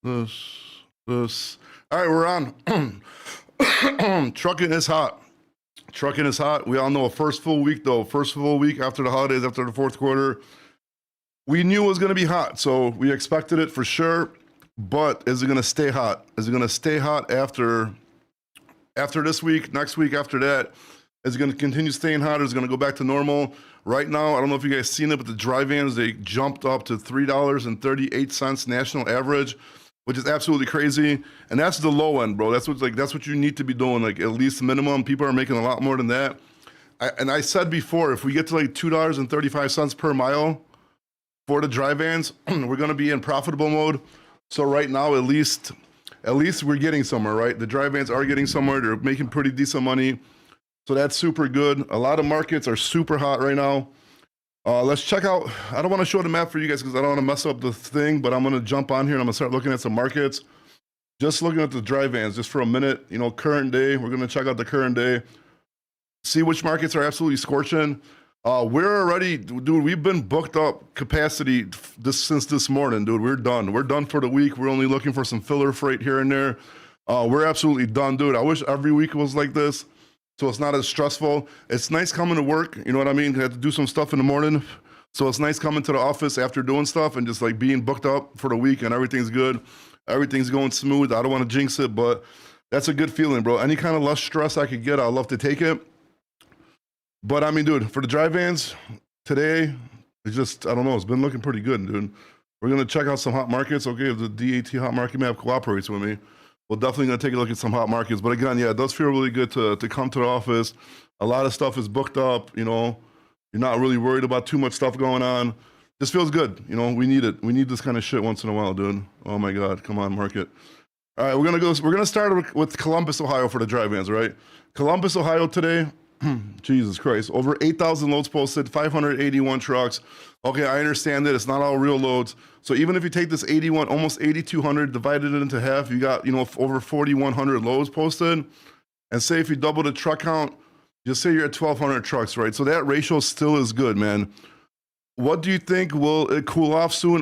this. All right, we're on. Trucking is hot. Trucking is hot. We all know a first full week, though. First full week after the holidays, after the fourth quarter. We knew it was going to be hot, so we expected it for sure. But is it going to stay hot? Is it going to stay hot after this week, next week, after that? Is it going to continue staying hot, or is it going to go back to normal? Right now, I don't know if you guys seen it, but the dry vans, they jumped up to $3.38 national average, which is absolutely crazy. And that's the low end, bro. That's what you need to be doing, like at least minimum. People are making a lot more than that. I said before, if we get to like $2.35 per mile for the dry vans, we're going to be in profitable mode. So right now, at least we're getting somewhere, right? The dry vans are getting somewhere. They're making pretty decent money. So that's super good. A lot of markets are super hot right now. Let's check out, I don't want to show the map for you guys because I don't want to mess up the thing, but I'm going to jump on here and I'm going to start looking at some markets. Just looking at the dry vans just for a minute, current day. We're going to check out the current day. See which markets are absolutely scorching. We're already, dude, we've been booked up capacity since this morning, dude. We're done. We're done for the week. We're only looking for some filler freight here and there. We're absolutely done, dude. I wish every week was like this, so it's not as stressful. It's nice coming to work, you know what I mean? I had to do some stuff in the morning. So it's nice coming to the office after doing stuff and just like being booked up for the week and everything's good. Everything's going smooth. I don't want to jinx it, but that's a good feeling, bro. Any kind of less stress I could get, I'd love to take it. But I mean, dude, for the dry vans today, it's just, I don't know, it's been looking pretty good, dude. We're going to check out some hot markets. Okay, if the DAT hot market map cooperates with me, we're definitely going to take a look at some hot markets. But again, yeah, it does feel really good to come to the office. A lot of stuff is booked up, you're not really worried about too much stuff going on. This feels good, we need it. We need this kind of shit once in a while, dude. Oh my God, come on, market. All right, we're going to start with Columbus, Ohio for the dry vans, right? Columbus, Ohio today, Jesus Christ, over 8,000 loads posted, 581 trucks. Okay, I understand that it's not all real loads. So even if you take this 81, almost 8,200, divided it into half, you got, over 4,100 loads posted. And say if you double the truck count, just say you're at 1,200 trucks, right? So that ratio still is good, man. What do you think? Will it cool off soon?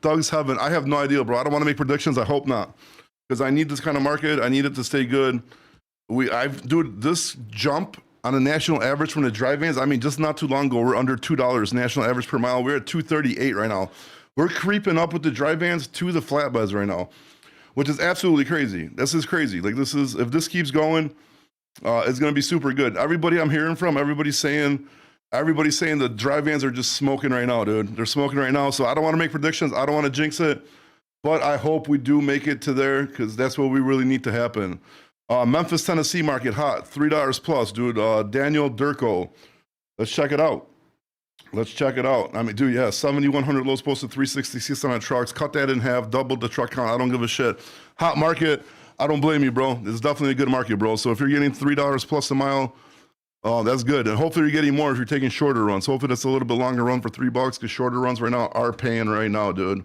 Doug's Heaven, I have no idea, bro. I don't want to make predictions. I hope not, because I need this kind of market. I need it to stay good. Dude, this jump on a national average from the dry vans, I mean, just not too long ago, we're under $2 national average per mile. We're at $2.38 right now. We're creeping up with the dry vans to the flatbeds right now, which is absolutely crazy. This is crazy. Like, if this keeps going, it's going to be super good. Everybody I'm hearing from, everybody's saying the dry vans are just smoking right now, dude. They're smoking right now. So I don't want to make predictions. I don't want to jinx it, but I hope we do make it to there, because that's what we really need to happen. Memphis, Tennessee market hot, $3 plus, dude. Daniel Durko, let's check it out. I mean, dude, yeah, 7,100 loads posted, 366 on trucks. Cut that in half, doubled the truck count. I don't give a shit. Hot market. I don't blame you, bro. It's definitely a good market, bro. So if you're getting $3 plus a mile, that's good. And hopefully you're getting more if you're taking shorter runs. Hopefully that's a little bit longer run for $3, because shorter runs right now are paying right now, dude.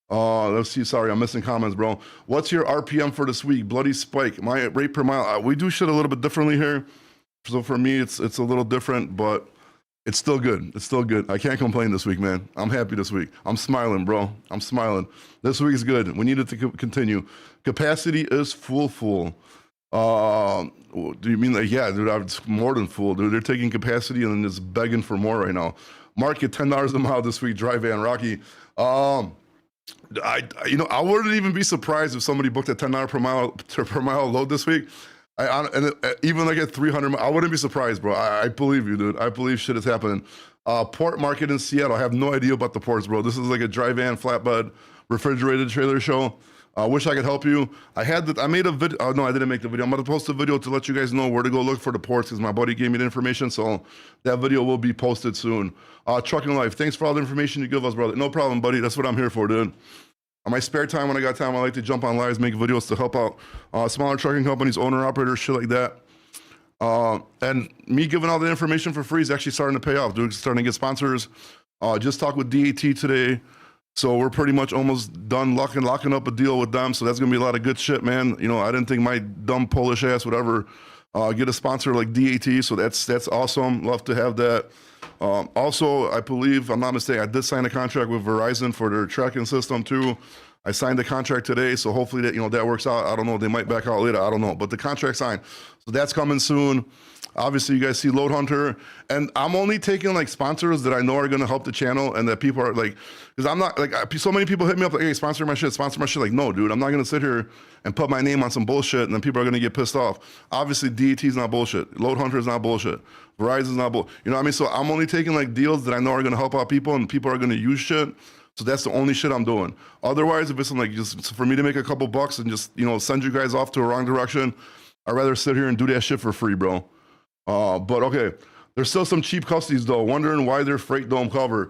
Let's see. Sorry, I'm missing comments, bro. What's your RPM for this week? Bloody spike. My rate per mile. We do shit a little bit differently here. So for me, it's a little different, but it's still good. It's still good. I can't complain this week, man. I'm happy this week. I'm smiling, bro. I'm smiling. This week is good. We need it to continue. Capacity is full. Do you mean like, yeah, dude, it's more than full, dude. They're taking capacity and then just begging for more right now. Market $10 a mile this week. Dry van, Rocky. I wouldn't even be surprised if somebody booked a $10 per mile load this week. Even like at 300, I wouldn't be surprised, bro. I believe you, dude. I believe shit is happening. Port market in Seattle. I have no idea about the ports, bro. This is like a dry van, flatbed, refrigerated trailer show. I wish I could help you. I made a video. Oh, no, I didn't make the video. I'm going to post a video to let you guys know where to go look for the ports, because my buddy gave me the information. So that video will be posted soon. Trucking Life. Thanks for all the information you give us, brother. No problem, buddy. That's what I'm here for, dude. On my spare time, when I got time, I like to jump on lives, make videos to help out smaller trucking companies, owner-operators, shit like that. And me giving all the information for free is actually starting to pay off, dude. Starting to get sponsors. Just talked with DAT today. So we're pretty much almost done locking up a deal with them. So that's going to be a lot of good shit, man. I didn't think my dumb Polish ass would ever get a sponsor like DAT. So that's awesome. Love to have that. Also, I believe, I'm not mistaken, I did sign a contract with Verizon for their tracking system too. I signed the contract today, so hopefully that, you know, that works out. I don't know. They might back out later. I don't know. But the contract signed. So that's coming soon. Obviously, you guys see Load Hunter. And I'm only taking like sponsors that I know are going to help the channel and that people are like, because I'm not like, so many people hit me up like, hey, sponsor my shit, sponsor my shit. Like, no, dude, I'm not going to sit here and put my name on some bullshit and then people are going to get pissed off. Obviously, DAT is not bullshit. Load Hunter is not bullshit. Verizon is not bullshit. You know what I mean? So I'm only taking like deals that I know are going to help out people and people are going to use shit. So that's the only shit I'm doing. Otherwise, if it's like just for me to make a couple bucks and just, you know, send you guys off to a wrong direction, I'd rather sit here and do that shit for free, bro. But okay, there's still some cheap custodies though. Wondering why their freight don't cover.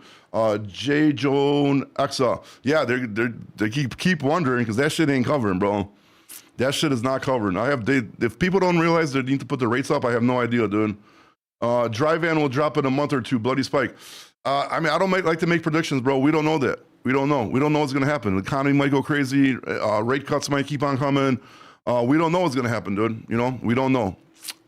J. Joan Exa. Yeah, they keep wondering because that shit ain't covering, bro. That shit is not covering. If people don't realize they need to put the rates up, I have no idea, dude. Dry van will drop in a month or two. Bloody spike. I mean, I don't like to make predictions, bro. We don't know that. We don't know. We don't know what's gonna happen. The economy might go crazy. Rate cuts might keep on coming. We don't know what's gonna happen, dude. You know, we don't know.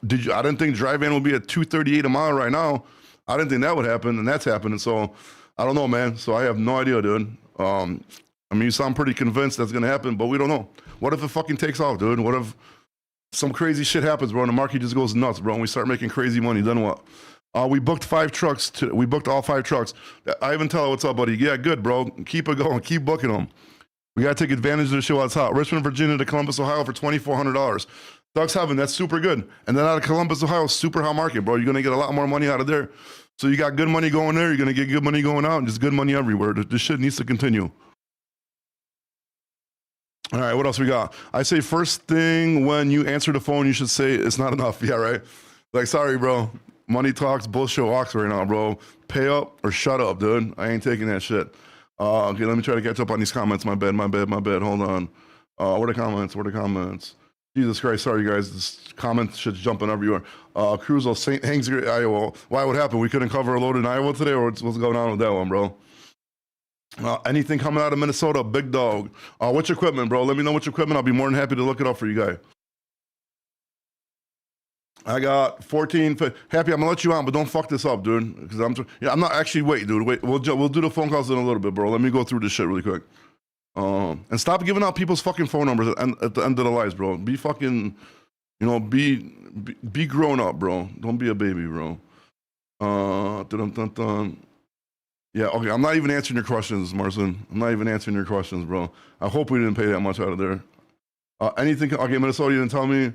I didn't think dry van would be at 238 a mile right now. I didn't think that would happen, and that's happening. So I don't know, man. So I have no idea, dude. I mean, you sound pretty convinced that's gonna happen, but we don't know. What if it fucking takes off, dude? What if some crazy shit happens, bro, and the market just goes nuts, bro, and we start making crazy money? Then what? We booked 5 trucks. We booked all 5 trucks. Ivan Teller, what's up, buddy? Yeah, good, bro. Keep it going. Keep booking them. We got to take advantage of the show while it's hot. Richmond, Virginia to Columbus, Ohio for $2,400. Ducks Heaven, that's super good. And then out of Columbus, Ohio, super hot market, bro. You're going to get a lot more money out of there. So you got good money going there. You're going to get good money going out and just good money everywhere. This shit needs to continue. All right, what else we got? I say first thing when you answer the phone, you should say it's not enough. Yeah, right? Like, sorry, bro. Money talks, bullshit walks right now, bro. Pay up or shut up, dude. I ain't taking that shit. Okay, let me try to catch up on these comments. My bad. Hold on. What are the comments? Jesus Christ, sorry, guys. This comment shit's jumping everywhere. Cruzo, St. Hangsgate, Iowa. Why, what happened? We couldn't cover a load in Iowa today, or what's going on with that one, bro? Anything coming out of Minnesota? Big dog. Which equipment, bro? Let me know which equipment. I'll be more than happy to look it up for you guys. I got 14. Happy, I'm gonna let you on, but don't fuck this up, dude. Because I'm not actually. Wait, dude. Wait, we'll do the phone calls in a little bit, bro. Let me go through this shit really quick. And stop giving out people's fucking phone numbers at the end of the lives, bro. Be fucking, you know, be grown up, bro. Don't be a baby, bro. Yeah, okay. I'm not even answering your questions, Marcin. I'm not even answering your questions, bro. I hope we didn't pay that much out of there. Anything? Okay, Minnesota, you didn't tell me.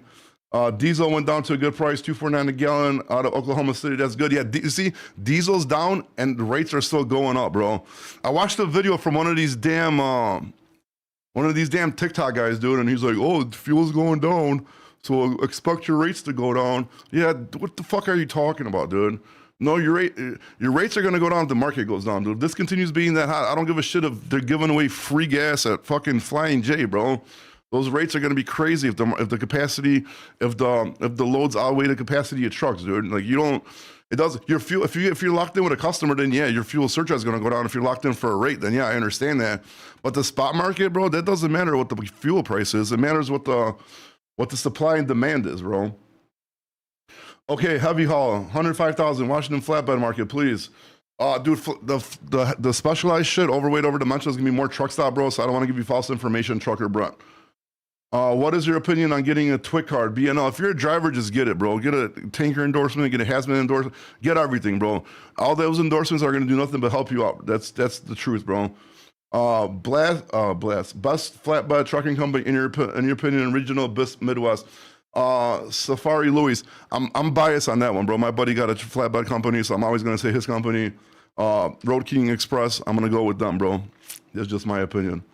Diesel went down to a good price, $2.49 a gallon out of Oklahoma City. That's good. Yeah, you see, diesel's down and the rates are still going up, bro. I watched a video from one of these damn TikTok guys, dude, and he's like, "Oh, fuel's going down, so expect your rates to go down." Yeah, what the fuck are you talking about, dude? No, your rates are gonna go down if the market goes down, dude. If this continues being that hot, I don't give a shit if they're giving away free gas at fucking Flying J, bro. Those rates are going to be crazy if the loads outweigh the capacity of trucks, dude. Like your fuel, if you're locked in with a customer, then yeah, your fuel surcharge is going to go down. If you're locked in for a rate, then yeah, I understand that. But the spot market, bro, that doesn't matter what the fuel price is. It matters what the supply and demand is, bro. Okay, heavy haul, 105,000, Washington flatbed market, please. Dude, the specialized shit, overweight, over dimensional is going to be more truck stop, bro, so I don't want to give you false information, trucker Brent. What is your opinion on getting a TWIC card? BNL. If you're a driver, just get it, bro. Get a tanker endorsement, get a hazmat endorsement, get everything, bro. All those endorsements are going to do nothing but help you out. That's the truth, bro. Best flatbed trucking company in your opinion in regional Midwest. Safari Louis. I'm biased on that one, bro. My buddy got a flatbed company, so I'm always going to say his company. Road King Express. I'm going to go with them, bro. That's just my opinion.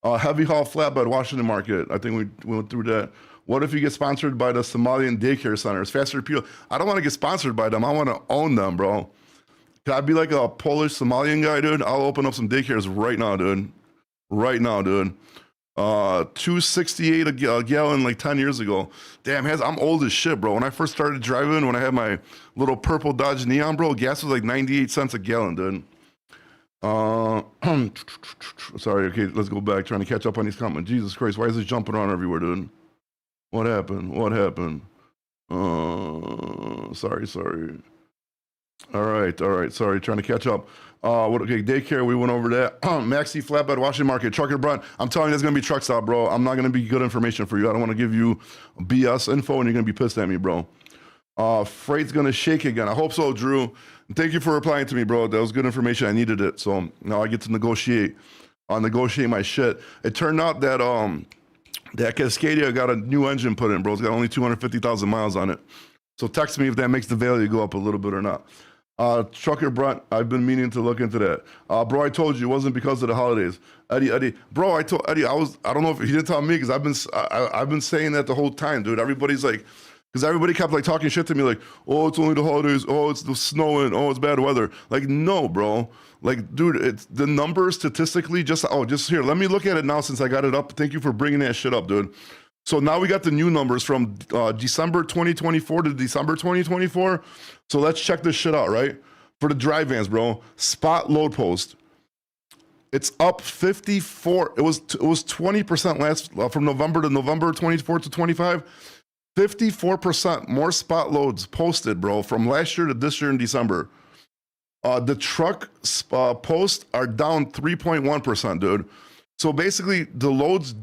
Heavy haul flatbed, Washington market. I think we went through that. What if you get sponsored by the Somalian daycare centers? Faster appeal. I don't want to get sponsored by them. I want to own them, bro. Can I be like a Polish Somalian guy, dude? I'll open up some daycares right now, dude. Right now, dude. $2.68 a gallon like 10 years ago. Damn, I'm old as shit, bro. When I first started driving, when I had my little purple Dodge Neon, bro, gas was like 98 cents a gallon, dude. Sorry, okay, let's go back, trying to catch up on these comments. Jesus Christ, why is this jumping around everywhere, dude? What happened? Sorry. All right, sorry, trying to catch up. Okay, daycare, we went over that. Maxi Flatbed Washington Market, Trucker Brunt. I'm telling you, there's gonna be truck stop, bro. I'm not gonna be good information for you. I don't want to give you BS info, and you're gonna be pissed at me, bro. Freight's gonna shake again. I hope so, Drew. Thank you for replying to me, bro. That was good information. I needed it, so now I get to negotiate my shit. It turned out that that Cascadia got a new engine put in, bro. It's got only 250,000 miles on it. So text me if that makes the value go up a little bit or not. Trucker Brunt, I've been meaning to look into that. Bro, I told you it wasn't because of the holidays. Eddie, bro, I told Eddie, I don't know if he didn't tell me, because I've been saying that the whole time, dude. Everybody's like, because everybody kept like talking shit to me, like, oh, it's only the holidays, oh, it's the snowing, oh, it's bad weather. Like, no, bro. Like, dude, it's the numbers statistically just here. Let me look at it now since I got it up. Thank you for bringing that shit up, dude. So now we got the new numbers from December 2024 to December 2024. So let's check this shit out, right? For the dry vans, bro. Spot load post. It's up 54. It was 20% last from November to November 24 to 25. 54% more spot loads posted, bro, from last year to this year in December. The truck posts are down 3.1%, dude. So basically, the loads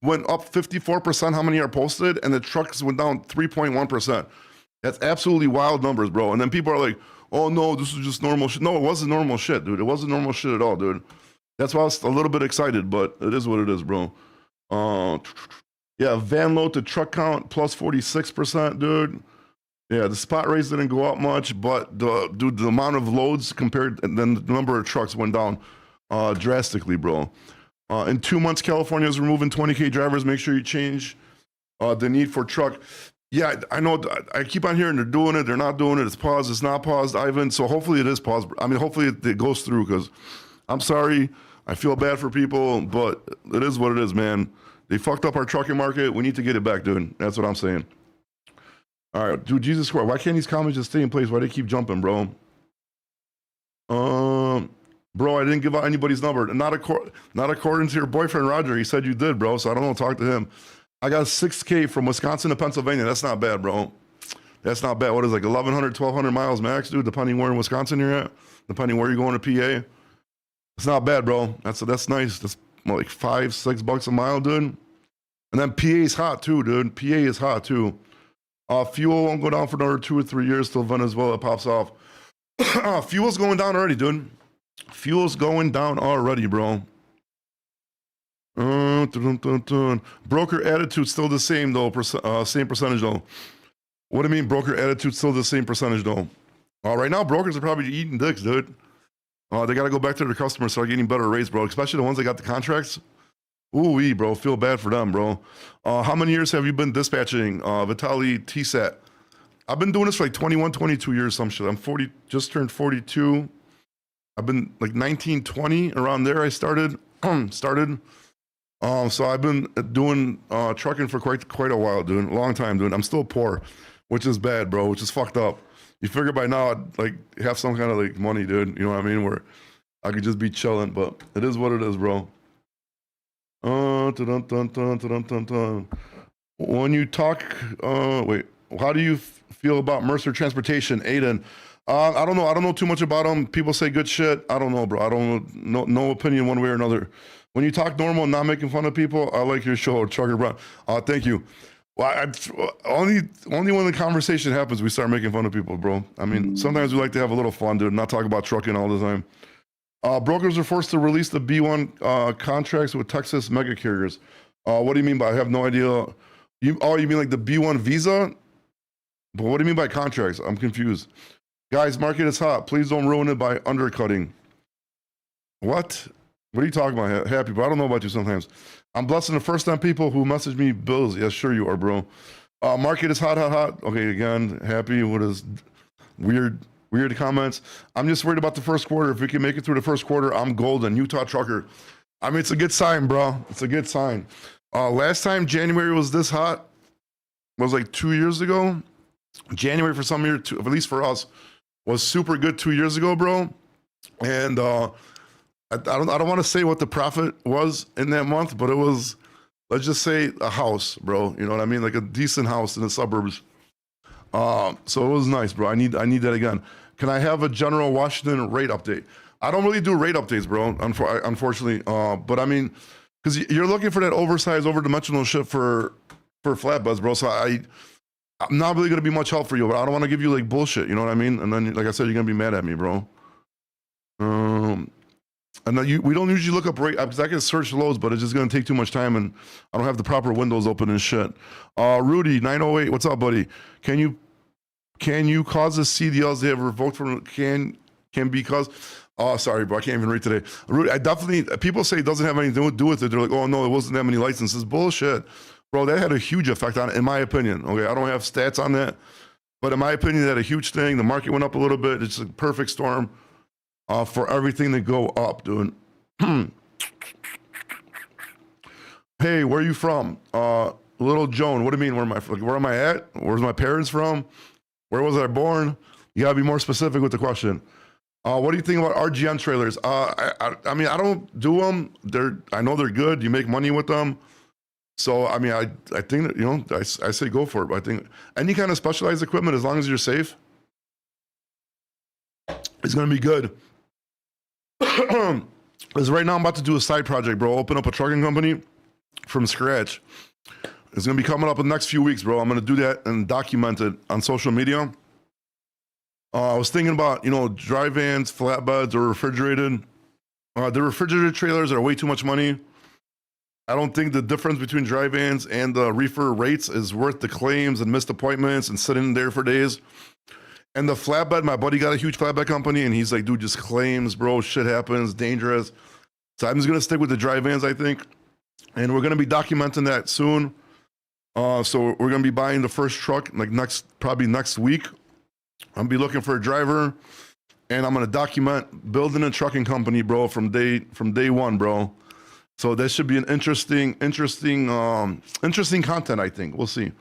went up 54%, how many are posted, and the trucks went down 3.1%. That's absolutely wild numbers, bro. And then people are like, oh, no, this is just normal shit. No, it wasn't normal shit, dude. It wasn't normal shit at all, dude. That's why I was a little bit excited, but it is what it is, bro. Yeah, van load to truck count, plus 46%, dude. Yeah, the spot rates didn't go up much, but the amount of loads compared, and then the number of trucks went down drastically, bro. In 2 months, California is removing 20K drivers. Make sure you change the need for truck. Yeah, I know. I keep on hearing they're doing it, they're not doing it. It's paused, it's not paused, Ivan. So hopefully it is paused. I mean, hopefully it goes through, because I'm sorry. I feel bad for people, but it is what it is, man. They fucked up our trucking market. We need to get it back, dude. That's what I'm saying. All right, dude, Jesus Christ. Why can't these comments just stay in place? Why do they keep jumping, bro? Bro, I didn't give out anybody's number. Not according to your boyfriend, Roger. He said you did, bro, so I don't know. Talk to him. I got 6K from Wisconsin to Pennsylvania. That's not bad, bro. That's not bad. What is it, like 1,100, 1,200 miles max, dude, depending where in Wisconsin you're at, depending where you're going to PA. It's not bad, bro. That's nice. That's like $5-6 a mile, dude. And then PA is hot, too, dude. PA is hot, too. Fuel won't go down for another 2 or 3 years till Venezuela pops off. Fuel's going down already, dude. Fuel's going down already, bro. Broker attitude still the same, though. Same percentage, though. What do you mean broker attitude still the same percentage, though? Right now, brokers are probably eating dicks, dude. They got to go back to their customers, start getting better rates, bro. Especially the ones that got the contracts. Ooh-wee, bro. Feel bad for them, bro. How many years have you been dispatching? Vitaly TSAT. I've been doing this for like 21, 22 years, some shit. I'm 40, just turned 42. I've been like 19, 20, around there I started. So I've been doing trucking for quite a while, dude. A long time, dude. I'm still poor, which is bad, bro, which is fucked up. You figure by now I'd like have some kind of like money, dude. You know what I mean? Where I could just be chilling, but it is what it is, bro. When you talk, wait, how do you feel about Mercer Transportation, Aiden? I don't know. I don't know too much about them. People say good shit. I don't know, bro. I don't know. No opinion one way or another. When you talk normal and not making fun of people, I like your show, Trucker Brown. Thank you. Well, only when the conversation happens, we start making fun of people, bro. I mean, sometimes we like to have a little fun, dude, not talk about trucking all the time. Brokers are forced to release the B1 contracts with Texas mega carriers. What do you mean by, I have no idea. You mean like the B1 visa? But what do you mean by contracts? I'm confused. Guys, market is hot. Please don't ruin it by undercutting. What? What are you talking about, Happy? But I don't know about you sometimes. I'm blessing the first time people who message me bills. Yes, sure you are, bro. Market is hot. Okay, again, Happy. What is weird comments? I'm just worried about the first quarter. If we can make it through the first quarter, I'm golden. Utah trucker. I mean, it's a good sign, bro. It's a good sign. Last time January was this hot was like 2 years ago. January for some year, at least for us, was super good 2 years ago, bro. And I don't want to say what the profit was in that month, but it was, let's just say, a house, bro. You know what I mean? Like a decent house in the suburbs. So it was nice, bro. I need that again. Can I have a general Washington rate update? I don't really do rate updates, bro. Unfortunately, but I mean, because you're looking for that oversized, overdimensional shit for flatbeds, bro. So I'm not really gonna be much help for you, but I don't want to give you like bullshit. You know what I mean? And then, like I said, you're gonna be mad at me, bro. And then we don't usually look up rate because I can search loads, but it's just gonna take too much time, and I don't have the proper windows open and shit. Rudy 908, what's up, buddy? Can you cause the CDLs they have revoked from can be caused? Oh, sorry, bro. I can't even read today. Rudy, I definitely, people say it doesn't have anything to do with it. They're like, oh, no, it wasn't that many licenses. Bullshit. Bro, that had a huge effect on it, in my opinion. Okay, I don't have stats on that. But in my opinion, that had a huge thing. The market went up a little bit. It's a perfect storm for everything to go up, dude. Hey, where are you from? Little Joan, what do you mean? Where am I at? Where's my parents from? Where was I born? You gotta be more specific with the question. What do you think about RGN trailers? I mean, I don't do them. I know they're good. You make money with them. So, I mean, I think that, you know, I say go for it. But I think any kind of specialized equipment, as long as you're safe, it's going to be good. Because right now I'm about to do a side project, bro. Open up a trucking company from scratch. It's going to be coming up in the next few weeks, bro. I'm going to do that and document it on social media. I was thinking about, you know, dry vans, flatbeds, or refrigerated. The refrigerated trailers are way too much money. I don't think the difference between dry vans and the reefer rates is worth the claims and missed appointments and sitting there for days. And the flatbed, my buddy got a huge flatbed company, and he's like, dude, just claims, bro. Shit happens, dangerous. So I'm just going to stick with the dry vans, I think. And we're going to be documenting that soon. So we're going to be buying the first truck like probably next week. I'm gonna be looking for a driver, and I'm gonna document building a trucking company, bro, from day one, bro. So that should be an interesting content, I think. We'll see.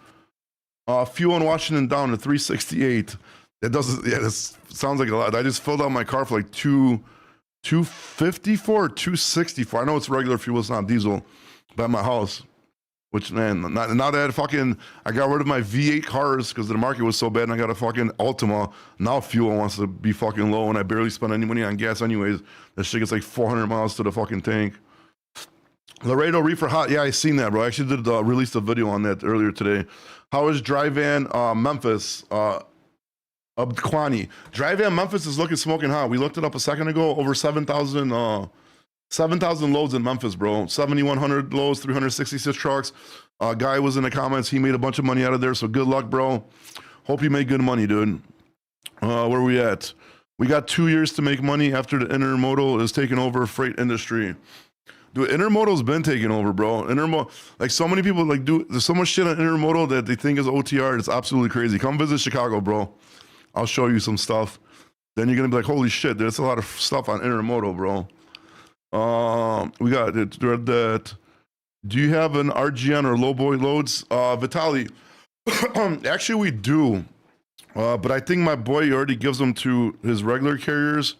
Fuel in Washington down to 368. That doesn't. Yeah, this sounds like a lot. I just filled out my car for like 254, 264. I know it's regular fuel, it's not diesel, but at my house. Which, man, now that I got rid of my V8 cars because the market was so bad, and I got a fucking Altima. Now fuel wants to be fucking low, and I barely spend any money on gas anyways. That shit gets like 400 miles to the fucking tank. Laredo reefer hot. Yeah, I seen that, bro. I actually released a video on that earlier today. How is dry van Memphis? Abquani. Dry van Memphis is looking smoking hot. We looked it up a second ago. Over 7,000 loads in Memphis, bro. 7,100 loads, 366 trucks. Guy was in the comments. He made a bunch of money out of there. So good luck, bro. Hope you made good money, dude. Where we at? We got 2 years to make money after the intermodal is taking over freight industry. Dude, intermodal's been taking over, bro. Like so many people there's so much shit on intermodal that they think is OTR. It's absolutely crazy. Come visit Chicago, bro. I'll show you some stuff. Then you're gonna be like, holy shit, there's a lot of stuff on intermodal, bro. We got that. Do you have an RGN or low boy loads? Vitali, actually we do. But I think my boy already gives them to his regular carriers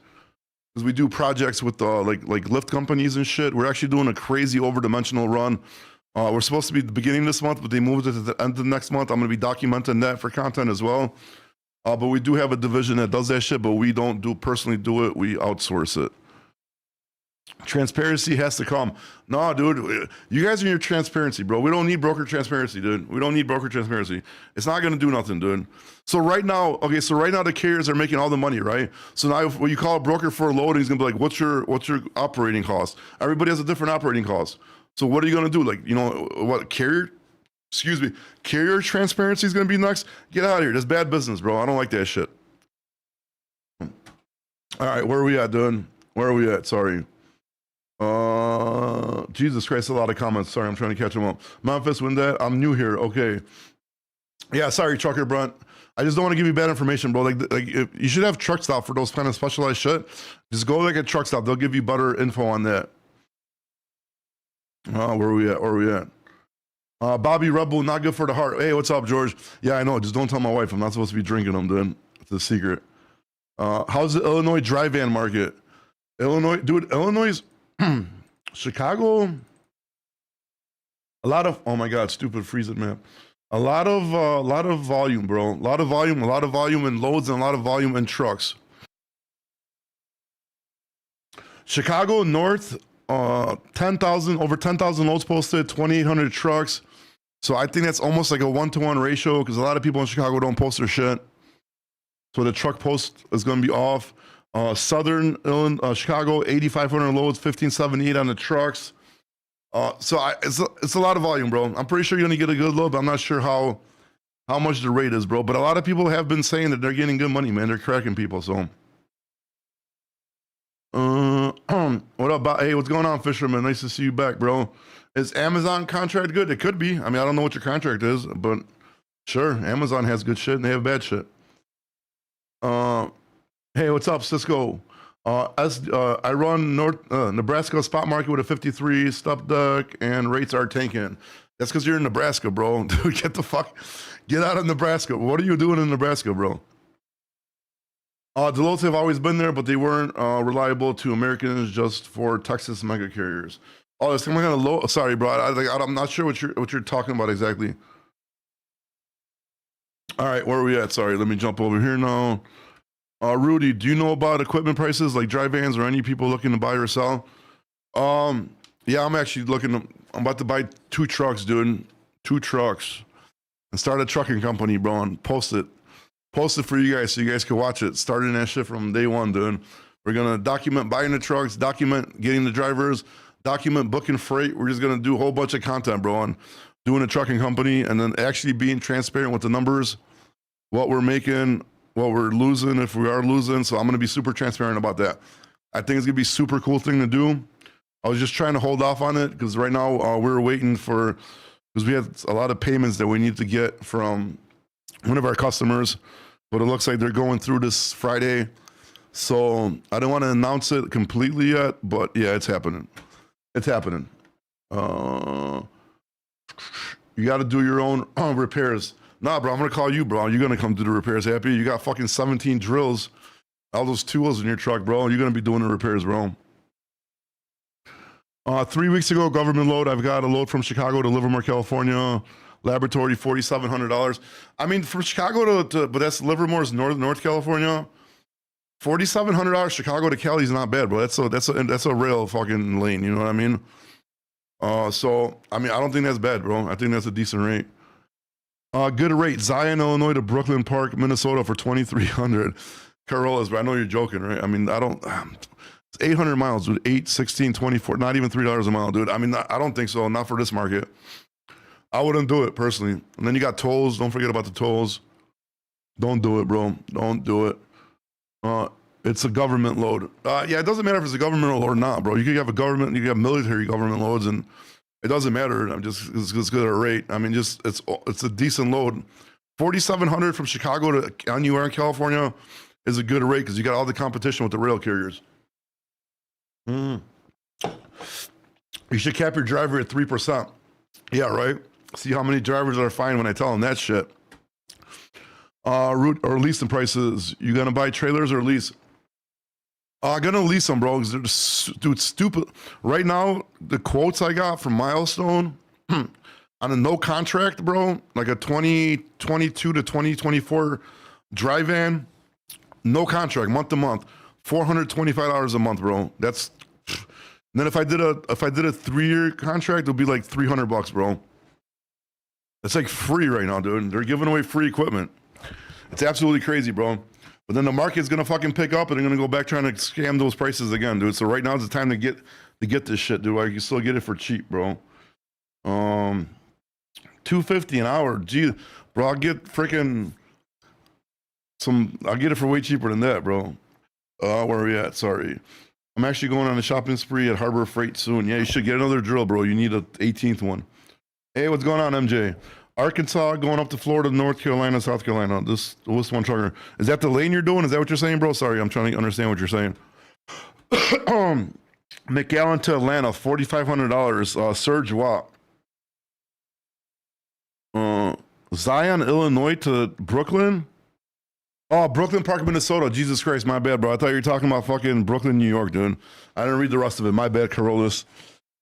because we do projects with like lift companies and shit. We're actually doing a crazy overdimensional run. We're supposed to be the beginning of this month, but they moved it to the end of next month. I'm going to be documenting that for content as well. But we do have a division that does that shit, but we don't personally do it. We outsource it. Transparency has to come. No, dude, you guys are in your transparency, bro. We don't need broker transparency, dude. We don't need broker transparency. It's not going to do nothing, dude. So right now the carriers are making all the money, right? So now when you call a broker for a load, he's going to be like, what's your operating cost? Everybody has a different operating cost. So what are you going to do? Like, you know, what carrier transparency is going to be next? Get out of here. That's bad business, bro. I don't like that shit. All right, where are we at, dude? Where are we at? Sorry. Jesus Christ, a lot of comments. Sorry, I'm trying to catch them up. Memphis, when that? I'm new here. Okay. Yeah, sorry, Trucker Brunt. I just don't want to give you bad information, bro. Like you should have truck stop for those kind of specialized shit. Just go like a truck stop. They'll give you better info on that. Where are we at? Where are we at? Bobby Rebel, not good for the heart. Hey, what's up, George? Yeah, I know. Just don't tell my wife. I'm not supposed to be drinking them, dude. It's a secret. How's the Illinois dry van market? Illinois, dude, Illinois, Chicago, a lot of, oh my God, stupid freezing map. A lot of volume, bro. A lot of volume in loads and a lot of volume in trucks. Chicago North, 10,000, over 10,000 loads posted, 2,800 trucks. So I think that's almost like a 1-to-1 ratio because a lot of people in Chicago don't post their shit. So the truck post is going to be off. Southern Illinois, Chicago, 8,500 loads, 1,578 on the trucks. So it's a lot of volume, bro. I'm pretty sure you're going to get a good load, but I'm not sure how much the rate is, bro. But a lot of people have been saying that they're getting good money, man. They're cracking people, so. What up, hey, what's going on, Fisherman? Nice to see you back, bro. Is Amazon contract good? It could be. I mean, I don't know what your contract is, but sure, Amazon has good shit and they have bad shit. Hey, what's up, Cisco? I run Nebraska spot market with a 53 stop duck and rates are tanking. That's because you're in Nebraska, bro. Dude, get out of Nebraska. What are you doing in Nebraska, bro? The loads have always been there, but they weren't reliable to Americans, just for Texas mega carriers. Oh, it's some kind of low. Sorry, bro. I'm not sure what you're talking about exactly. All right, where are we at? Sorry, let me jump over here now. Rudy, do you know about equipment prices like dry vans or any people looking to buy or sell? Yeah, I'm actually I'm about to buy 2 trucks, dude. 2 trucks. And start a trucking company, bro, and post it for you guys so you guys can watch it. Starting that shit from day one, dude. We're gonna document buying the trucks, document getting the drivers, document booking freight. We're just gonna do a whole bunch of content, bro, on doing a trucking company and then actually being transparent with the numbers, what we're making, what we're losing if we are losing. So I'm gonna be super transparent about that. I think it's gonna be a super cool thing to do. I was just trying to hold off on it because right now we're waiting because we have a lot of payments that we need to get from one of our customers, but it looks like they're going through this Friday. So I don't want to announce it completely yet, but yeah, it's happening. It's happening. You got to do your own repairs. Nah, bro, I'm going to call you, bro. You're going to come do the repairs, Happy. You got fucking 17 drills, all those tools in your truck, bro. You're going to be doing the repairs, bro. 3 weeks ago, government load. I've got a load from Chicago to Livermore, California. Laboratory, $4,700. I mean, from Chicago but that's Livermore's North California. $4,700 Chicago to Cali is not bad, bro. That's a rail fucking lane. You know what I mean? So I mean, I don't think that's bad, bro. I think that's a decent rate. Good rate. Zion, Illinois to Brooklyn Park, Minnesota for $2,300. Corollas, but I know you're joking, right? I mean, it's 800 miles, dude. 8, 16, 24, not even $3 a mile, dude. I mean, I don't think so. Not for this market. I wouldn't do it personally. And then you got tolls. Don't forget about the tolls. Don't do it, bro. Don't do it. It's a government load. Yeah, it doesn't matter if it's a government load or not, bro. You could have you could have military government loads, and it doesn't matter. It's good at a rate. I mean, it's a decent load. 4,700 from Chicago to anywhere in California is a good rate because you got all the competition with the rail carriers. You should cap your driver at 3%. Yeah, right. See how many drivers are fine when I tell them that shit. Route or leasing prices. You gonna buy trailers or lease? I'm gonna lease them, bro. Because dude, stupid. Right now, the quotes I got from Milestone on a no contract, bro, like a 2022 to 2024 dry van, no contract, month to month, $425 a month, bro. That's. And then if I did a 3-year contract, it'll be like $300, bro. It's like free right now, dude. They're giving away free equipment. It's absolutely crazy, bro. But then the market's gonna fucking pick up and they're gonna go back trying to scam those prices again, dude. So right now is the time to get this shit, dude. I can still get it for cheap, bro. $250 an hour. Gee, bro, I'll get freaking I'll get it for way cheaper than that, bro. Where are we at? Sorry. I'm actually going on a shopping spree at Harbor Freight soon. Yeah, you should get another drill, bro. You need an 18th one. Hey, what's going on, MJ? Arkansas going up to Florida, North Carolina, South Carolina. This one trucker. Is that the lane you're doing? Is that what you're saying, bro? Sorry, I'm trying to understand what you're saying. McAllen to Atlanta, $4,500. Surge Watt. Zion, Illinois to Brooklyn. Oh, Brooklyn Park, Minnesota. Jesus Christ, my bad, bro. I thought you were talking about fucking Brooklyn, New York, dude. I didn't read the rest of it. My bad, Corollas.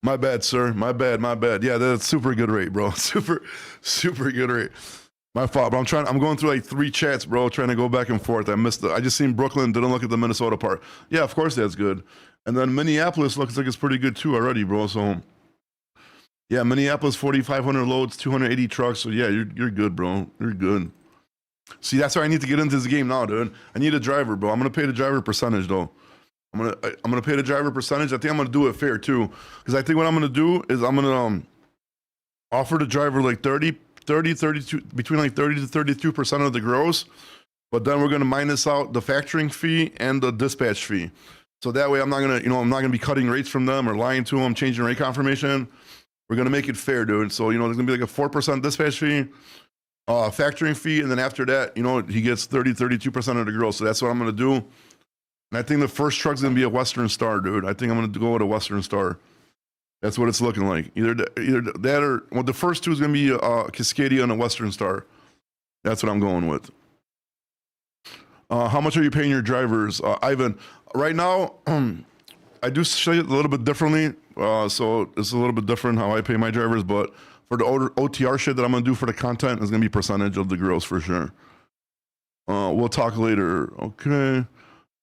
My bad, sir. My bad. Yeah, that's super good rate, bro. Super good rate. My fault, bro. I'm going through like 3 chats, bro, trying to go back and forth. I just seen Brooklyn, didn't look at the Minnesota part. Yeah, of course that's good. And then Minneapolis looks like it's pretty good too already, bro. So yeah, Minneapolis 4,500 loads, 280 trucks. So yeah, you're good, bro. You're good. See, that's why I need to get into this game now, dude. I need a driver, bro. I'm gonna pay the driver percentage though. I'm gonna pay the driver percentage. I think I'm gonna do it fair too, because I think what I'm gonna do is I'm gonna offer the driver like 32, between like 30 to 32% of the gross, but then we're gonna minus out the factoring fee and the dispatch fee. So that way I'm not gonna be cutting rates from them or lying to them, changing rate confirmation. We're gonna make it fair, dude. So there's gonna be like a 4% dispatch fee, factoring fee, and then after that, he gets 32% of the gross. So that's what I'm gonna do. And I think the first truck's gonna be a Western Star, dude. I think I'm gonna go with a Western Star. That's what it's looking like. Either that or the first two is gonna be a Cascadia and a Western Star. That's what I'm going with. How much are you paying your drivers, Ivan? Right now, I do say it a little bit differently. So it's a little bit different how I pay my drivers, but for the OTR shit that I'm gonna do for the content is gonna be percentage of the gross for sure. We'll talk later. Okay.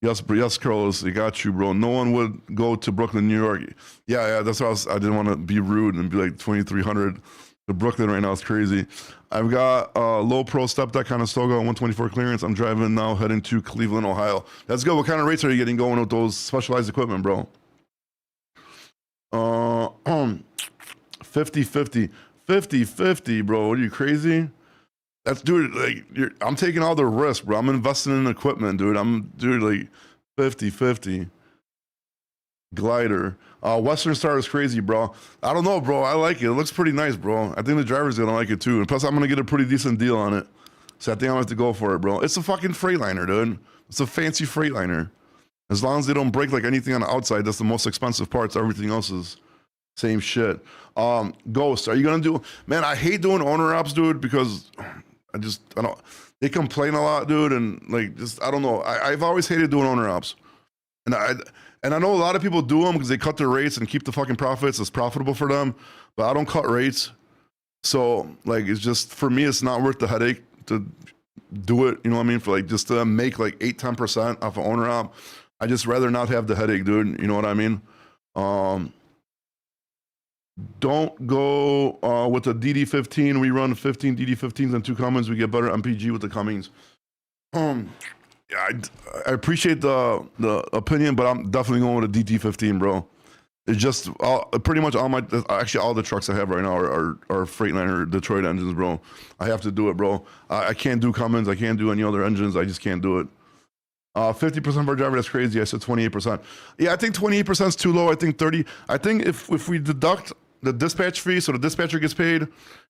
Yes, Carlos, I got you, bro. No one would go to Brooklyn, New York. Yeah, that's why I didn't want to be rude and be like 2,300. The Brooklyn right now is crazy. I've got low pro step deck Conestoga 124 clearance. I'm driving now, heading to Cleveland, Ohio. That's good. What kind of rates are you getting going with those specialized equipment, bro? 50-50. 50-50, bro. What are you, crazy? That's, dude, like, I'm taking all the risk, bro. I'm investing in equipment, dude. Like, 50-50. Glider. Western Star is crazy, bro. I don't know, bro. I like it. It looks pretty nice, bro. I think the driver's gonna like it, too. And plus, I'm gonna get a pretty decent deal on it. So I think I'm gonna have to go for it, bro. It's a fucking Freightliner, dude. It's a fancy Freightliner. As long as they don't break, like, anything on the outside, that's the most expensive parts. Everything else is same shit. Ghost, are you gonna do... Man, I hate doing owner ops, dude, because... I don't, they complain a lot, dude, and like, I don't know. I've always hated doing owner ops. And I know a lot of people do them because they cut their rates and keep the fucking profits. It's profitable for them, but I don't cut rates. So like, it's just, for me, it's not worth the headache to do it. You know what I mean? For like, just to make like 8-10% off an owner op. I just rather not have the headache, dude. You know what I mean? Don't go with the DD15. We run 15 DD15s and 2 Cummins. We get better MPG with the Cummins. Yeah, I appreciate the opinion, but I'm definitely going with a DT15, bro. It's just pretty much all the trucks I have right now are Freightliner Detroit engines, bro. I have to do it, bro. I can't do Cummins. I can't do any other engines. I just can't do it. 50% for driver, that's crazy. I said 28%. Yeah, I think 28% is too low. I think 30. I think if we deduct the dispatch fee, so the dispatcher gets paid,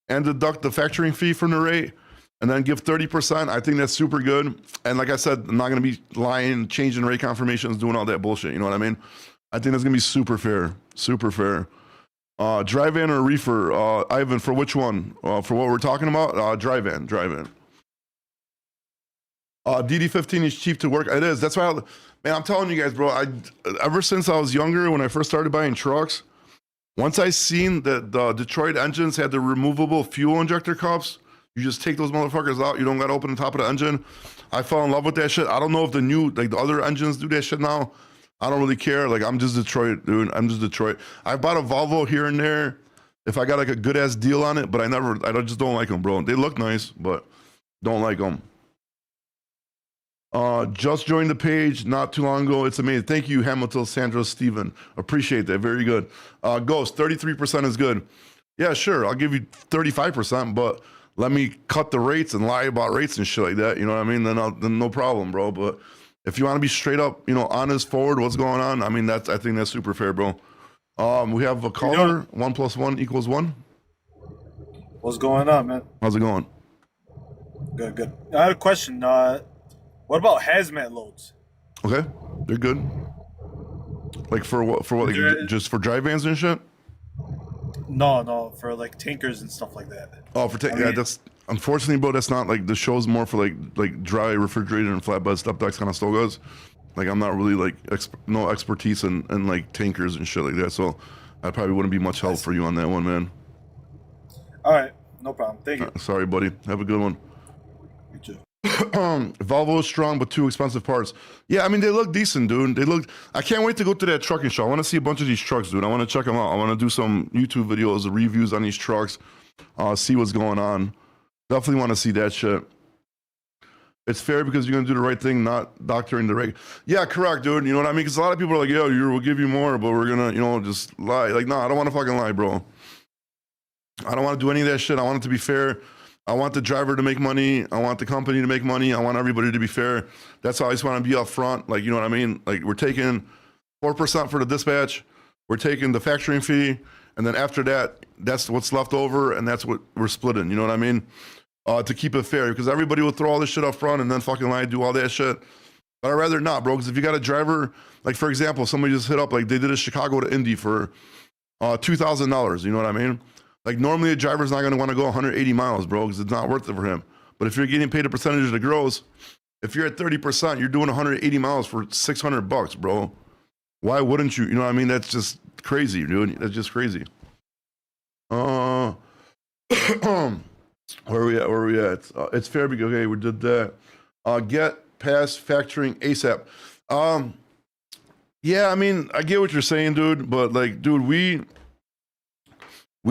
and deduct the factoring fee from the rate, and then give 30%, I think that's super good. And like I said, I'm not gonna be lying, changing rate confirmations, doing all that bullshit, you know what I mean? I think that's gonna be super fair, super fair. Drive-in or reefer? Ivan, for which one? For what we're talking about? Drive-in. DD15 is cheap to work. It is, that's why, man, I'm telling you guys, bro, ever since I was younger, when I first started buying trucks, once I seen that the Detroit engines had the removable fuel injector cups, you just take those motherfuckers out. You don't got to open the top of the engine. I fell in love with that shit. I don't know if the other engines do that shit now. I don't really care. Like, I'm just Detroit, dude. I'm just Detroit. I bought a Volvo here and there if I got like a good ass deal on it, but I just don't like them, bro. They look nice, but don't like them. Just joined the page not too long ago. It's amazing. Thank you, Hamilton, Sandra, Steven. Appreciate that. Very good. Ghost, 33% is good. Yeah, sure. I'll give you 35%, but let me cut the rates and lie about rates and shit like that. You know what I mean? Then no problem, bro. But if you want to be straight up, honest, forward, what's going on? I mean, I think that's super fair, bro. We have a caller. 1 + 1 = 1. What's going on, man? How's it going? Good. I had a question. What about hazmat loads? Okay, they're good. Like for what? Like just for dry vans and shit? No, for like tankers and stuff like that. Oh, yeah, that's unfortunately, bro. That's not like the show's more for like dry, refrigerated, and flatbed stuff. That's kind of still goes. Like I'm not really like no expertise in like tankers and shit like that. So I probably wouldn't be much help for you on that one, man. All right, no problem. Thank you. Sorry, buddy. Have a good one. You too. Volvo is strong, but too expensive parts. Yeah, I mean, they look decent, dude. I can't wait to go to that trucking show. I want to see a bunch of these trucks, dude. I want to check them out. I want to do some YouTube videos, reviews on these trucks, see what's going on. Definitely want to see that shit. It's fair because you're going to do the right thing, not doctoring the reg. Yeah, correct, dude. You know what I mean? Because a lot of people are like, yo, we'll give you more, but we're going to, just lie. Like, no, I don't want to fucking lie, bro. I don't want to do any of that shit. I want it to be fair. I want the driver to make money. I want the company to make money. I want everybody to be fair. That's how I just want to be up front. Like, you know what I mean? Like, we're taking 4% for the dispatch. We're taking the factoring fee. And then after that, that's what's left over. And that's what we're splitting. You know what I mean? To keep it fair. Because everybody will throw all this shit up front and then fucking lie, do all that shit. But I'd rather not, bro. Because if you got a driver, like, for example, somebody just hit up, like, they did a Chicago to Indy for $2,000. You know what I mean? Like, normally a driver's not going to want to go 180 miles, bro, because it's not worth it for him. But if you're getting paid a percentage of the gross, if you're at 30%, you're doing 180 miles for $600, bro. Why wouldn't you? You know what I mean? That's just crazy, dude. That's just crazy. Where are we at? It's fair because, okay, we did that. Get past factoring ASAP. Yeah, I mean, I get what you're saying, dude. But, like, dude, we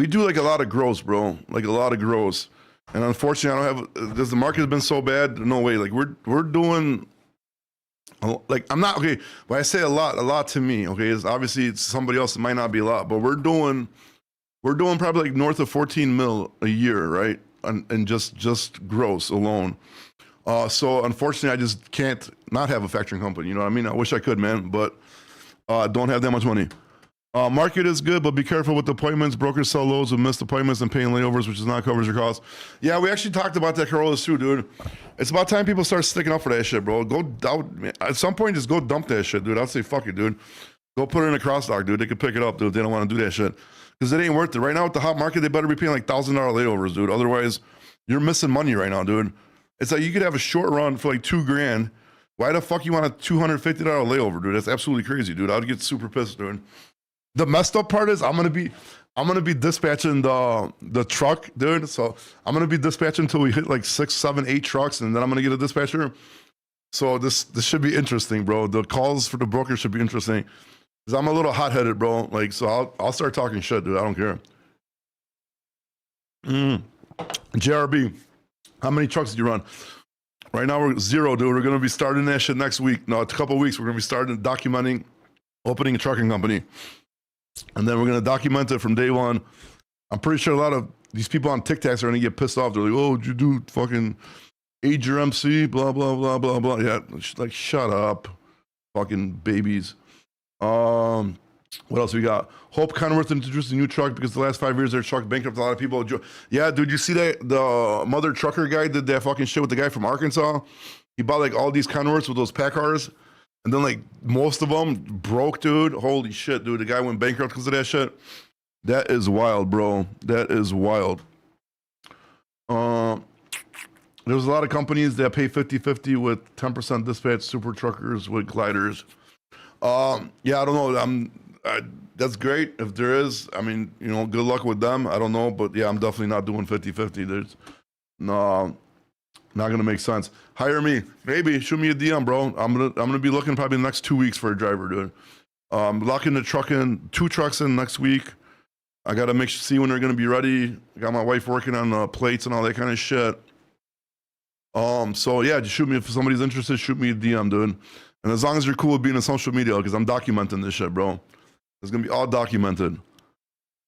do like a lot of gross, bro. Like a lot of gross. And unfortunately, I don't have, the market has been so bad. No way. Like we're doing, like, I'm not, okay. When I say a lot to me, okay, is obviously it's somebody else, it might not be a lot, but we're doing probably like north of 14 mil a year, right? And just gross alone. So unfortunately, I just can't not have a factoring company. You know what I mean? I wish I could, man, but don't have that much money. Market is good, but be careful with appointments. Brokers sell loads with missed appointments and paying layovers, which does not cover your costs. Yeah, we actually talked about that Corollas too, dude. It's about time people start sticking up for that shit, bro. Go out at some point, just go dump that shit, dude. I'd say fuck it, dude. Go put it in a cross dock, dude. They can pick it up, dude. They don't want to do that shit because it ain't worth it right now. With the hot market, they better be paying like $1,000 layovers, dude. Otherwise, you're missing money right now, dude. It's like you could have a short run for like $2,000. Why the fuck you want a $250 layover, dude? That's absolutely crazy, dude. I'd get super pissed, dude. The messed up part is I'm gonna be dispatching the truck, dude. So I'm gonna be dispatching until we hit like 6, 7, 8 trucks, and then I'm gonna get a dispatcher. So this should be interesting, bro. The calls for the broker should be interesting. Cause I'm a little hot headed, bro. Like, so I'll start talking shit, dude. I don't care. JRB, how many trucks did you run? Right now we're 0, dude. We're gonna be starting that shit next week. No, it's a couple of weeks. We're gonna be starting documenting opening a trucking company. And then we're going to document it from day one. I'm pretty sure a lot of these people on TikToks are going to get pissed off. They're like, oh, did you do fucking age your MC, blah, blah, blah, blah, blah. Yeah, like, shut up, fucking babies. What else we got? Hope Kenworth introduced a new truck because the last 5 years their truck bankrupt a lot of people. Yeah, dude, you see that the mother trucker guy did that fucking shit with the guy from Arkansas? He bought like all these Kenworths with those pack cars. And then, like, most of them broke, dude. Holy shit, dude. The guy went bankrupt because of that shit. That is wild, bro. That is wild. There's a lot of companies that pay 50-50 with 10% dispatch, super truckers with gliders. Yeah, I don't know. That's great if there is. I mean, you know, good luck with them. I don't know. But, yeah, I'm definitely not doing 50-50. There's no... Not gonna make sense. Hire me, maybe. Shoot me a DM, bro. I'm gonna be looking probably the next 2 weeks for a driver, dude. Locking the truck in, 2 trucks in next week. I gotta see when they're gonna be ready. I got my wife working on the plates and all that kind of shit. So yeah, just shoot me if somebody's interested. Shoot me a DM, dude. And as long as you're cool with being on social media, because I'm documenting this shit, bro. It's gonna be all documented.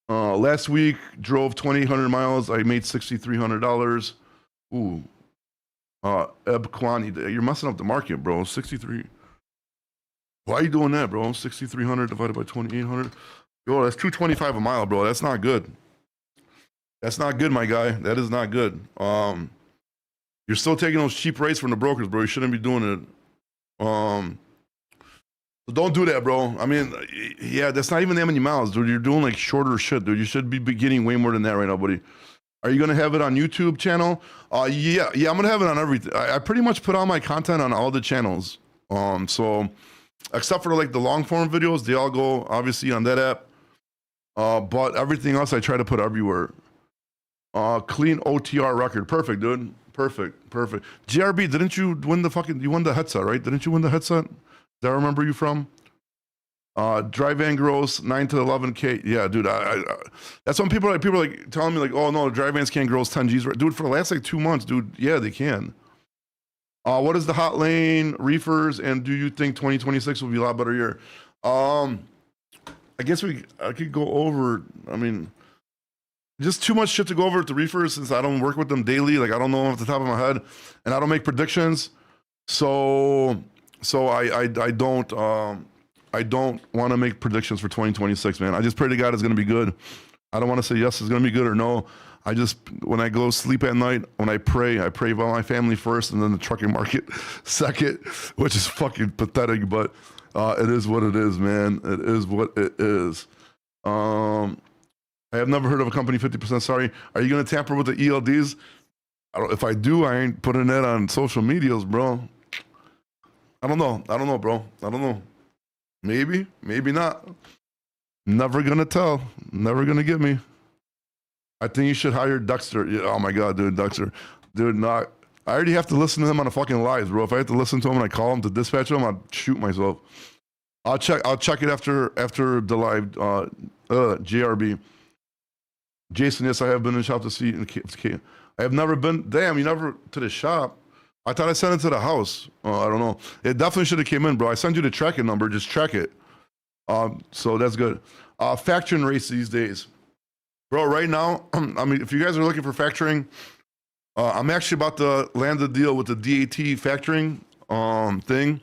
Last week drove 2,800 miles. I made $6,300. Ooh. Eb Kwani, you're messing up the market, bro. 63. Why are you doing that, bro? 6,300 divided by 2,800. Yo, that's $225 a mile, bro. That's not good. That's not good, my guy. That is not good. You're still taking those cheap rates from the brokers, bro. You shouldn't be doing it. So don't do that, bro. I mean, yeah, that's not even that many miles, dude. You're doing like shorter shit, dude. You should be getting way more than that right now, buddy. Are you gonna have it on YouTube channel? Yeah, I'm gonna have it on everything. I pretty much put all my content on all the channels. So except for like the long form videos, they all go obviously on that app. But everything else I try to put everywhere. Clean OTR record, perfect, dude. Perfect. GRB, didn't you win you won the headset, right? Didn't you win the headset? That I remember you from? Dry van gross 9 to 11K. Yeah, dude. I that's when people are like telling me like, oh no, dry vans can't gross 10 G's. Dude, for the last like 2 months, dude. Yeah, they can. What is the hot lane reefers, and do you think 2026 will be a lot better year? I guess I could go over. I mean, just too much shit to go over at the reefers since I don't work with them daily. Like I don't know off the top of my head, and I don't make predictions. So I don't want to make predictions for 2026, man. I just pray to God it's going to be good. I don't want to say yes, it's going to be good or no. I just, when I go sleep at night, when I pray about my family first and then the trucking market second, which is fucking pathetic, but it is what it is, man. It is what it is. I have never heard of a company 50% sorry. Are you going to tamper with the ELDs? If I do, I ain't putting that on social medias, bro. I don't know, bro. I don't know. Maybe not. Never gonna tell. Never gonna get me. I think you should hire Dexter. Yeah, oh my God, dude, Dexter. Dude, not. I already have to listen to him on the fucking lives, bro. If I have to listen to him and I call him to dispatch him, I'd shoot myself. I'll check it after the live. JRB. Jason, yes, I have been in the shop to see. I have never been. Damn, you never to the shop. I thought I sent it to the house. I don't know. It definitely should have came in, bro. I sent you the tracking number. Just check it. So that's good. Factoring rates these days. Bro, right now, I mean, if you guys are looking for factoring, I'm actually about to land a deal with the DAT factoring thing.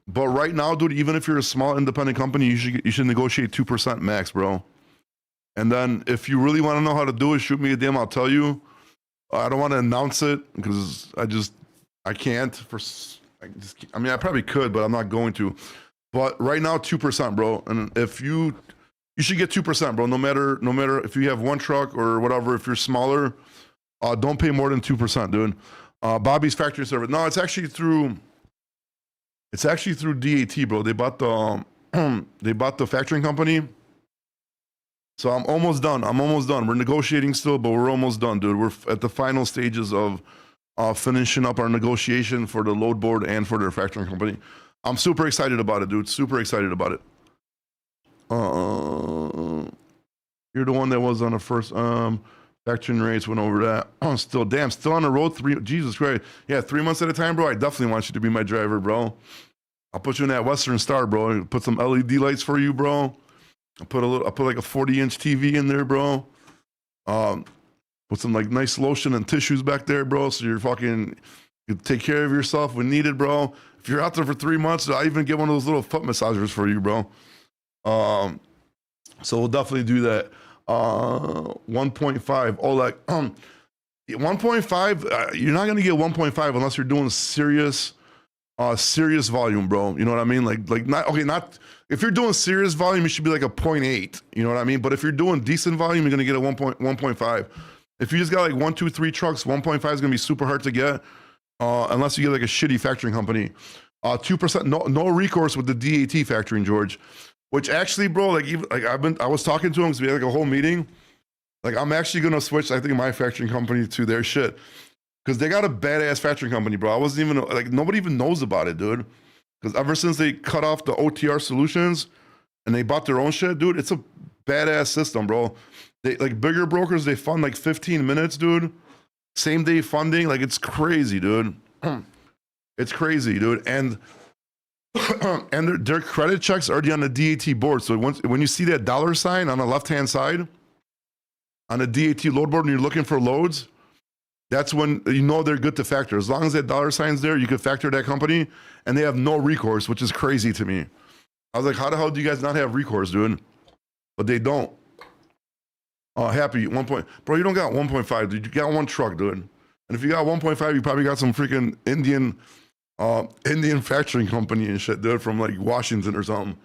But right now, dude, even if you're a small independent company, you should negotiate 2% max, bro. And then if you really want to know how to do it, shoot me a DM. I'll tell you. I don't want to announce it because I can't. I mean, I probably could, but I'm not going to. But right now, 2%, bro. And if you should get 2%, bro. No matter if you have one truck or whatever. If you're smaller, don't pay more than 2%, dude. Bobby's factory service. No, it's actually through DAT, bro. They bought the factoring company. So I'm almost done. We're negotiating still, but we're almost done, dude. We're at the final stages of finishing up our negotiation for the load board and for their factoring company. I'm super excited about it, dude. Super excited about it. You're the one that was on the first factoring rates, went over that. Still on the road. Jesus Christ. Yeah, 3 months at a time, bro. I definitely want you to be my driver, bro. I'll put you in that Western Star, bro. Put some LED lights for you, bro. I'll put like a 40-inch TV in there, bro. Put some like nice lotion and tissues back there, bro. So you take care of yourself when needed, bro. If you're out there for 3 months, I'll even get one of those little foot massagers for you, bro. So we'll definitely do that. 1.5. Oh, like 1.5. You're not gonna get 1.5 unless you're doing serious volume, bro. You know what I mean? Not if you're doing serious volume, it should be like a 0.8. You know what I mean? But if you're doing decent volume, you're gonna get a 1.5. If you just got like 1, 2, 3 trucks, 1.5 is gonna be super hard to get, unless you get like a shitty factoring company. 2%, no recourse with the DAT factoring, George. Which actually, bro, I was talking to him because we had like a whole meeting. Like I'm actually gonna switch, I think, my factoring company to their shit. Because they got a badass factoring company, bro. I wasn't even, like, nobody even knows about it, dude. Because ever since they cut off the OTR solutions and they bought their own shit, dude, it's a badass system, bro. They, like, bigger brokers, they fund like 15 minutes, dude. Same day funding, like, it's crazy, dude. It's crazy, dude. And their credit checks are already on the DAT board. So when you see that dollar sign on the left-hand side on the DAT load board and you're looking for loads, that's when you know they're good to factor. As long as that dollar sign's there, you can factor that company, and they have no recourse, which is crazy to me. I was like, how the hell do you guys not have recourse, dude? But they don't. Happy, 1 point. Bro, you don't got 1.5, dude. You got one truck, dude. And if you got 1.5, you probably got some freaking Indian factoring company and shit, dude, from like Washington or something.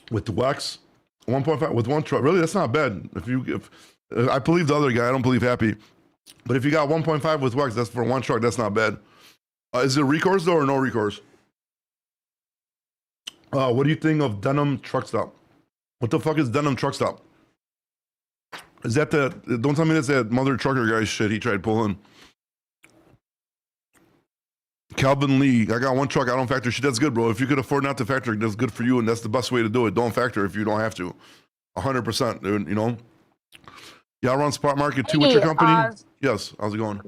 With the wax. 1.5 with one truck. Really, that's not bad. If I believe the other guy, I don't believe Happy. But if you got 1.5 with wax, that's for one truck. That's not bad. Is it recourse though or no recourse? What do you think of Denim Truck Stop? What the fuck is Denim Truck Stop? Is that don't tell me that's that mother trucker guy shit he tried pulling. Calvin Lee, I got one truck, I don't factor shit. That's good, bro. If you could afford not to factor, that's good for you, and that's the best way to do it. Don't factor if you don't have to. 100%, dude, you know? Y'all run spot market too with your company? Yes, how's it going?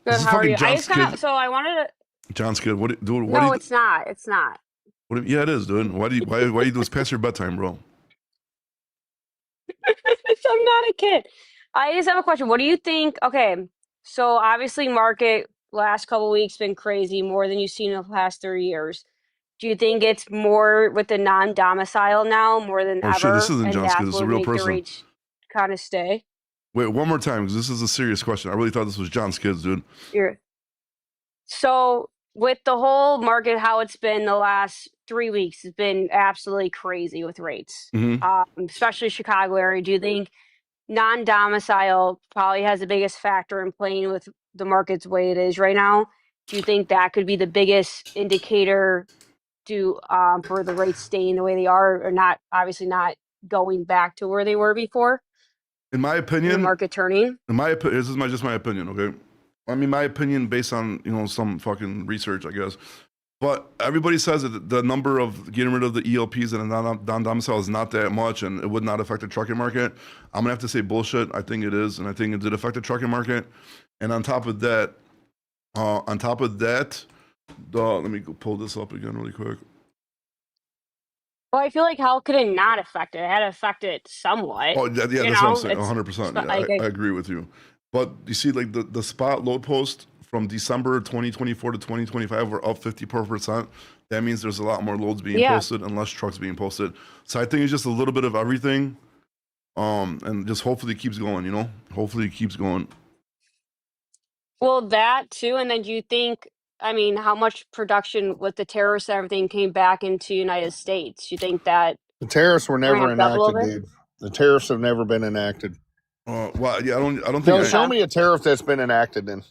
Good, how are you? John's kid. So I wanted to... John's kid, what, dude? What no, it's not. It's not. Yeah, it is, dude. Why do you do this past your bedtime, bro? I'm not a kid. I just have a question. What do you think? Okay, so obviously market last couple of weeks been crazy, more than you've seen in the past 3 years. Do you think it's more with the non-domicile now, more than ever? Shit, this isn't John's kid. This is a real person. The rates kind of stay. Wait, one more time, because this is a serious question. I really thought this was John's kids, dude. So with the whole market, how it's been the last 3 weeks, it's been absolutely crazy with rates, especially Chicago area. Do you think non-domicile probably has the biggest factor in playing with the market's way it is right now? Do you think that could be the biggest indicator for the rates staying the way they are, or not? Obviously, not going back to where they were before. In my opinion, the market turning. In my opinion, this is just my opinion. Okay, I mean my opinion based on some fucking research, I guess. But everybody says that the number of getting rid of the ELPs and non-domicile is not that much, and it would not affect the trucking market. I'm gonna have to say bullshit. I think it is, and I think it did affect the trucking market. And on top of that, let me go pull this up again really quick. Well, I feel like how could it not affect it? It had to affect it somewhat. Oh, yeah, that's what I'm saying. 100%. Yeah, I agree with you. But you see, like the spot load post from December 2024 to 2025 were up 54%. That means there's a lot more loads being posted and less trucks being posted. So I think it's just a little bit of everything. And just hopefully it keeps going, Hopefully it keeps going. Well, that too. And then do you think, I mean, how much production with the tariffs and everything came back into United States? You think that the tariffs were never enacted, dude? The tariffs have never been enacted. Well, yeah, I don't think. Show me a tariff that's been enacted. Then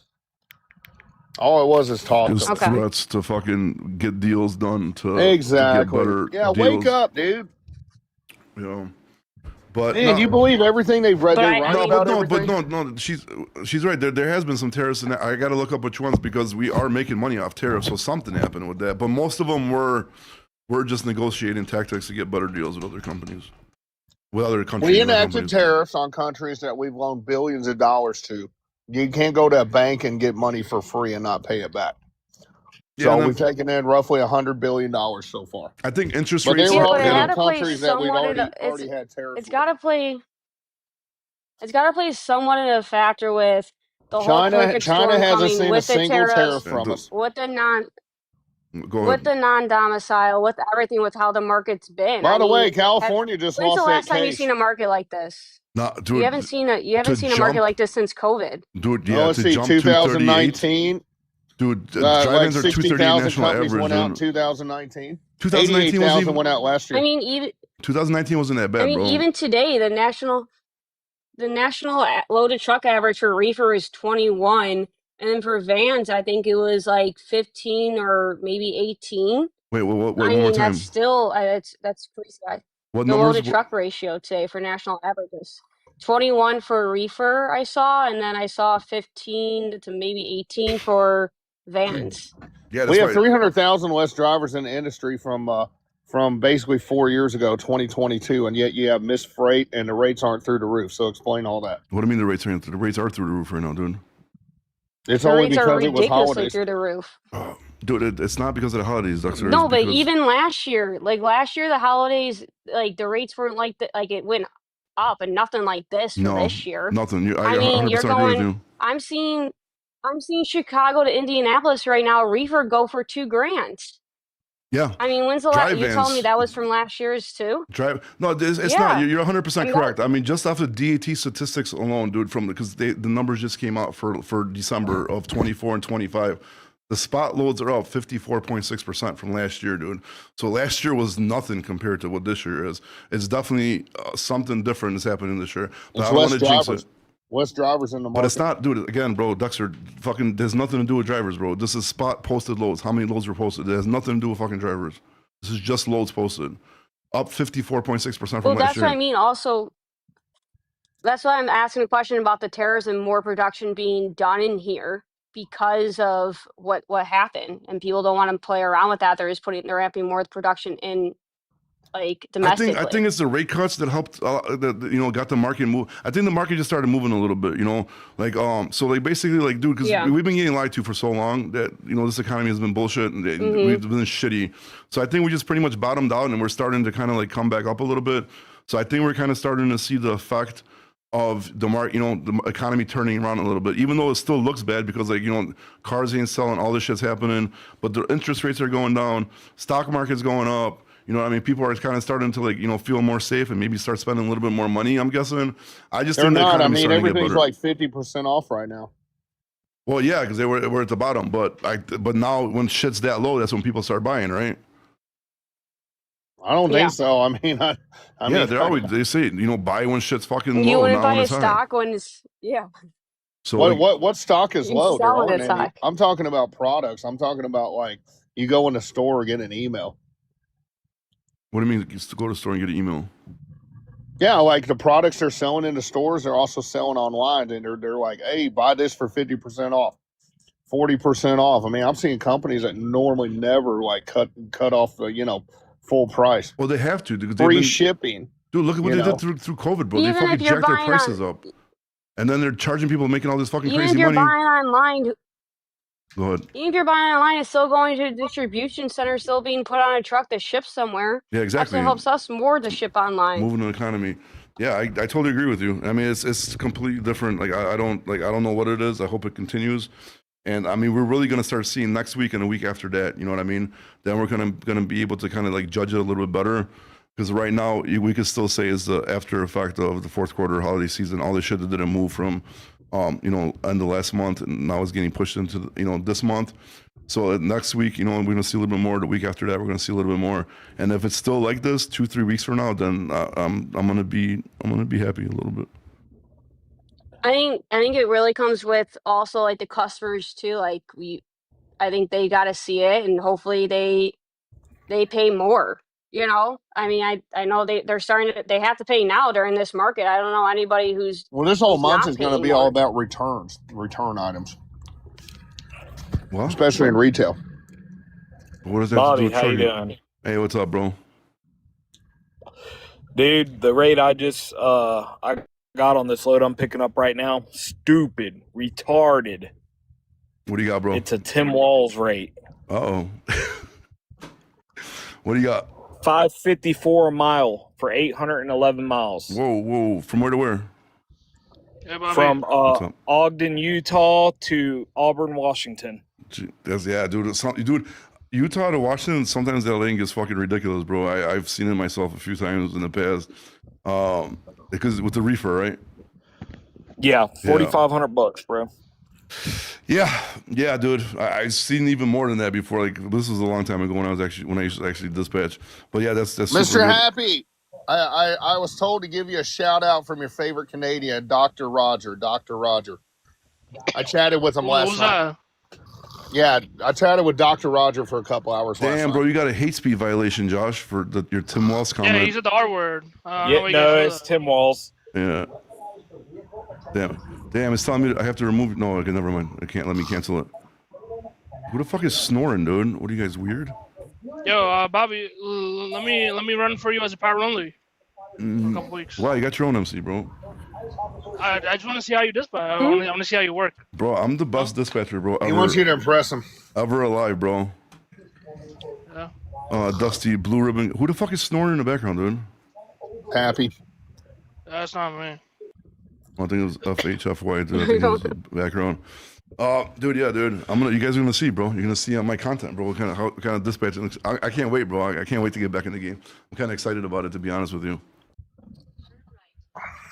all it was is talk. It's threats to fucking get deals done to exactly. To get better deals. Wake up, dude. But man, you believe everything they've read? No. She's right. There has been some tariffs, and I got to look up which ones because we are making money off tariffs. So something happened with that. But most of them were just negotiating tactics to get better deals with other companies, with other countries. We enacted tariffs on countries that we've loaned billions of dollars to. You can't go to a bank and get money for free and not pay it back. So we've taken in roughly $100 billion so far. I think interest rates. But they were all in countries that we've already had tariffs. It's got to play. It's got to play somewhat in a factor with the whole perfect China hasn't seen a single tariff from us. With the non-domicile, with everything, with how the market's been. By the way, California just lost that case. When's the last time you've seen a market like this? Dude, you haven't seen a market like this since COVID. Dude, let's see, 2019. Dude, drive-ins are 238 national average. Went out in 2019. 2019 went out last year. I mean, even 2019 wasn't that bad, bro. Even today, the national loaded truck average for reefer is 21, and then for vans, I think it was like 15 or maybe 18. Wait, one more time. That's still that's pretty high. What the numbers? Loaded truck ratio today for national averages. 21 for reefer I saw, and then I saw 15 to maybe 18 for vans. Yeah, we have 300,000 less drivers in the industry from basically 4 years ago, 2022, and yet you have missed freight and the rates aren't through the roof. So explain all that. What do you mean the rates aren't through? The rates are through the roof right now, dude. It's only because it was holidays. Through the roof. Dude, it's not because of the holidays, Dexter. No, but even last year, the holidays, like the rates weren't like it went up and nothing like this for this year. Nothing. I mean, you're going. I'm seeing Chicago to Indianapolis right now. Reefer go for $2,000. Yeah. I mean, when's the last? You telling me that was from last year's too? No, it's not. You're 100% correct. I mean, just off the DAT statistics alone, dude, because the numbers just came out for December of 24 and 25. The spot loads are up 54.6% from last year, dude. So last year was nothing compared to what this year is. It's definitely something different that's happening this year. But I don't want to jinx it. Less drivers in the market. But it's not, dude, again, bro, Dexter, fucking, there's nothing to do with drivers, bro. This is spot posted loads. How many loads were posted? It has nothing to do with fucking drivers. This is just loads posted. Up 54.6% from last year. Well, that's what I mean. Also, That's why I'm asking a question about the tariffs and more production being done in here because of what happened, and people don't want to play around with that. They're ramping more production in, like, domestically. I think it's the rate cuts that helped, got the market move. I think the market just started moving a little bit, so like basically like, dude, because we've been getting lied to for so long that, this economy has been bullshit and we've been shitty. So I think we just pretty much bottomed out and we're starting to kind of like come back up a little bit. So I think we're kind of starting to see the effect of the market, the economy turning around a little bit, even though it still looks bad because like, cars ain't selling, all this shit's happening, but the interest rates are going down, stock market's going up. You know what I mean? People are kind of starting to like, feel more safe and maybe start spending a little bit more money, I'm guessing. I just think not. I mean, everything's like 50% off right now. Well, yeah, because they were at the bottom. But now when shit's that low, that's when people start buying, right? I don't think so. I mean, I mean, they say, buy when shit's fucking you low. wouldn't Not buy when a it's stock high. when it's So what stock is low? There aren't any. high. I'm talking about products. I'm talking about like you go in the store or get an email. What do you mean? Just go to the store and get an email? Yeah, like the products they're selling in the stores, they're also selling online, and they're like, "Hey, buy this for 50% off, 40% off." I mean, I'm seeing companies that normally never like cut off the full price. Well, they have to. Free shipping. Dude, look at what they did through COVID, bro. Even they fucking if you're jacked their buying prices up, and then they're charging people, making all this fucking even crazy if you're money. buying online, Go ahead. even if you're buying online, it's still going to a distribution center, still being put on a truck to ship somewhere. Yeah, exactly. That's what helps us more to ship online. Moving the economy. Yeah, I totally agree with you. I mean, it's completely different. Like I don't know what it is. I hope it continues. And I mean, we're really gonna start seeing next week and a week after that. You know what I mean? Then we're gonna be able to kind of like judge it a little bit better. Because right now we could still say is the after effect of the fourth quarter holiday season. All the shit that didn't move from, end of last month and now it's getting pushed into this month. So next week, we're gonna see a little bit more. The week after that, we're gonna see a little bit more. And if it's still like this 2-3 weeks from now, then I'm gonna be happy a little bit. I think it really comes with also like the customers too. Like I think they got to see it, and hopefully they pay more. I mean, I know they're starting to. They have to pay now during this market. I don't know anybody who's. Well, this whole month is going to be all more. about return items. What? Especially in retail. What does that Bobby, have to do with how you trucking? doing? Hey, what's up, bro? Dude, the rate I just I got on this load I'm picking up right now, stupid, retarded. What do you got, bro? It's a Tim Walls rate. Uh-oh. What do you got? $5.54 a mile for 811 miles. Whoa. From where to where? Yeah, From Ogden, Utah to Auburn, Washington. Dude, Utah to Washington, sometimes that lane gets fucking ridiculous, bro. I've seen it myself a few times in the past. Because with the reefer, right? Yeah, $4,500, bro. Yeah, dude. I've seen even more than that before. Like this was a long time ago when I used to actually dispatch. But yeah, that's Mr. Happy. I was told to give you a shout out from your favorite Canadian, Dr. Roger. Dr. Roger. I chatted with him last night. Yeah, I chatted with Dr. Roger for a couple hours last night. Damn, bro, you got a hate speed violation, Josh, for your Tim Walls comment. Yeah, he said the R word. It's Tim Walls. Yeah. Damn, it's telling me I have to remove it. No, okay, never mind. I can't. Let me cancel it. Who the fuck is snoring, dude? What are you guys, weird? Yo, Bobby, let me run for you as a power only for a couple weeks. Wow, you got your own MC, bro. I just want to see how you dispatch. I want to see how you work. Bro, I'm the best dispatcher, bro. He wants you to impress him. Ever alive, bro. Yeah. Dusty, Blue Ribbon. Who the fuck is snoring in the background, dude? Happy. That's not me. I think it was FHFY, dude. I think it was the background. Dude, yeah, dude. You guys are gonna see, bro. You're gonna see on my content, bro. What kind of dispatch it looks. I can't wait, bro. I can't wait to get back in the game. I'm kind of excited about it, to be honest with you.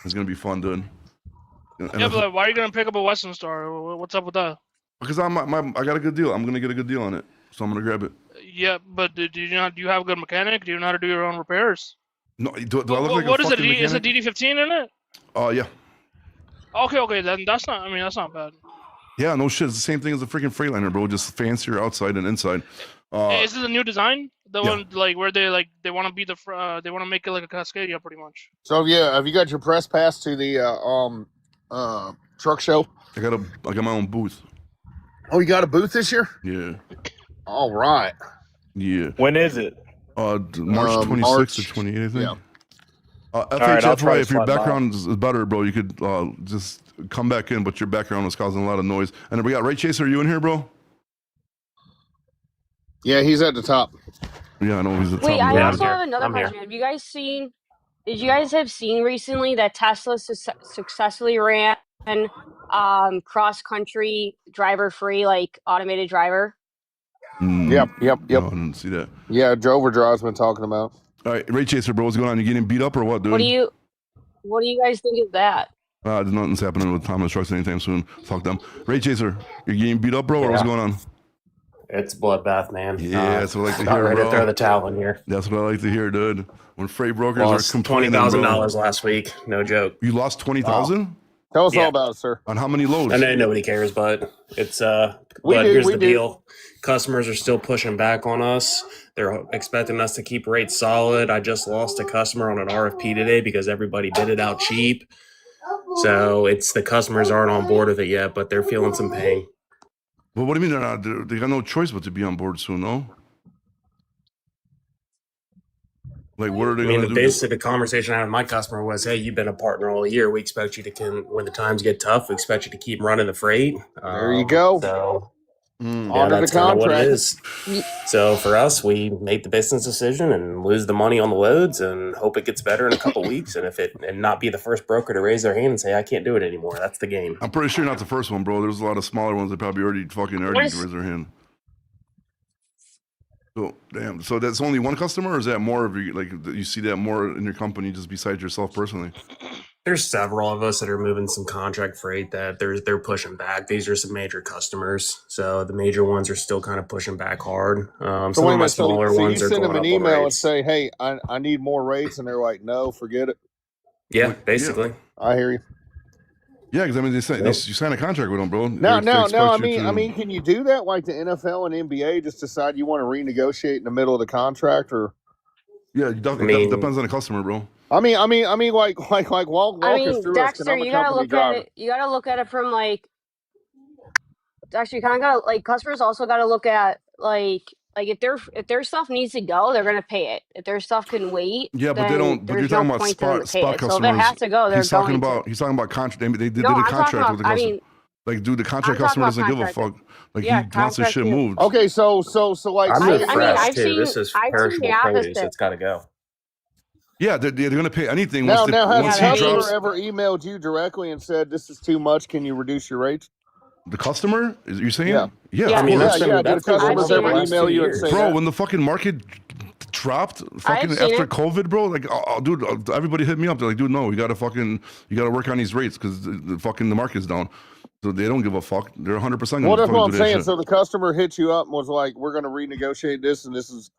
It's gonna be fun, dude. Yeah, but why are you gonna pick up a Western Star? What's up with that? Because I got a good deal. I'm gonna get a good deal on it, so I'm gonna grab it. Yeah, but do you have a good mechanic? Do you know how to do your own repairs? No, do I look like what a is fucking it? mechanic? Is it DD15 in it? Oh yeah. Okay, then that's not. I mean, that's not bad. Yeah, no shit. It's the same thing as the freaking Freightliner, bro. Just fancier outside and inside. Is this a new design? The yeah. one like where they want to be they want to make it like a Cascadia pretty much. So yeah, have you got your press pass to the truck show? I got my own booth. Oh, you got a booth this year? Yeah. All right. Yeah. When is it? March 26th or 28th, I think. Yeah. right, I'll try FHFY, to if your slide by. background is better, bro, you could just come back in, but your background was causing a lot of noise. And then we got Ray Chaser. Are you in here, bro? Yeah, he's at the top. Yeah, I know he's the top. Wait, I of the also line. have another I'm here. question. Did you guys have seen recently that Tesla successfully ran cross country driver free, like automated driver? Yep. No, I didn't see that. Yeah, Drover Drive's been talking about. All right, Ray Chaser, bro, what's going on? You getting beat up or what, dude? What do you guys think of that? Nothing's happening with Thomas Trucks anytime soon. Fuck them. Ray Chaser, you're getting beat up, bro, or what's going on? It's bloodbath, man. Yeah, that's what I like to About hear, ready bro. to throw the towel in here. That's what I like to hear, dude. When freight brokers Lost are complaining, $20,000 last week. No joke. You lost 20,000 Tell us Yeah. all about it, sir. on how many loads? I know nobody cares, but it's We but do, here's we the do. deal. Customers are still pushing back on us. They're expecting us to keep rates solid. I just lost a customer on an RFP today because everybody bid it out cheap. So it's the customers aren't on board with it yet, but they're feeling some pain. Well, what do you mean they're not? They got no choice but to be on board soon, no? Like, what are they I mean, going to do? basically, the conversation I had with my customer was, "Hey, you've been a partner all year. We expect you to when the times get tough, we expect you to keep running the freight." There you go. So Mm. yeah, Honor the that's kind of what it contract. is. So for us, we make the business decision and lose the money on the loads and hope it gets better in a couple weeks, and not be the first broker to raise their hand and say, "I can't do it anymore." That's the game. I'm pretty sure you're not the first one, bro. There's a lot of smaller ones that probably already raised their hand. So damn. So that's only one customer, or is that more of you? Like you see that more in your company, just besides yourself personally? There's several of us that are moving some contract freight that they're pushing back. These are some major customers, so the major ones are still kind of pushing back hard. So Some wait a of my minute. So smaller you ones are send going them an up on email and rates. say, "Hey, I need more rates," and they're like, "No, forget it." Yeah, basically. I hear you. Yeah, because I mean, you sign a contract with them, bro. No. They expect you I mean, can you do that like the NFL and NBA? Just decide you want to renegotiate in the middle of the contract, or yeah, it depends on the customer, bro. I mean, like walk I us mean, through us, 'cause Dexter, I'm a you gotta company look driver. at it. You gotta look at it from like. Dexter, you kind of gotta like customers also gotta look at like if their stuff needs to go, they're gonna pay it. If their stuff can wait, Yeah, but then they don't. But you're there's no talking about point to them to pay spot it. So if customers. it has to go, they're he's talking going about. He's talking about contract. They did No, a I'm talking contract about. with the I customer. mean, Like, dude, the contract I'm customer talking doesn't about give a fuck. Like, Yeah, he wants his contract shit too. moved. Okay, so like, I'm I with mean, fresh I've too. seen This is the perishable produce. opposite. It's got to go. Yeah, they're going to pay anything now once has he the that customer drops. ever emailed you directly and said, "This is too much. Can you reduce your rates?" The customer? Is you saying? Yeah. Yeah, Yeah. of I mean, course. that's been Do the that's been going customers on I've for ever the last email 2 you and years. say Bro, that? when the fucking market dropped, fucking seen after it. COVID, bro, like, dude, everybody hit me up. They're like, dude, no, you gotta work on these rates because the market's down. So they don't give a fuck. They're 100% Well, gonna that's what I'm fucking do that saying. shit. So the customer hit you up and was like, "We're going to renegotiate this, and this is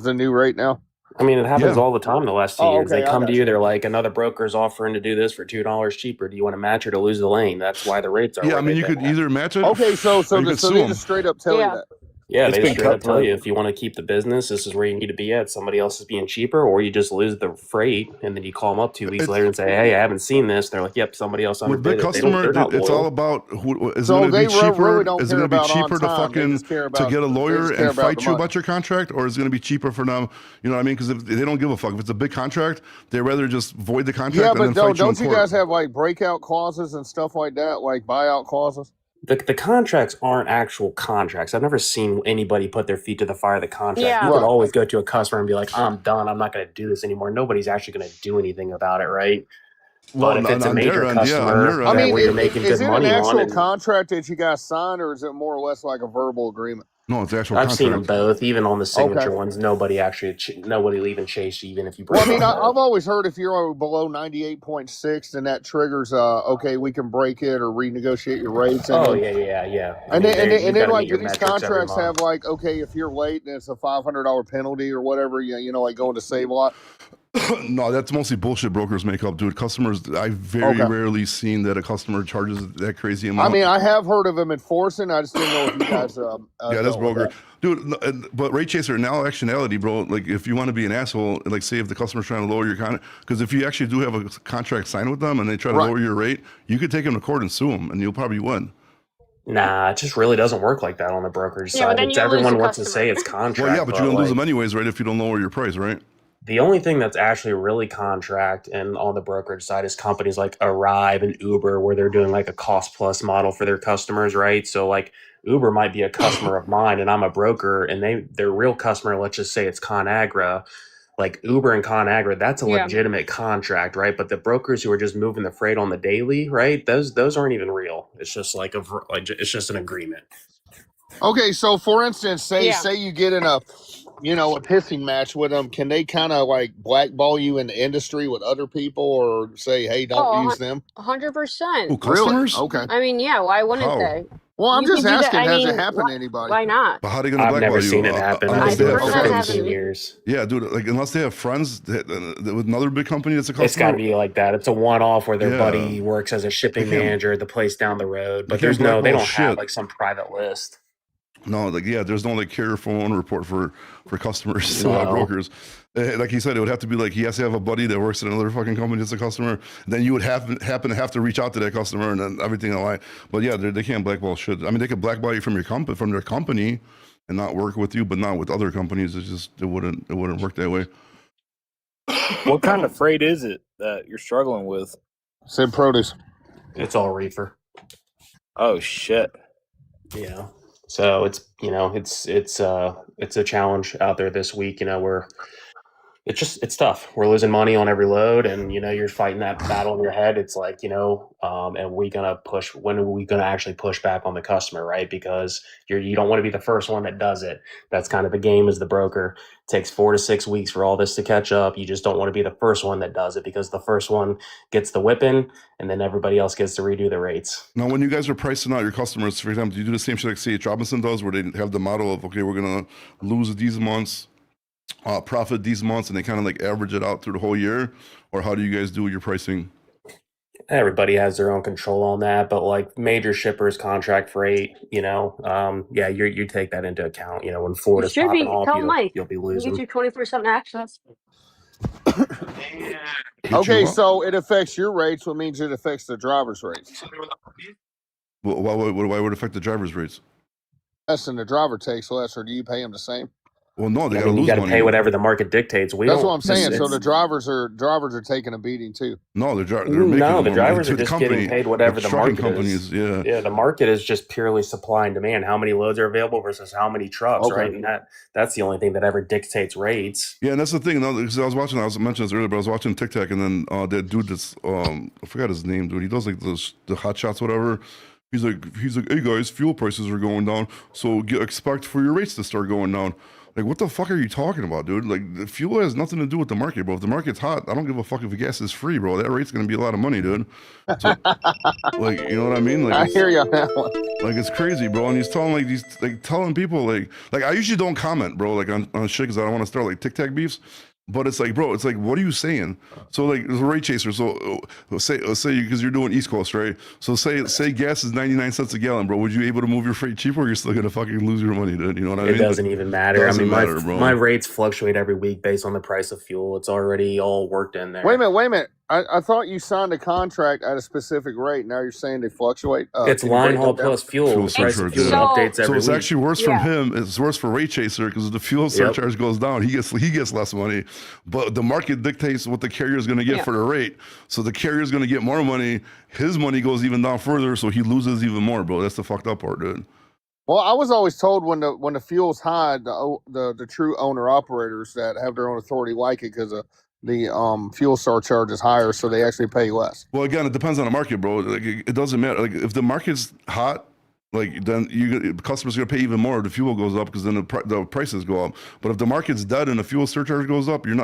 the new rate now." I mean, it happens Yeah. all the time the last 2 Oh, years. okay, They I come got to you. you, they're like, another broker's offering to do this for $2 cheaper. Do you want to match or to lose the lane? That's why the rates are Yeah, I where mean, you they've could been at. either match it. Okay, so or you could sue they them. just straight up tell Yeah. you that. Yeah, It's they been straight up tell cutthroat. you if you want to keep the business, this is where you need to be at. Somebody else is being cheaper, or you just lose the freight, and then you call them up 2 weeks later and say, "Hey, I haven't seen this." They're like, "Yep, somebody else With big underbid it." customer, They're not it's all loyal. about who is So it going to they be cheaper? really don't Is it care going to be about on cheaper to time. They fucking just care to about get a lawyer they just care and about fight the you money. about your contract, or is it going to be cheaper for them? You know what I mean? Because if they don't give a fuck, if it's a big contract, they rather just void the contract Yeah, and but then fight don't you you in court. guys have like breakout clauses and stuff like that, like buyout clauses? The contracts aren't actual contracts. I've never seen anybody put their feet to the fire of the contract. Yeah. You could Right. always go to a customer and be like, "I'm done. I'm not going to do this anymore." Nobody's actually going to do anything about it, right? Well, But if it's a on major their end, yeah, on customer your I end. that mean, where you're making is good it an money on, actual and contract that you guys signed, or is it more or less like a verbal agreement? No, it's the actual I've seen them contract. both. Even on the signature Okay. ones, nobody will even chase you, even if you Well, break I mean, it. I've always heard if you're below 98.6, then that triggers, okay, we can break it or renegotiate your rates. And Oh then, yeah. I and mean, then, you've and got then to like, meet do your these metrics every contracts have month. like, okay, if you're late, then it's a $500 penalty or whatever, you know, like going to Save a Lot? No, that's mostly bullshit brokers make up, dude. Customers, I very Okay. rarely seen that a customer charges that crazy I amount. mean, I have heard of them enforcing. I just didn't know if you guys. Yeah, that's dealt with broker, that. dude. But Rate Chaser, in all actionality, bro. Like, if you want to be an asshole, like, say if the customer's trying to lower your contract, because if you actually do have a contract signed with them and they try to Right. lower your rate, you could take them to court and sue them, and you'll probably win. Nah, it just really doesn't work like that on the brokerage Yeah, but side. then It's you lose everyone the wants to customer. say it's contract. Well, yeah, but you're gonna lose like, them anyways, right? If you don't lower your price, right? the only thing that's actually really contract and on the brokerage side is companies like Arrive and Uber, where they're doing like a cost plus model for their customers, right? So like Uber might be a customer of mine and I'm a broker and their real customer, let's just say it's ConAgra. Like Uber and ConAgra, that's a Yeah. legitimate contract, right? But the brokers who are just moving the freight on the daily, right? Those aren't even real. It's just like it's just an agreement. Okay, so for instance, say Yeah. say you get in a pissing match with them, can they kind of like blackball you in the industry with other people, or say, hey, don't Oh, use them? 100%. Who, customers? Really? Okay. I mean, yeah, why wouldn't How? they? Well, I'm You just could do that. asking, I has it mean, happened to anybody? Why not? But how are they gonna I've blackball never you? seen it happen. Unless I've they never have heard that friends. happen to 15 me. years. Yeah, dude. Like, unless they have friends with another big company that's a It's got customer. to be like that. It's a one-off where their Yeah. buddy works as a shipping They can't- manager at the place down the road. they But can't they blackball don't have shit. like some private list. No, like, yeah, there's no like carrier phone report for customers, No. brokers. Like he said, it would have to be like he has to have a buddy that works at another fucking company that's a customer. Then you would happen to have to reach out to that customer and then everything in line. But yeah, they can't blackball shit. I mean, they could blackball you from their company and not work with you, but not with other companies. It wouldn't work that way. What kind of freight is it that you're struggling with? Said produce. It's all reefer. Oh shit. Yeah. So it's it's a challenge out there this week. It's tough. We're losing money on every load, and you're fighting that battle in your head. It's like when are we gonna actually push back on the customer, right? Because you don't want to be the first one that does it. That's kind of the game as the broker. It takes 4 to 6 weeks for all this to catch up. You just don't want to be the first one that does it, because the first one gets the whipping, and then everybody else gets to redo the rates. Now, when you guys are pricing out your customers, for example, do you do the same shit like C.H. Robinson does, where they have the model of, okay, we're gonna lose these months, profit these months, and they kind of like average it out through the whole year? Or how do you guys do your pricing? Everybody has their own control on that, but like major shippers, contract freight, yeah, you take that into account. When You Florida's should popping be. off, Tell Mike. you'll be We'll get losing. you 24/7 access. Get Okay, you up? so it affects your rates, which means it affects the driver's rates. Why would it affect the driver's rates? Less than the driver takes less, or do you pay them the same? Well, no, they I gotta mean, you lose got to money. pay whatever the market dictates. That's what I'm saying. So it's- the drivers are taking a beating too. No, they're No, making the money. drivers To are the just company, getting paid whatever the trucking market companies. is. Yeah. Yeah, the market is just purely supply and demand. How many loads are available versus how many trucks, Okay. right? And that's the only thing that ever dictates rates. Yeah, and that's the thing. Because I was mentioning this earlier, but I was watching TikTok, and then that dude that's I forgot his name, dude. He does like the hot shots, whatever. He's like, hey guys, fuel prices are going down, so expect for your rates to start going down. Like, what the fuck are you talking about, dude? Like, the fuel has nothing to do with the market, bro. If the market's hot, I don't give a fuck if the gas is free, bro. That rate's gonna be a lot of money, dude. So, like, you know what I mean? Like, I hear you on that one. like, it's crazy, bro. And he's telling people like I usually don't comment, bro, like on shit, because I don't want to start like TikTok beefs. But it's like, bro, it's like, what are you saying? So like, there's a rate chaser. So say because you're doing East Coast, right? So say gas is 99 cents a gallon, bro. Would you able to move your freight cheaper? Or you're still gonna fucking lose your money, dude. You know what I mean? It doesn't even matter. Doesn't I mean, matter, bro. my rates fluctuate every week based on the price of fuel. It's already all worked in there. Wait a minute. I thought you signed a contract at a specific rate. Now you're saying they fluctuate. It's Can you line break haul that down? plus fuel. Fuel The price of surcharge, fuel yeah. updates So every it's week. actually worse from him. It's worse for rate chaser, because if the fuel surcharge goes down, he gets less money. But the market dictates what the carrier is going to get for the rate. So the carrier is going to get more money. His money goes even down further, so he loses even more, bro. That's the fucked up part, dude. Well, I was always told when the fuel's high, the true owner operators that have their own authority like it, because the fuel surcharge is higher, so they actually pay less. Well, again, it depends on the market, bro. Like, it doesn't matter. Like, if the market's hot, like, then customers are gonna pay even more if the fuel goes up, because then the prices go up. But if the market's dead and the fuel surcharge goes up, you're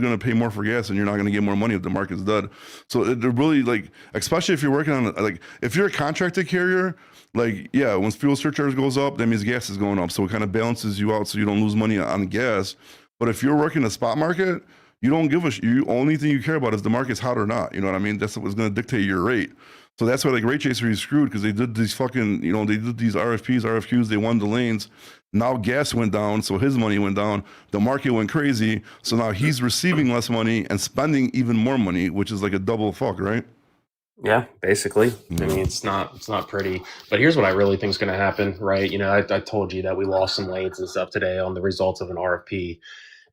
gonna pay more for gas, and you're not gonna get more money if the market's dead. So it really, like, especially if you're working on, like, if you're a contracted carrier, like, yeah, when fuel surcharge goes up, that means gas is going up. So it kind of balances you out, so you don't lose money on gas. But if you're working the spot market, You don't give a you only thing you care about is the market's hot or not. You know what I mean? That's what's going to dictate your rate. So that's why like Rate Chaser is screwed because they did these fucking, you know, they did these RFPs, RFQs, they won the lanes. Now gas went down, so his money went down. The market went crazy, so now he's receiving less money and spending even more money, which is like a double fuck, right? Yeah, basically. I mean, it's not pretty. But here's what I really think is going to happen, right? You know, I told you that we lost some lanes and stuff today on the results of an RFP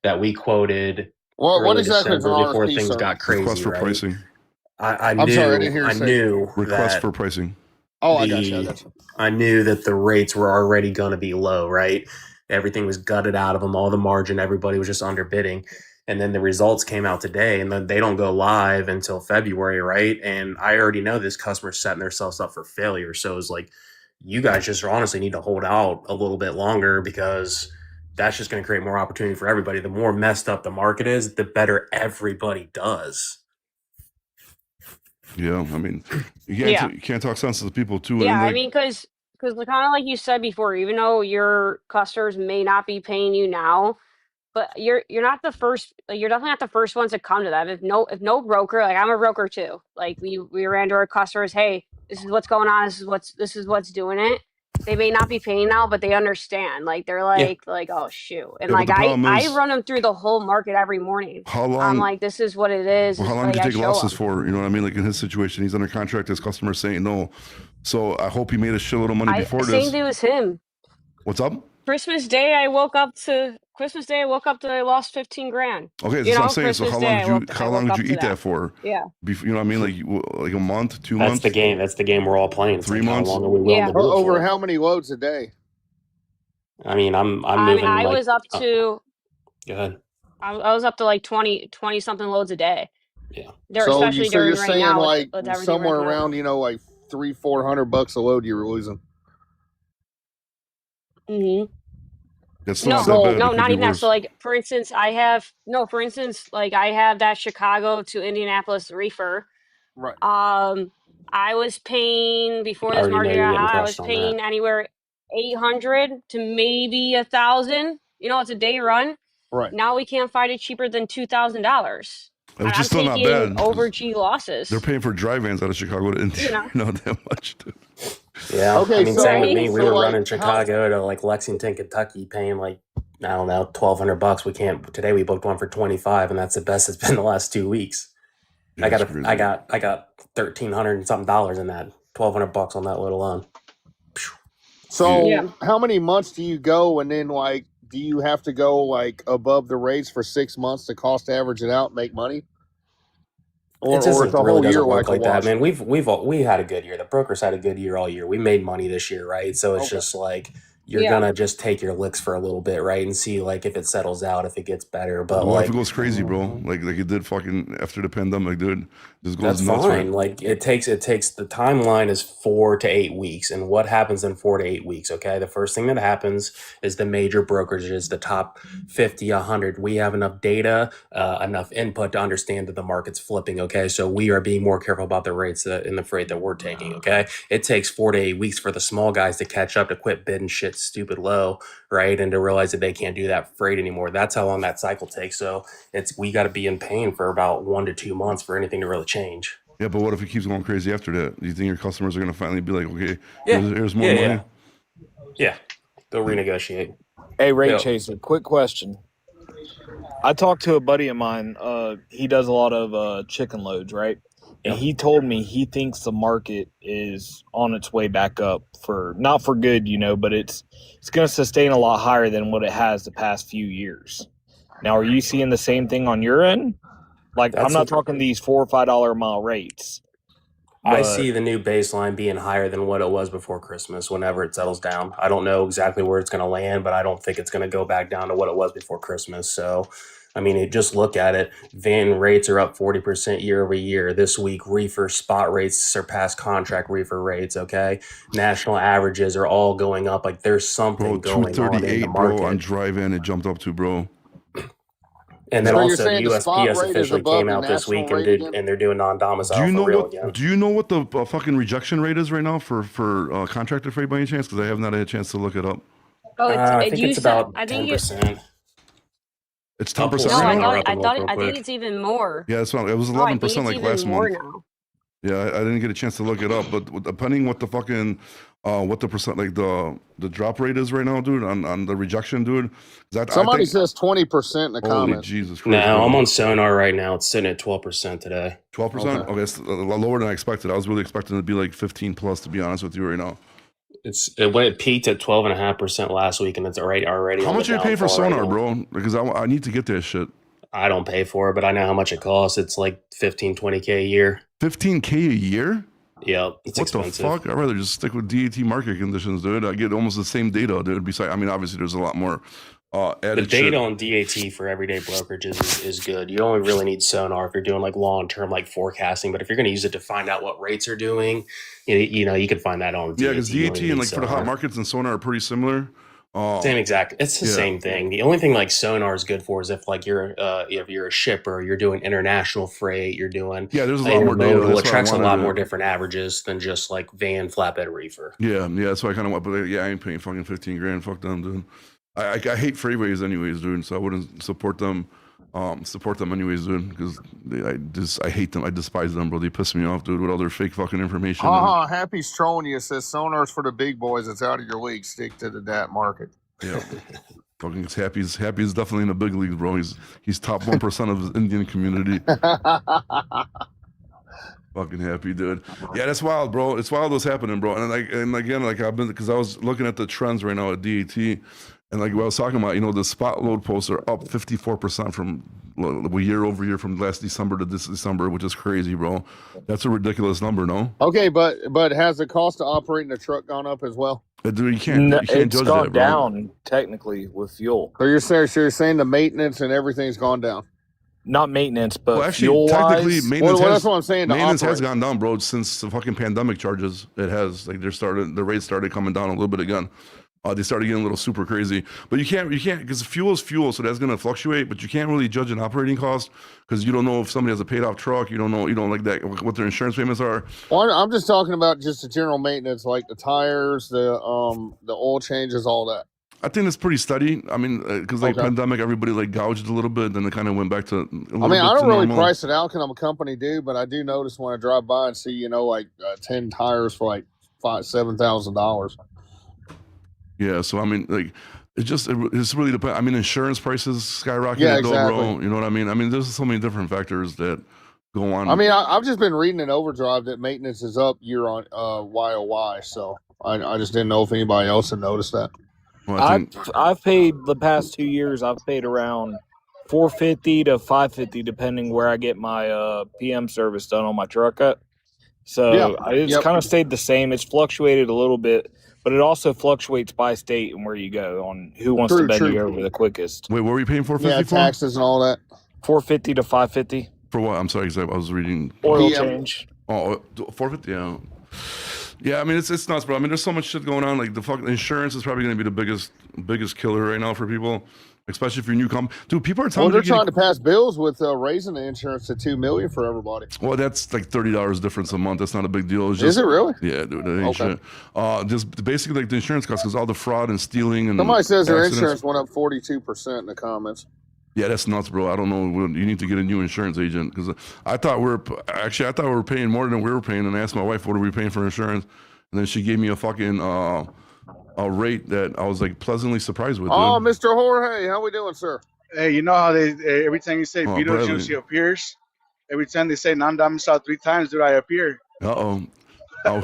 that we quoted What early exactly is an December before RFP, things sir? got crazy, Request for right? pricing. I'm sorry, I didn't hear you I say. knew Request that for pricing. Oh, I got you. I knew that the rates were already going to be low, right? Everything was gutted out of them, all the margin, everybody was just underbidding. And then the results came out today, and then they don't go live until February, right? And I already know this customer's setting themselves up for failure. So it's like, you guys just honestly need to hold out a little bit longer because that's just going to create more opportunity for everybody. The more messed up the market is, the better everybody does. Yeah, I mean, you can't talk sense to the people too. Yeah, And like, I mean, because kind of like you said before, even though your customers may not be paying you now, but you're not the first. Like, you're definitely not the first ones to come to them. If no broker, like I'm a broker too. Like we ran to our customers, hey, this is what's going on. This is what's doing it. They may not be paying now, but they understand. Like they're like oh shoot, and yeah, but like the problem I is, run them through the whole market every morning. how I'm long? like, this is what it is. Well, how This- long like did you I take show losses them. for? You know what I mean? Like in his situation, he's under contract. His customer's saying no. So I hope he made a shitload of money before Same this. thing with him. What's up? Christmas Day, I woke up to I lost 15 grand. Okay, that's You what I'm know, saying. So Christmas Day, how long did you eat to that for? Yeah. You know what I mean? Like a month, 2 That's months? the game. That's the game we're all playing. It's 3 like, months? how long are we willing Yeah. to do it Over for? how many loads a day? I mean, I'm I mean, moving I like. was up to Go ahead. I was up to like 20 something loads a day. Yeah. So you're during right saying now like with everything somewhere ramping up. around, you know, like $300-400 a load you were losing. Mhm. That's still No, not that bad. It no, could not be even that. worse. So like for instance, I have that Chicago to Indianapolis reefer. Right. I was paying before I this already know market you're got getting hot, I crushed was on that. paying anywhere 800 to maybe 1,000. You know, it's a day run. Right. Now we can't find it cheaper than $2,000. Which I'm is still not taking bad. over G losses. They're paying for dry vans out of Chicago to You know. Not that much, dude. Yeah. Okay, I mean, so- same with me. Right? We so, were like, running how- Chicago to like Lexington, Kentucky, paying like, I don't know, $1,200. We can't. Today we booked one for 25, and that's the best it's been the last 2 weeks. Yeah, I it's got crazy. I got $1,300 and something dollars in that. $1,200 on that load alone. So Yeah. how many months do you go, and then like do you have to go like above the rates for 6 months to cost average it out and make money? Or It it's doesn't a really whole year doesn't work like a like that, wash? man. We had a good year. The brokers had a good year all year. We made money this year, right? So it's Okay. just like you're Yeah. gonna just take your licks for a little bit, right, and see like if it settles out, if it gets better. But What if like it goes crazy, bro? Like it did fucking after the pandemic, dude. Just goes that's nuts, fine. right? Like it takes the timeline is 4 to 8 weeks, and what happens in 4 to 8 weeks? Okay, the first thing that happens is the major brokerages, the top 50, 100. We have enough data, enough input to understand that the market's flipping. Okay, so we are being more careful about the rates in the freight that we're taking. Okay, it takes 4 to 8 weeks for the small guys to catch up, to quit bidding shit stupid low, right, and to realize that they can't do that freight anymore. That's how long that cycle takes. So we got to be in pain for about 1 to 2 months for anything to really change. Yeah, but what if it keeps going crazy after that? Do you think your customers are gonna finally be like, okay, Yeah. here's more money? Yeah, they'll renegotiate. Hey, Rate Yeah. Chaser, quick question. I talked to a buddy of mine. He does a lot of chicken loads, right? And Yeah. he told me he thinks the market is on its way back up not for good, but it's going to sustain a lot higher than what it has the past few years. Now, are you seeing the same thing on your end? Like, I'm not talking these $4 or $5 a mile rates. I see the new baseline being higher than what it was before Christmas whenever it settles down. I don't know exactly where it's going to land, but I don't think it's going to go back down to what it was before Christmas. So, I mean, just look at it. Van rates are up 40% year over year. This week, reefer spot rates surpass contract reefer rates, okay? National averages are all going up. Like, there's something Bro, going on in the 238, market. bro, on dry van it jumped up to, bro. And then So you're also saying the the spot USPS rate is officially above came the out this national week rate again? and they're doing non-domicile for real again. Do you know what the fucking rejection rate is right now for contracted freight by any chance? Because I have not had a chance to look it up. Oh, I think it's about I think 10%. It's I'll 10% pull No, right Sonar now. up and look real I think quick. it's even more. Yeah, it's not. It was Oh, I think 11% it's like even last more month. now. Yeah, I didn't get a chance to look it up, but depending what the fucking what the percent like the drop rate is right now, dude, on the rejection, dude. I Somebody think, says 20% in the holy comments. Jesus Christ! No, I'm bro. on Sonar right now. It's sitting at 12% today. 12%. Okay. Okay, it's lower than I expected. I was really expecting it to be like 15 plus, to be honest with you right now. When it peaked at 12.5% last week, and it's already How on much the are you paying for downfall right Sonar, now. bro? Because I need to get that shit. I don't pay for it, but I know how much it costs. It's like 15, 20K a year. 15K a year? Yep, it's What expensive. the fuck? I'd rather just stick with DAT market conditions, dude. I get almost the same data, dude. Besides, I mean, obviously, there's a lot more The added data shit. on DAT for everyday brokerages is good. You only really need Sonar if you're doing like long term like forecasting. But if you're going to use it to find out what rates are doing, you know you can find that on DAT. Yeah, because You don't DAT even and need like for the hot Sonar. markets and Sonar are pretty similar. Same exact. It's the yeah. same thing. The only thing like Sonar is good for is if like you're if you're a shipper, you're doing international freight, you're doing Yeah, there's a lot more data. intermodal. That's It why I tracks a lot wanted more it. different averages than just like van, flatbed, reefer. Yeah, that's why I kind of want. But yeah, I ain't paying fucking 15 grand. Fuck them, dude. I hate freeways anyways, dude. So I wouldn't support them. Support them anyways, dude. Because I hate them. I despise them, bro. They piss me off, dude, with all their fake fucking information. Happy's trolling you. Says Sonar's for the big boys. It's out of your league. Stick to the DAT market. Yeah. Fucking Happy is definitely in the big leagues, bro. He's top 1% of the Indian community. Fucking Happy, dude. Yeah, that's wild, bro. It's wild what's happening, bro. And again, I've been, because I was looking at the trends right now at DAT, and like what I was talking about, the spot load posts are up 54% from year over year from last December to this December, which is crazy, bro. That's a ridiculous number, no? Okay, but has the cost of operating a truck gone up as well? Dude, you can't It's judge gone that, bro. down technically with fuel. So you're saying the maintenance and everything's gone down? Not maintenance, but Well, actually, fuel technically, wise. maintenance Well, that's what I'm saying. Maintenance has gone down, bro, since the fucking pandemic charges. It has. Like, the rates started coming down a little bit again. They started getting a little super crazy. But you can't, because fuel is fuel, so that's going to fluctuate. But you can't really judge an operating cost because you don't know if somebody has a paid off truck. You don't know, like that, what their insurance payments are. Well, I'm just talking about just the general maintenance, like the tires, the oil changes, all that. I think it's pretty steady. I mean, because pandemic, everybody like gouged a little bit, then it kind of went back to. I don't really price it out because I'm a company dude, but I do notice when I drive by and see, 10 tires for like $7,000. Yeah, so I mean, like, it's really depends. I mean, insurance prices skyrocketed, Yeah, though, exactly. bro. You know what I mean? I mean, there's so many different factors that go on. I mean, I've just been reading in Overdrive that maintenance is up year on YOY, so I just didn't know if anybody else had noticed that. Well, I've paid the past 2 years. I've paid around $450 to $550 depending where I get my PM service done on my truck at. So it's kind of stayed the same. It's fluctuated a little bit, but it also fluctuates by state and where you go on who wants to bend you over the quickest. Wait, what were you paying for? Yeah, taxes and all that. $450 to $550 For what? I'm sorry, because I was reading oil change. Oh, $450. Yeah. Yeah, I mean it's nuts, bro. I mean, there's so much shit going on. Like the fucking insurance is probably going to be the biggest killer right now for people, especially if you're new dude, people are telling me they're trying to pass bills with raising the insurance to $2 million for everybody. Well, that's like $30 difference a month. That's not a big deal. It's just, is it really? Yeah, dude. That ain't shit. Just basically like the insurance costs, because all the fraud and stealing and somebody says their accidents. insurance went up 42% in the comments. Yeah, that's nuts, bro. I don't know. You need to get a new insurance agent, because I thought we were paying more than we were paying. And I asked my wife, what are we paying for insurance? And then she gave me a fucking a rate that I was like pleasantly surprised with. Oh, dude. Mr. Jorge, how we doing, sir? Hey, you know how they every time you say Oh, Beetlejuice, Bradley. he appears. Every time they say non-domiciled 3 times, do I appear? Oh, Hey,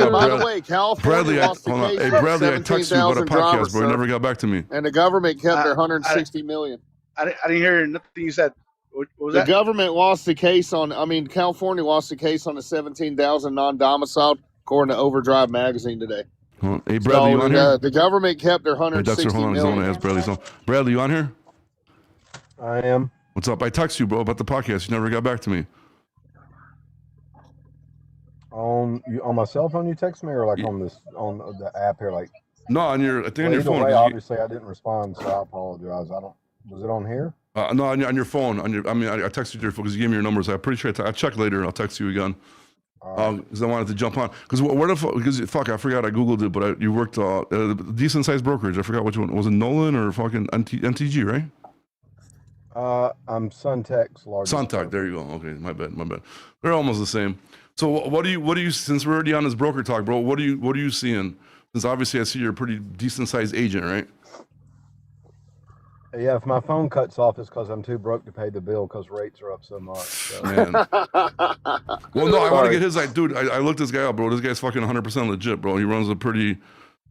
by the way, California lost the case. Hey, Bradley, I texted you about a podcast, bro. You never got back to me. And the government kept their $160 million. I didn't hear nothing you said. What was the that? Government lost the case California lost the case on the 17,000 non-domiciled, according to Overdrive magazine today. Hey, Bradley, you on here? The government kept their $160 hold on, ask Bradley. Bradley, you on here? I am. What's up? I texted you, bro, about the podcast. You never got back to me. On my cell phone, you text me, or like on the app here, like? No, on your phone. Way, obviously, I didn't respond, so I apologize. Was it on here? No, on your phone. I texted your phone because you gave me your numbers. I'm pretty sure I'll check later. I'll text you again. Because I wanted to jump on. Because I forgot. I googled it, but you worked a decent sized brokerage. I forgot which one was it. Nolan or fucking NTG, right? I'm Suntech's largest. Suntech, broker. there you go. Okay, my bad. They're almost the same. So what do you since we're already on this broker talk, bro? What are you seeing? Since obviously I see you're a pretty decent sized agent, right? Yeah, if my phone cuts off, it's because I'm too broke to pay the bill because rates are up so much. So. Man. Well, no, I want to Sorry. get his. Dude, I looked this guy up, bro. This guy's fucking 100% legit, bro. He runs a pretty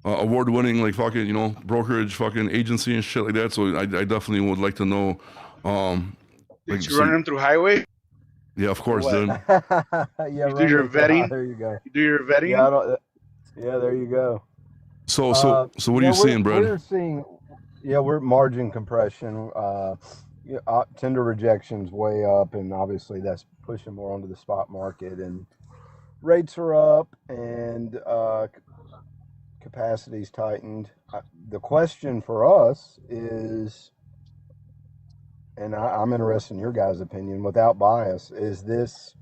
award-winning, like fucking, brokerage, fucking agency and shit like that. So I definitely would like to know. Did you run him through highway? Yeah, of course, What? dude. Yeah, You do your vetting? There you go. You do your vetting? Yeah, there you go. So what are you seeing, Brad? We're seeing, we're margin compression. Tender rejections way up, and obviously that's pushing more onto the spot market. And rates are up, and capacity's tightened. The question for us is, and I'm interested in your guys' opinion without bias, is this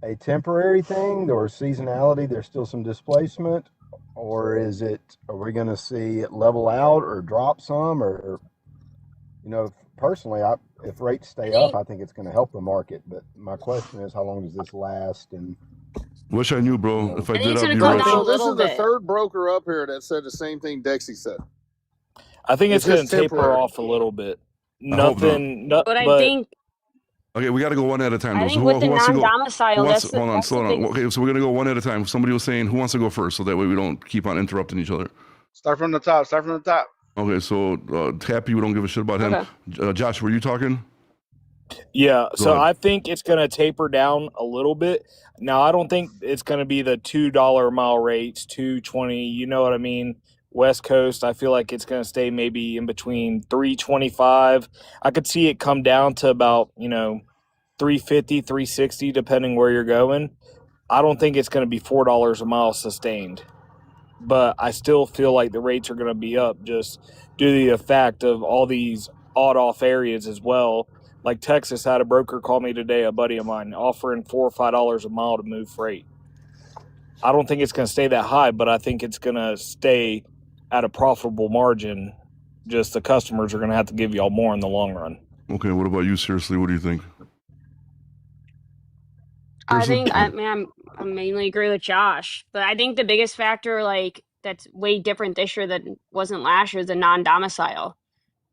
a temporary thing or seasonality? There's still some displacement, or are we going to see it level out or drop some? Or, personally, if rates stay up, I think it's going to help the market. But my question is, how long does this last? And wish I knew, bro. If I think did, it's I'd be gonna go rich. down a So this little is the bit. third broker up here that said the same thing Dexy said. I think it's It's going just to taper temporary. off a little bit. I hope not. But I think Okay, we got to go one at a time. I Though. think So with the who wants to go? non-domiciled, that's the, Hold on, that's slow the down. big. Okay, so we're gonna go one at a time. Somebody was saying who wants to go first, so that way we don't keep on interrupting each other. Start from the top. Start from the top. Okay, so Tappy, we don't give a shit about him. Okay. Josh, were you talking? Yeah, so ahead. I think it's going to taper down a little bit. Now, I don't think it's going to be the $2 mile rates, $2.20. You know what I mean? West Coast, I feel like it's going to stay maybe in between $3.25. I could see it come down to about $3.50, $3.60, depending where you're going. I don't think it's going to be $4 a mile sustained, but I still feel like the rates are going to be up just due to the fact of all these odd-off areas as well. Like Texas had a broker call me today, a buddy of mine, offering $4 or $5 a mile to move freight. I don't think it's going to stay that high, but I think it's going to stay at a profitable margin. Just the customers are going to have to give y'all more in the long run. Okay, what about you? Seriously, what do you think? I mainly agree with Josh, but I think the biggest factor, like, that's way different this year than wasn't last year, is the non-domicile.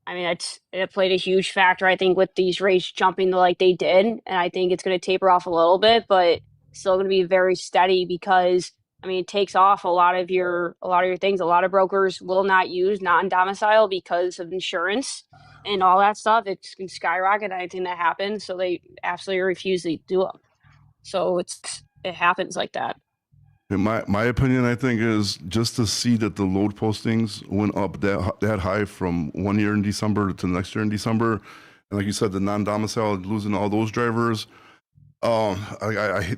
I mean, it played a huge factor, I think, with these rates jumping like they did, and I think it's going to taper off a little bit, but still going to be very steady because, I mean, it takes off a lot of your things. A lot of brokers will not use non-domicile because of insurance and all that stuff. It can skyrocket anything that happens, so they absolutely refuse to do them. So it happens like that. In my opinion, I think, is just to see that the load postings went up that high from 1 year in December to the next year in December, and like you said, the non-domicile losing all those drivers. I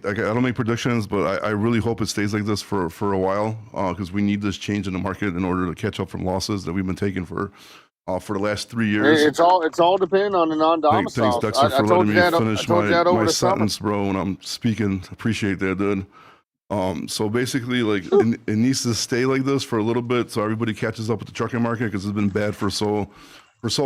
don't make predictions, but I really hope it stays like this for a while because we need this change in the market in order to catch up from losses that we've been taking for the last 3 years. It's all dependent on the non-domicile. Thanks, Dexter, for letting me finish my the sentence, bro, when I'm speaking. Appreciate that, dude. So basically, like, it needs to stay like this for a little bit so everybody catches up with the trucking market because it's been bad for so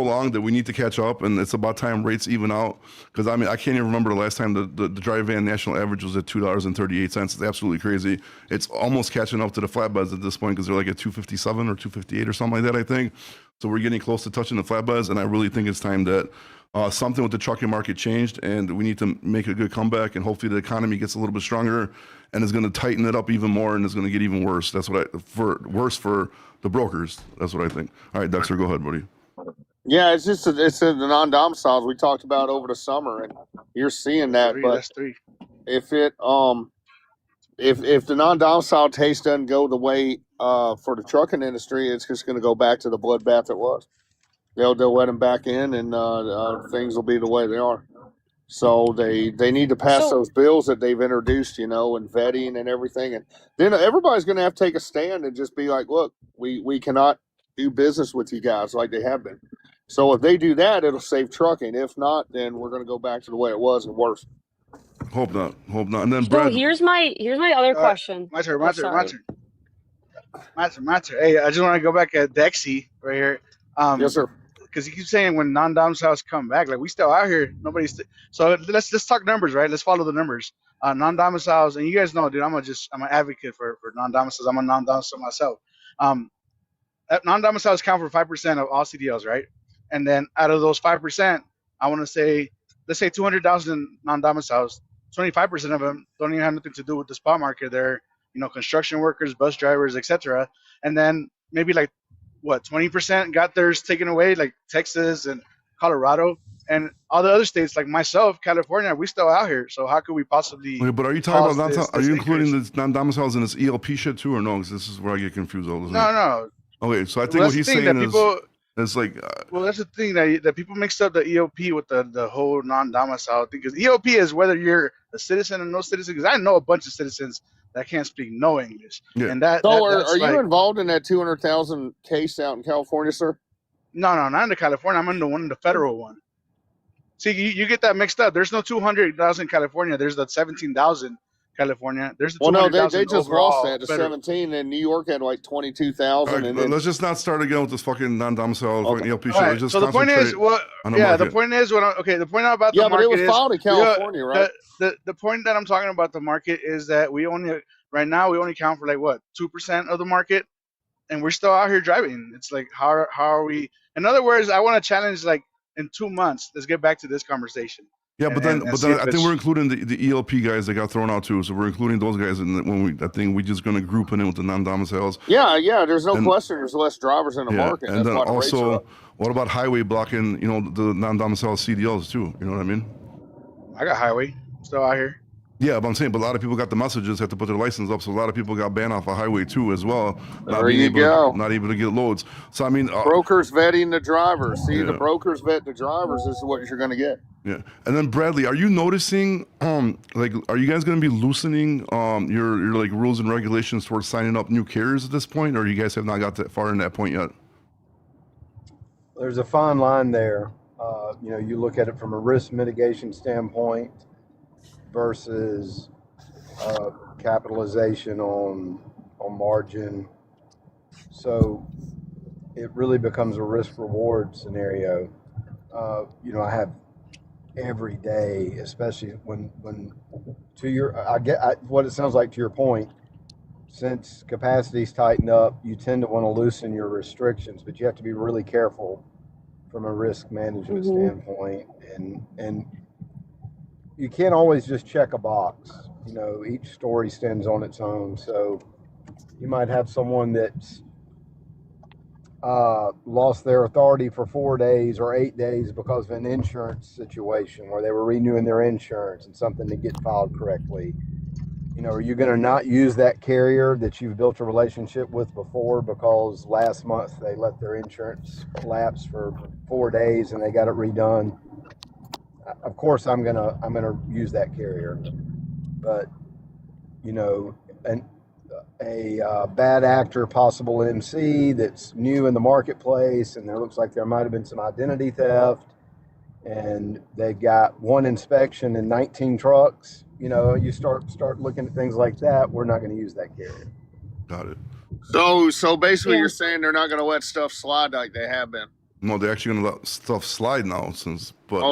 long that we need to catch up, and it's about time rates even out. Because I mean, I can't even remember the last time the dry van national average was at $2.38. It's absolutely crazy. It's almost catching up to the flatbeds at this point because they're like at $2.57 or $2.58 or something like that, I think. So we're getting close to touching the flatbeds, and I really think it's time that something with the trucking market changed, and we need to make a good comeback, and hopefully the economy gets a little bit stronger and is going to tighten it up even more, and it's going to get even worse. That's worse for the brokers. That's what I think. All right, Dexter, go ahead, buddy. Yeah, it's the non-domiciles we talked about over the summer, and you're seeing that. That's But three. if it if the non-domicile taste doesn't go the way for the trucking industry, it's just going to go back to the bloodbath it was. They'll let them back in, and things will be the way they are. So they need to pass those bills that they've introduced, and vetting and everything, and then everybody's going to have to take a stand and just be like, look, we cannot do business with you guys like they have been. So if they do that, it'll save trucking. If not, then we're going to go back to the way it was and worse. Hope not. And then So Brad. here's my other question. My turn. Hey, I just want to go back at Dexy right here. Yes, sir. because you keep saying when non-domiciles come back, like we still out here. So let's talk numbers, right? Let's follow the numbers. Non-domiciles, and you guys know, dude, I'm an advocate for non-domiciles. I'm a non-domicile myself. Non-domiciles count for 5% of all CDLs, right? And then out of those 5%, I want to say, let's say 200,000 non-domiciles, 25% of them don't even have nothing to do with the spot market. They're, construction workers, bus drivers, etc. And then maybe like 20% got theirs taken away, like Texas and Colorado, and all the other states like myself, California, we still out here. So how could we possibly? Okay, but are you talking about this are you including increase? the non-domiciles in this ELP shit too, or no? Because this is where I get confused all the time. No. Okay, so I think Well, what he's saying is like. Well, that's the thing that people mixed up the EOP with the whole non-domicile thing. Because EOP is whether you're a citizen or no citizen. Because I know a bunch of citizens that can't speak no English, and that's are like, you involved in that 200,000 case out in California, sir? No, not in the California. I'm in the federal one. See, you get that mixed up. There's no 200,000 California. There's the 17,000 California. There's the 200,000 they just overall lost that to federal. 17, and New York had like 22,000. Right, And then, let's just not start again with this fucking non-domicile fucking ELP shit. Right. Let's just So the point is, the point is the point about the market but it was filed in California, right? The point that I'm talking about the market is that right now we only count for like 2% of the market, and we're still out here driving. It's like how are we? In other words, I want to challenge like in 2 months. Let's get back to this conversation. Yeah, but then I think we're including the ELP guys that got thrown out too. So we're including those guys, and I think we're just going to group it in with the non-domiciles. Yeah. There's no question. There's less drivers in the market. And then also, what about highway blocking? The non-domicile CDLs too. You know what I mean? I got highway still out here. Yeah, but I'm saying, but a lot of people got the messages, had to put their license up, so a lot of people got banned off a highway too as well. There you go. Not able to get loads. So I mean, brokers vetting the drivers. See, the brokers vet the drivers. This is what you're going to get. Yeah, and then Bradley, are you noticing, are you guys going to be loosening your like rules and regulations towards signing up new carriers at this point, or you guys have not got that far in that point yet? There's a fine line there. You look at it from a risk mitigation standpoint versus capitalization on margin. So it really becomes a risk reward scenario. I have every day, especially when what it sounds like to your point, since capacity's tightened up, you tend to want to loosen your restrictions, but you have to be really careful from a risk management standpoint, and you can't always just check a box. Each story stands on its own. So you might have someone that's lost their authority for 4 days or 8 days because of an insurance situation where they were renewing their insurance and something didn't get filed correctly. Are you going to not use that carrier that you've built a relationship with before because last month they let their insurance lapse for 4 days and they got it redone? Of course, I'm gonna use that carrier, but a bad actor, possible MC that's new in the marketplace, and there looks like there might have been some identity theft, and they've got one inspection and 19 trucks. You start looking at things like that. We're not going to use that carrier. Got it. So basically, you're saying they're not going to let stuff slide like they have been. No, they're actually going to let stuff slide now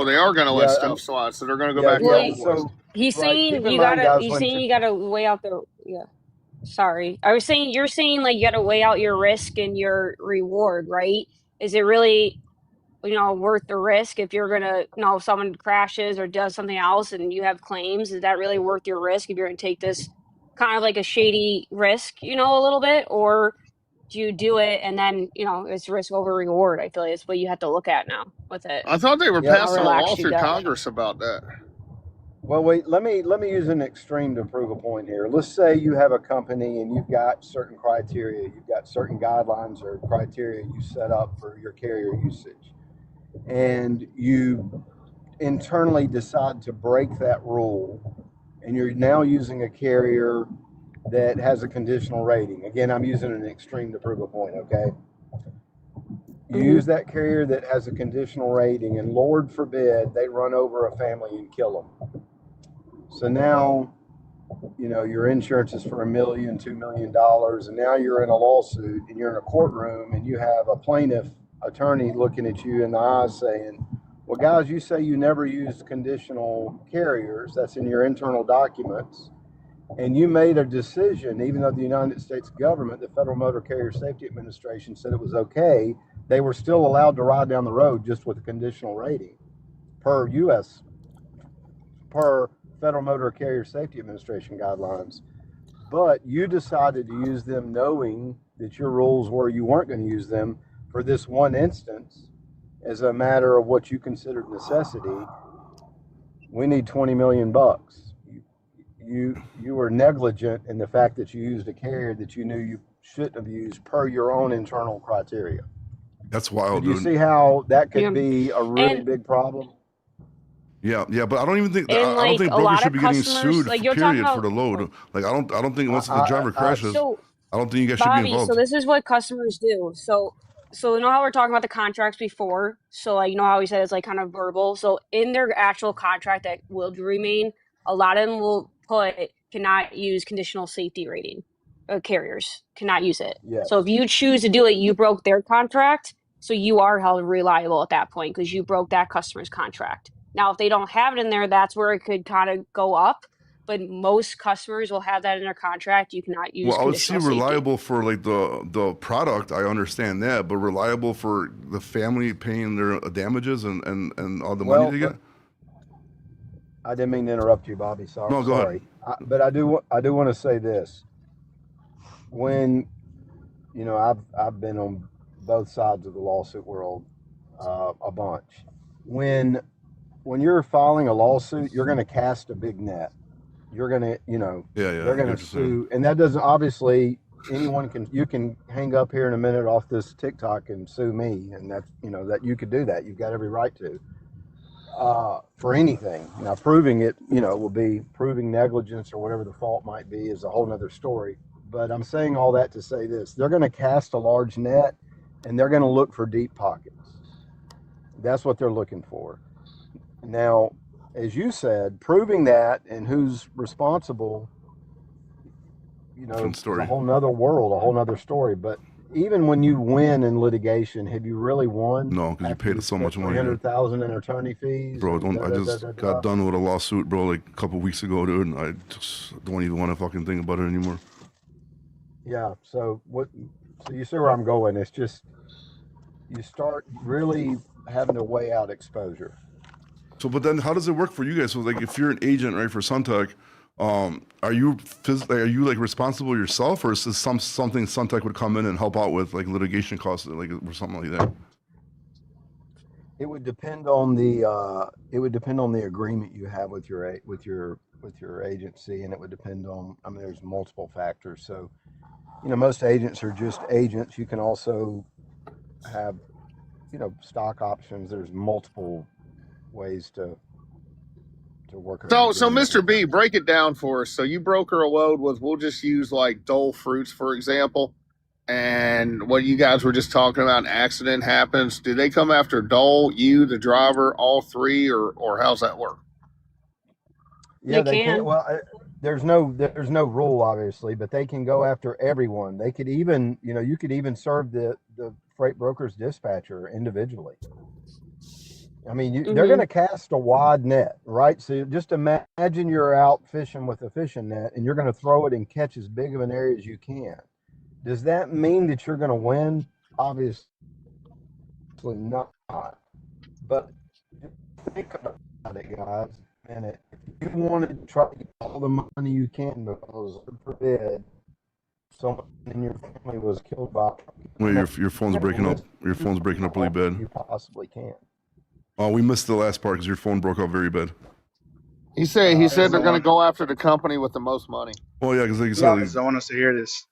they are going to let stuff slide, so they're going to go back. So he's saying you gotta weigh out the Sorry, I was saying you're saying like you gotta weigh out your risk and your reward, right? Is it really worth the risk if you're gonna if someone crashes or does something else and you have claims? Is that really worth your risk if you're gonna take this kind of like a shady risk, a little bit, or do you do it and then it's risk over reward? I feel like it's what you have to look at now with it. I thought they were passing a law through Congress about that. Well, wait. Let me use an extreme to prove a point here. Let's say you have a company and you've got certain criteria, you've got certain guidelines or criteria you set up for your carrier usage, and you internally decide to break that rule, and you're now using a carrier that has a conditional rating. Again, I'm using an extreme to prove a point, okay? You use that carrier that has a conditional rating, and Lord forbid they run over a family and kill them. So now, your insurance is for $1 million, $2 million, and now you're in a lawsuit and you're in a courtroom and you have a plaintiff attorney looking at you in the eyes saying, well, guys, you say you never used conditional carriers. That's in your internal documents. And you made a decision, even though the United States government, the Federal Motor Carrier Safety Administration, said it was okay, they were still allowed to ride down the road just with a conditional rating per Federal Motor Carrier Safety Administration guidelines. But you decided to use them knowing that your rules were you weren't going to use them for this one instance as a matter of what you considered necessity. We need 20 million bucks. You were negligent in the fact that you used a carrier that you knew you shouldn't have used per your own internal criteria. That's wild, Do you dude. see how that could Yeah. be a really And- big problem? Yeah, but I don't even think And, I don't like, think a brokers lot should of be getting customers, sued like, for you're talking period for the about- load. Like I don't think once the driver crashes, So, I don't think you guys should be Bobby, involved. so this is what customers do. So you know how we're talking about the contracts before? So like, you know how we said it's like kind of verbal. So in their actual contract that will remain, a lot of them will put cannot use conditional safety rating. Carriers cannot use it. Yes. So if you choose to do it, you broke their contract. So you are held reliable at that point because you broke that customer's contract. Now, if they don't have it in there, that's where it could kind of go up. But most customers will have that in their contract. You cannot use Well, I would see conditional safety. reliable for like the product. I understand that, but reliable for the family paying their damages and all the money they get. I didn't mean to interrupt you, Bobby. Sorry. No, go ahead. Sorry. But I do want to say this. When, you know, I've been on both sides of the lawsuit world a bunch. When you're filing a lawsuit, you're going to cast a big net. You're going to, you know, Yeah, they're going to sue, and that doesn't obviously you can hang up here in a minute off this TikTok and sue me, and that's, you know, that you could do that. You've got every right to. For anything. Now, proving it, you know, will be proving negligence or whatever the fault might be is a whole nother story. But I'm saying all that to say this: they're going to cast a large net, and they're going to look for deep pockets. That's what they're looking for. Now, as you said, proving that and who's responsible, you know, it's a whole nother world, a whole nother story. But even when you win in litigation, have you really won? No, because you paid so much money. $300,000 in attorney fees. Bro, I just got done with a lawsuit, bro, like a couple weeks ago, dude, and I just don't even want to fucking think about it anymore. Yeah. So you see where I'm going? It's just you start really having to weigh out exposure. So, but then how does it work for you guys? So, like, if you're an agent, right, for Suntech, are you like responsible yourself, or is this something Suntech would come in and help out with, like litigation costs, like or something like that? It would depend on the agreement you have with your agency, and it would depend on. I mean, there's multiple factors. So, you know, most agents are just agents. You can also have, you know, stock options. There's multiple ways to work. So Mr. B, break it down for us. So you broker a load with, we'll just use like Dole Fruits, for example. And what you guys were just talking about, an accident happens. Do they come after Dole, you, the driver, all three, or how's that work? Yeah, they can. Well, there's no rule, obviously, but they can go after everyone. They could even, you know, you could even serve the freight broker's dispatcher individually. I mean, they're going to cast a wide net, right? So just imagine you're out fishing with a fishing net, and you're going to throw it and catch as big of an area as you can. Does that mean that you're going to win? Obviously not. But think about it, guys. And if you want to try to get all the money you can, because forbid someone in your family was killed by. Wait, your phone's breaking up. Your phone's breaking up really bad. You possibly can. Oh, we missed the last part because your phone broke up very bad. He said they're going to go after the company with the most money. Oh yeah, because like you said, I want us to hear this.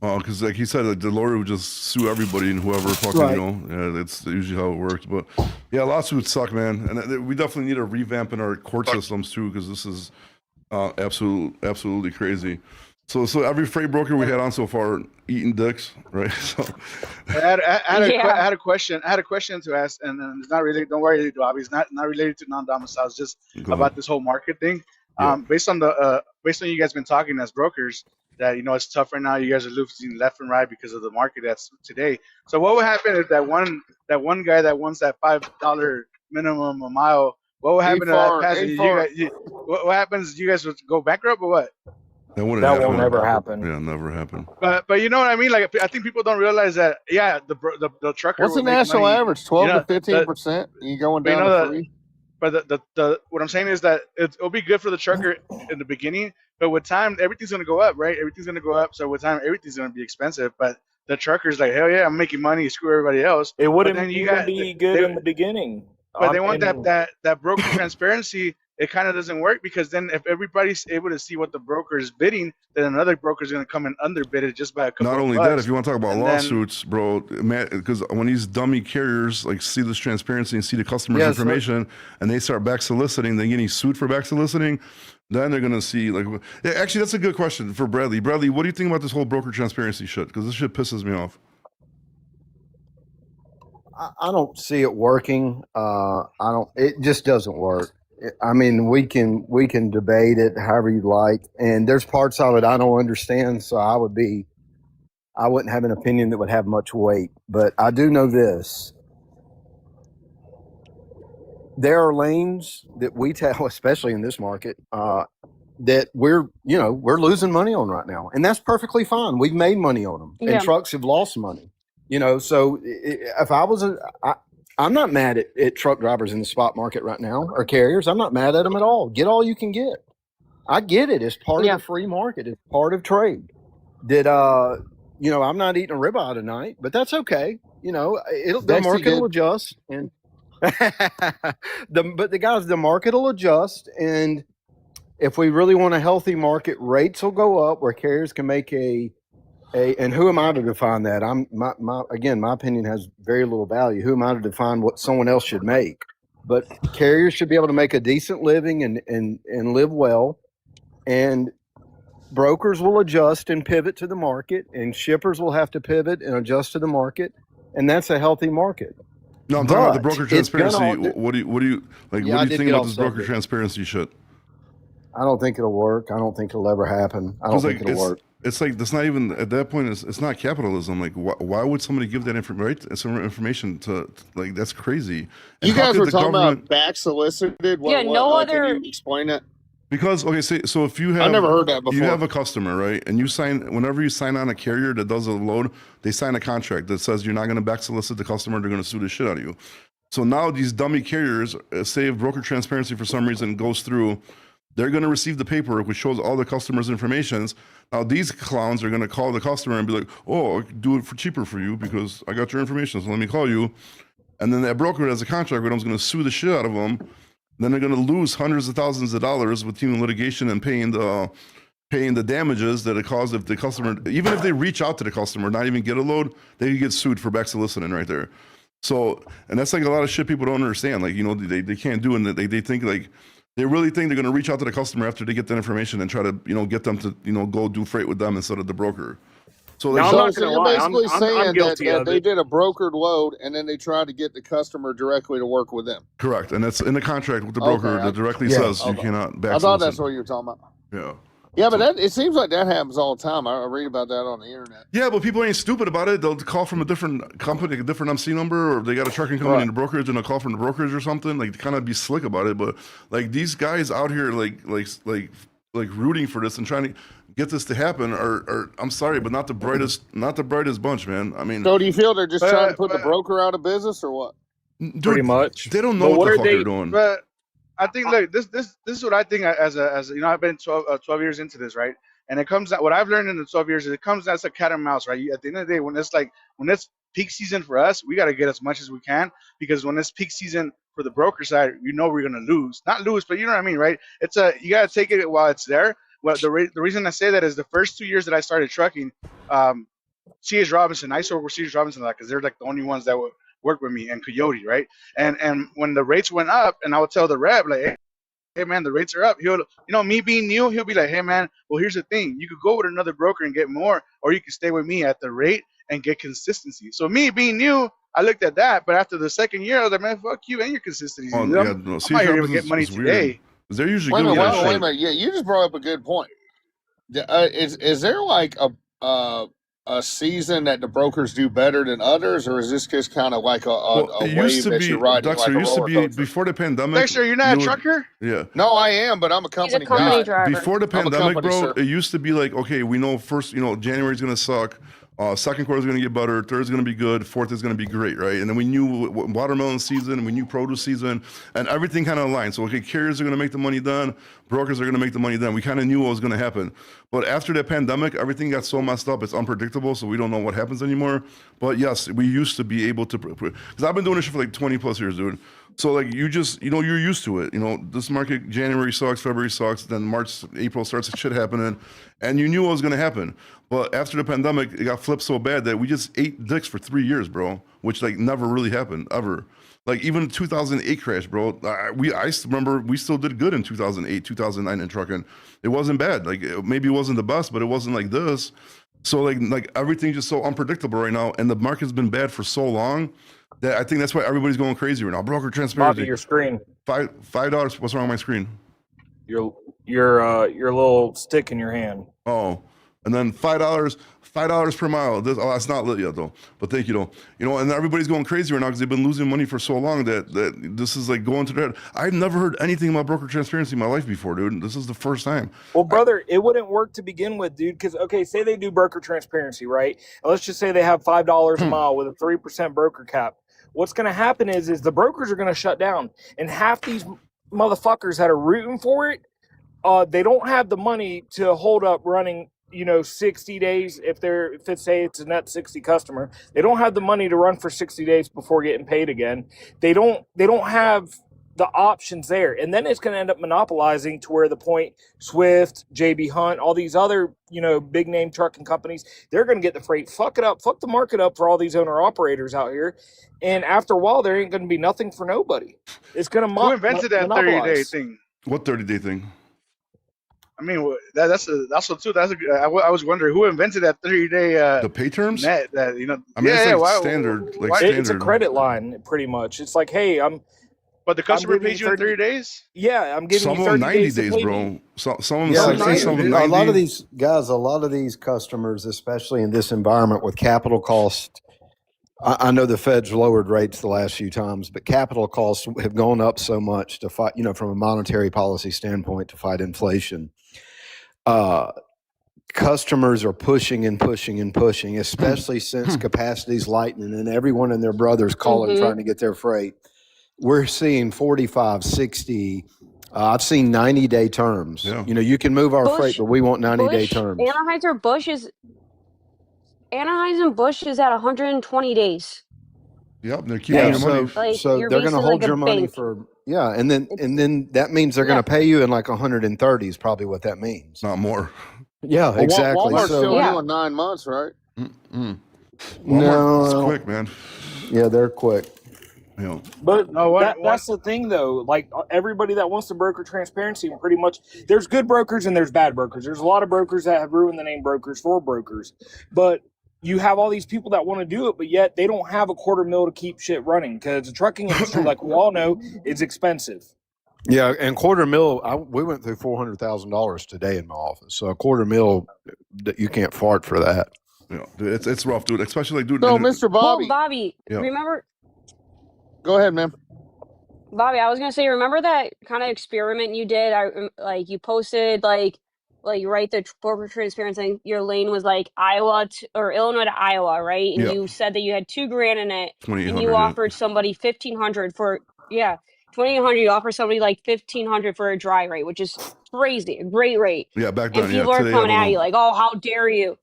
Oh, because like he said, like, the lawyer would just sue everybody and whoever fucking, you know, yeah, that's usually how it works. But yeah, lawsuits suck, man. And we definitely need a revamp in our court systems too, because this is absolutely crazy. So every freight broker we had on so far eating dicks, right? So I had a question. I had a question to ask, and it's not really. Don't worry, Bobby. It's not related to non-domiciled. It's just about this whole market thing. Yeah. Based on you guys been talking as brokers, that it's tough right now. You guys are losing left and right because of the market that's today. So what would happen if that one guy that wants that $5 minimum a mile? What would happen to that passage? What happens? You guys would go bankrupt or what? That wouldn't That happen. will never happen. Yeah, never happen. But you know what I mean? Like, I think people don't realize that. Yeah, the trucker. What's the will make national money. average? 12 to 15%. You going But you down know to 3? But the what I'm saying is that it'll be good for the trucker in the beginning, but with time, everything's gonna go up, right? Everything's gonna go up. So with time, everything's gonna be expensive. But the trucker's like, hell yeah, I'm making money. Screw everybody else. It wouldn't But then even be good in the beginning. But they want And that broker transparency. It kind of doesn't work, because then if everybody's able to see what the broker is bidding, then another broker is going to come and underbid it just by a couple. Not of only bucks. that, if you want to talk about And lawsuits, bro, because when these dummy carriers like see this transparency and see the customer's Yeah, information, and they start back soliciting, then getting sued for back soliciting, then they're gonna see like. Yeah, actually, that's a good question for Bradley. Bradley, what do you think about this whole broker transparency shit? Because this shit pisses me off. I don't see it working. It just doesn't work. I mean, we can debate it however you like, and there's parts of it I don't understand. So I wouldn't have an opinion that would have much weight. But I do know this: there are lanes that we tell, especially in this market, that we're losing money on right now, and that's perfectly fine. We've made money on them, Yeah. and trucks have lost money. So if I was I'm not mad at truck drivers in the spot market right now, or carriers. I'm not mad at them at all. Get all you can get. I get it. It's part Yeah. of the free market. It's part of trade. I'm not eating a ribeye tonight, but that's okay. The market will adjust, and the market will adjust, and if we really want a healthy market, rates will go up where carriers can make and who am I to define that? My opinion has very little value. Who am I to define what someone else should make? But carriers should be able to make a decent living and live well, and brokers will adjust and pivot to the market, and shippers will have to pivot and adjust to the market, and that's a healthy market. No, I'm talking about the But broker it's gonna transparency. all- What do you like? Yeah, what I do you did think get about off this broker subject. transparency shit? I don't think it'll work. I don't think it'll ever happen. I don't 'Cause, think it'll work. It's like that's not even at that point. It's not capitalism. Like, why would somebody give that information to like? That's crazy. And You how guys could were the talking government- about back solicited. Yeah, no other- Can you explain that? Because so if you have, I never heard that before. You have a customer, right? And whenever you sign on a carrier that does a load, they sign a contract that says you're not going to back solicit the customer. They're going to sue the shit out of you. So now these dummy carriers, say if broker transparency for some reason goes through, they're going to receive the paperwork which shows all the customers' informations. Now these clowns are going to call the customer and be like, "Oh, I can do it for cheaper for you because I got your information. So let me call you." And then that broker has a contract with them is going to sue the shit out of them. Then they're going to lose hundreds of thousands of dollars with human litigation and paying the damages that it caused if the customer, even if they reach out to the customer, not even get a load, they could get sued for back soliciting right there. So, and that's like a lot of shit people don't understand. Like, they can't do, and they think like, they really think they're going to reach out to the customer after they get that information and try to, get them to, go do freight with them instead of the broker. So, Now, I'm So, not so gonna you're lie, basically I'm saying guilty that of they it. did a brokered load and then they tried to get the customer directly to work with them. correct. And that's in the contract with the broker Okay, that directly yeah, says you okay. cannot back I thought that's solicit. what you were talking about. Yeah. Yeah, but it seems like that happens all the time. I read about that on the internet. Yeah, but people ain't stupid about it. They'll call from a different company, a different MC number, or they got a trucking company in the brokerage and they'll call from the brokerage or something. Like, kind of be slick about it. But like these guys out here, like rooting for this and trying to get this to happen are I'm sorry, but not the brightest bunch, man. I mean, So do you feel they're just But- trying to put the but- broker out of business or what? dude, pretty much. they don't know But what the are fuck they- they're doing. But I think, look, this is what I think as I've been 12 years into this, right? And it comes out, what I've learned in the 12 years is it comes out as a cat and mouse, right? At the end of the day, when it's peak season for us, we got to get as much as we can, because when it's peak season for the broker side, we're going to lose. Not lose, but you know what I mean, right? You got to take it while it's there. Well, the reason I say that is the first 2 years that I started trucking, C.H. Robinson, I used to work with C.H. Robinson a lot because they're like the only ones that would work with me, and Coyote, right? And when the rates went up, and I would tell the rep, like, hey man, the rates are up. Me being new, he'll be like, hey man, well, here's the thing. You could go with another broker and get more, or you can stay with me at the rate and get consistency. So me being new, I looked at that, but after the second year, I was like, man, fuck you and your consistency. Oh, I'm yeah, out no, here to Robinson's get money is weird. today. because they're usually Wait a good. minute, with that wait a shit. minute. Yeah, you just brought up a good point. Is there like a season that the brokers do better than others, or is this just kind of like Well, a it used wave to that be, you're riding Dexter. like It a used to roller be coaster? before the pandemic. Dexter, you're not a you would- trucker? Yeah. No, I am, but I'm a He's a company company guy. driver. Before the I'm a pandemic, company, bro, sir. it used to be like, okay, we know first, January's gonna suck. Second quarter's gonna get better. Third's gonna be good. Fourth is gonna be great, right? And then we knew watermelon season, we knew produce season, and everything kind of aligned. So, okay, carriers are gonna make the money then, brokers are gonna make the money then. We kind of knew what was gonna happen. But after the pandemic, everything got so messed up, it's unpredictable, so we don't know what happens anymore. But yes, we used to be able to, because I've been doing this shit for like 20 plus years, dude. So like you just, you're used to it. This market, January sucks, February sucks, then March, April starts shit happening, and you knew what was gonna happen. But after the pandemic, it got flipped so bad that we just ate dicks for 3 years, bro, which like never really happened ever. Like even 2008 crash, bro. I remember we still did good in 2008, 2009 in trucking. It wasn't bad. Like maybe it wasn't the best, but it wasn't like this. So like everything's just so unpredictable right now, and the market's been bad for so long that I think that's why everybody's going crazy right now. Broker transparency. Bobby, your screen. $5. What's wrong with my screen? Your little stick in your hand. Oh, and then $5 per mile. That's not lit yet though. But thank you though. And everybody's going crazy right now because they've been losing money for so long that this is like going to their head. I've never heard anything about broker transparency in my life before, dude. This is the first time. Well, brother, it wouldn't work to begin with, dude. Because okay, say they do broker transparency, right? And let's just say they have $5 a mile with a 3% broker cap. What's going to happen is the brokers are going to shut down, and half these motherfuckers that are rooting for it, they don't have the money to hold up running 60 days if it's a net 60 customer. They don't have the money to run for 60 days before getting paid again. They don't have the options there, and then it's going to end up monopolizing to where the point Swift, JB Hunt, all these other big name trucking companies, they're going to get the freight, fuck it up, fuck the market up for all these owner operators out here, and after a while there ain't going to be nothing for nobody. It's going to Who invented that 30-day thing? What 30-day thing? I mean, that's also too. I was wondering who invented that 30-day. The pay terms? Net that I mean, it's like standard. It's a credit line, pretty much. It's like, hey, But the customer giving pays you you in 30 days. Yeah, I'm giving some you of them 30 90 days, days, to pay bro. me. Some of them Yeah, 60, some of them 90. a lot of these guys, a lot of these customers, especially in this environment with capital costs. I know the Fed's lowered rates the last few times, but capital costs have gone up so much to fight, from a monetary policy standpoint, to fight inflation. Customers are pushing and pushing and pushing, especially since capacity's lightening and everyone and their brothers calling trying to get their freight. We're seeing 45, 60. I've seen 90-day terms. Yeah. You can move our freight, but we want 90-day terms. Anheuser-Busch is at 120 days. Yep, they're keeping your money. Like, So you're they're going to basically hold like a your money bank. for and then that means they're going to pay you in like 130 is probably what that means. Not more. Yeah, Well, exactly. Walmart's still Yeah. doing 9 months, right? Walmart, No. it's quick, man. Yeah, they're quick. But No, that's the thing, though. Like everybody that wants to broker transparency, pretty much, there's good brokers and there's bad brokers. There's a lot of brokers that have ruined the name brokers for brokers. But you have all these people that want to do it, but yet they don't have $250,000 to keep shit running because the trucking industry, like we all know, is expensive. Yeah, and $250,000. We went through $400,000 today in my office. So $250,000, you can't fart for that. Yeah, dude, it's rough, dude. Especially like, dude. So, Mr. Bobby. Well, Bobby, Yeah. remember, Go ahead, man. Bobby, I was gonna say, remember that kind of experiment you did? You posted like you write the broker transparency. Your lane was like Iowa or Illinois to Iowa, right? And Yeah. you said that you had $2,000 in it, and 2,800. you Yeah. offered somebody $1,500 for 2,800. You offer somebody like $1,500 for a dry rate, which is crazy, a great rate. Yeah, back then. And Yeah, people are today, I coming don't at know. you like, "Oh, how dare you!"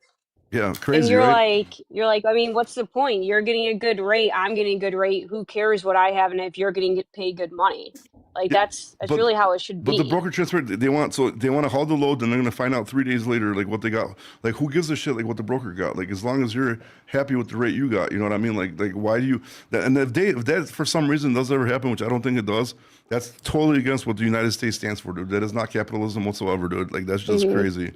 Yeah, crazy, And you're right? like, I mean, what's the point? You're getting a good rate. I'm getting a good rate. Who cares what I have? And if you're getting paid good money, like Yeah, that's but- really how it should But be. the broker transfer, they want to haul the load, then they're gonna find out 3 days later like what they got. Like who gives a shit like what the broker got? Like as long as you're happy with the rate you got, you know what I mean? Like why do you? And if that for some reason does ever happen, which I don't think it does, that's totally against what the United States stands for, dude. That is not capitalism whatsoever, dude. Like that's just crazy.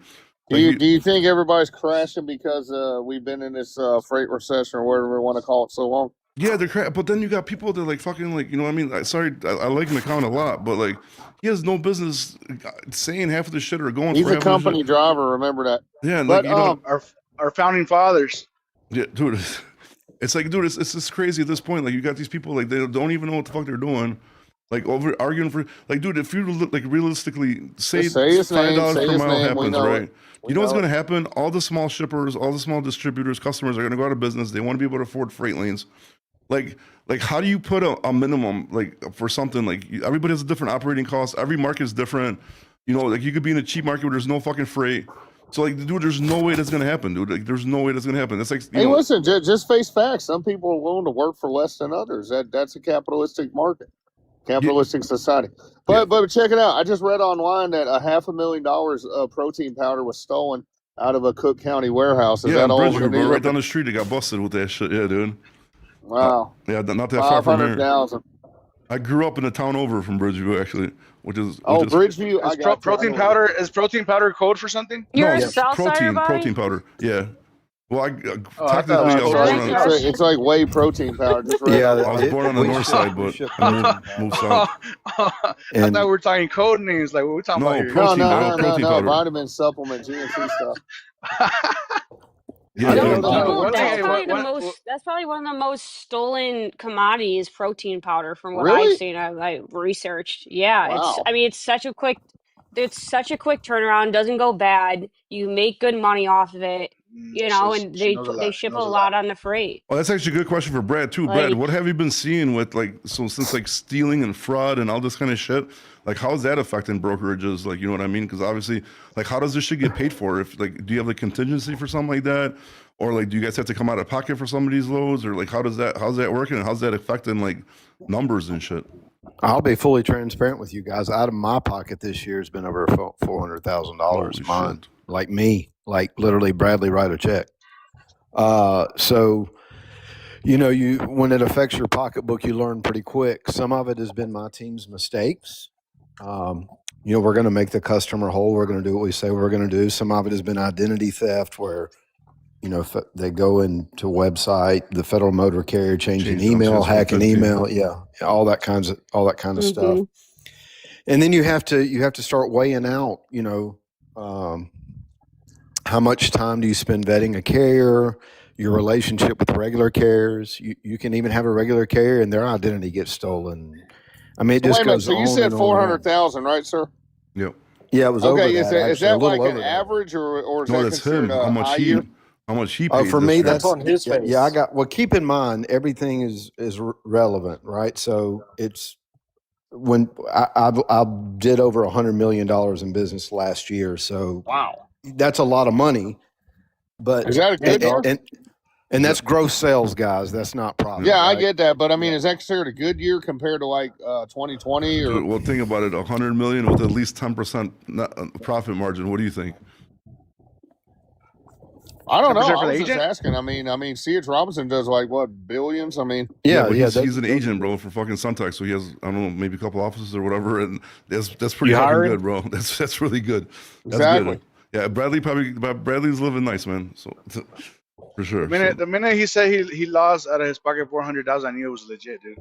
Do Like, you think everybody's crashing because we've been in this freight recession or whatever we want to call it so long? Yeah, they're crap. But then you got people that like fucking like, you know what I mean? Sorry, I like McCown a lot, but like he has no business saying half of the shit or going He's for a half of the shit. company driver. Remember that. Yeah, and like But you know, Our founding fathers. yeah, dude, it's like, dude, it's just crazy at this point. Like you got these people like they don't even know what the fuck they're doing, like over arguing for like, dude, if you like realistically say just say his name. $5 Say per his mile name. We happens, know right? it. You know what's gonna happen? All the small shippers, all the small distributors, customers are gonna go out of business. They want to be able to afford freight lanes. Like how do you put a minimum like for something like everybody has a different operating cost. Every market is different. You know, like you could be in a cheap market where there's no fucking freight. So like, dude, there's no way that's gonna happen, dude. Like, there's no way that's gonna happen. It's like, Hey, listen, just face facts. Some people are willing to work for less than others. That's a capitalistic market, capitalistic society. But check it out. I just read online that $500,000 of protein powder was stolen out of a Cook County warehouse. Is yeah, that in all over the Bridgeview, bro, news? right down the street, they got busted with that shit. Yeah, dude. Wow. Yeah, not that far from here. 500,000. I grew up in the town over from Bridgeview, actually, which is Bridgeview. Is protein powder code for something? You're no, a it's sell cider, Bobby? protein powder. Yeah. Well, I technically, thought I it was was born on, It's like whey protein powder. Just read Yeah, it. I was born on the north side, but I moved south. I thought we were talking code names. Like, what are we talking No, about here? protein, no, protein powder. vitamin supplement, GNC stuff. Yeah, I No, don't dude. know. What- that's hey, probably what- the most. what- That's probably one of the most stolen commodities, protein powder, from what Really? I've seen. I researched. Yeah, Wow. I mean, it's such a quick turnaround. Doesn't go bad. You make good money off of it. You know, and she knows a they lot. She ship a knows a lot lot. on the freight. Well, that's actually a good question for Brad too. Brad, Like- what have you been seeing with like since like stealing and fraud and all this kind of shit? Like, how's that affecting brokerages? Like, you know what I mean? Because obviously, like, how does this shit get paid for? If like, do you have the contingency for something like that, or like, do you guys have to come out of pocket for some of these loads, or like, how's that working, and how's that affecting like numbers and shit? I'll be fully transparent with you guys. Out of my pocket this year has been over $400,000. Holy Mine, shit. like me, like literally Bradley write a check. So, you know, when it affects your pocketbook, you learn pretty quick. Some of it has been my team's mistakes. You know, we're going to make the customer whole. We're going to do what we say we're going to do. Some of it has been identity theft, where, you know, they go into website, the federal motor carrier, changing email, hacking email, all that kind of stuff. And then you have to start weighing out, you know, how much time do you spend vetting a carrier, your relationship with regular carriers. You can even have a regular carrier and their identity gets stolen. I mean, it just goes on. So you said 400,000, right, sir? Yep. Yeah, it was Okay. over Is that. is that like an that. average, or is No, that that's him. considered How a much high he year? paid. For this me, year. that's on his face. Yeah, I got. Well, keep in mind everything is relevant, right? So it's when I did over $100 million in business last year. So Wow. that's a lot of money. But Is that a good year? And that's gross sales, guys. That's not profit. Yeah, I right? get that, but I mean, is that considered a good year compared to like 2020? Or Dude, well, think about it. 100 million with at least 10% profit margin. What do you think? I don't know. 10% I for the was just agent? asking. I mean, C.H. Robinson does like what, billions? I mean, Yeah, but yeah. he's an agent, bro, for fucking Suntex. So he has, I don't know, maybe a couple offices or whatever, and that's pretty You fucking hiring? good, bro. That's really good. That's Exactly. good. Yeah, Bradley's living nice, man. So for sure. The minute he said he lost out of his pocket 400,000, I knew it was legit, dude.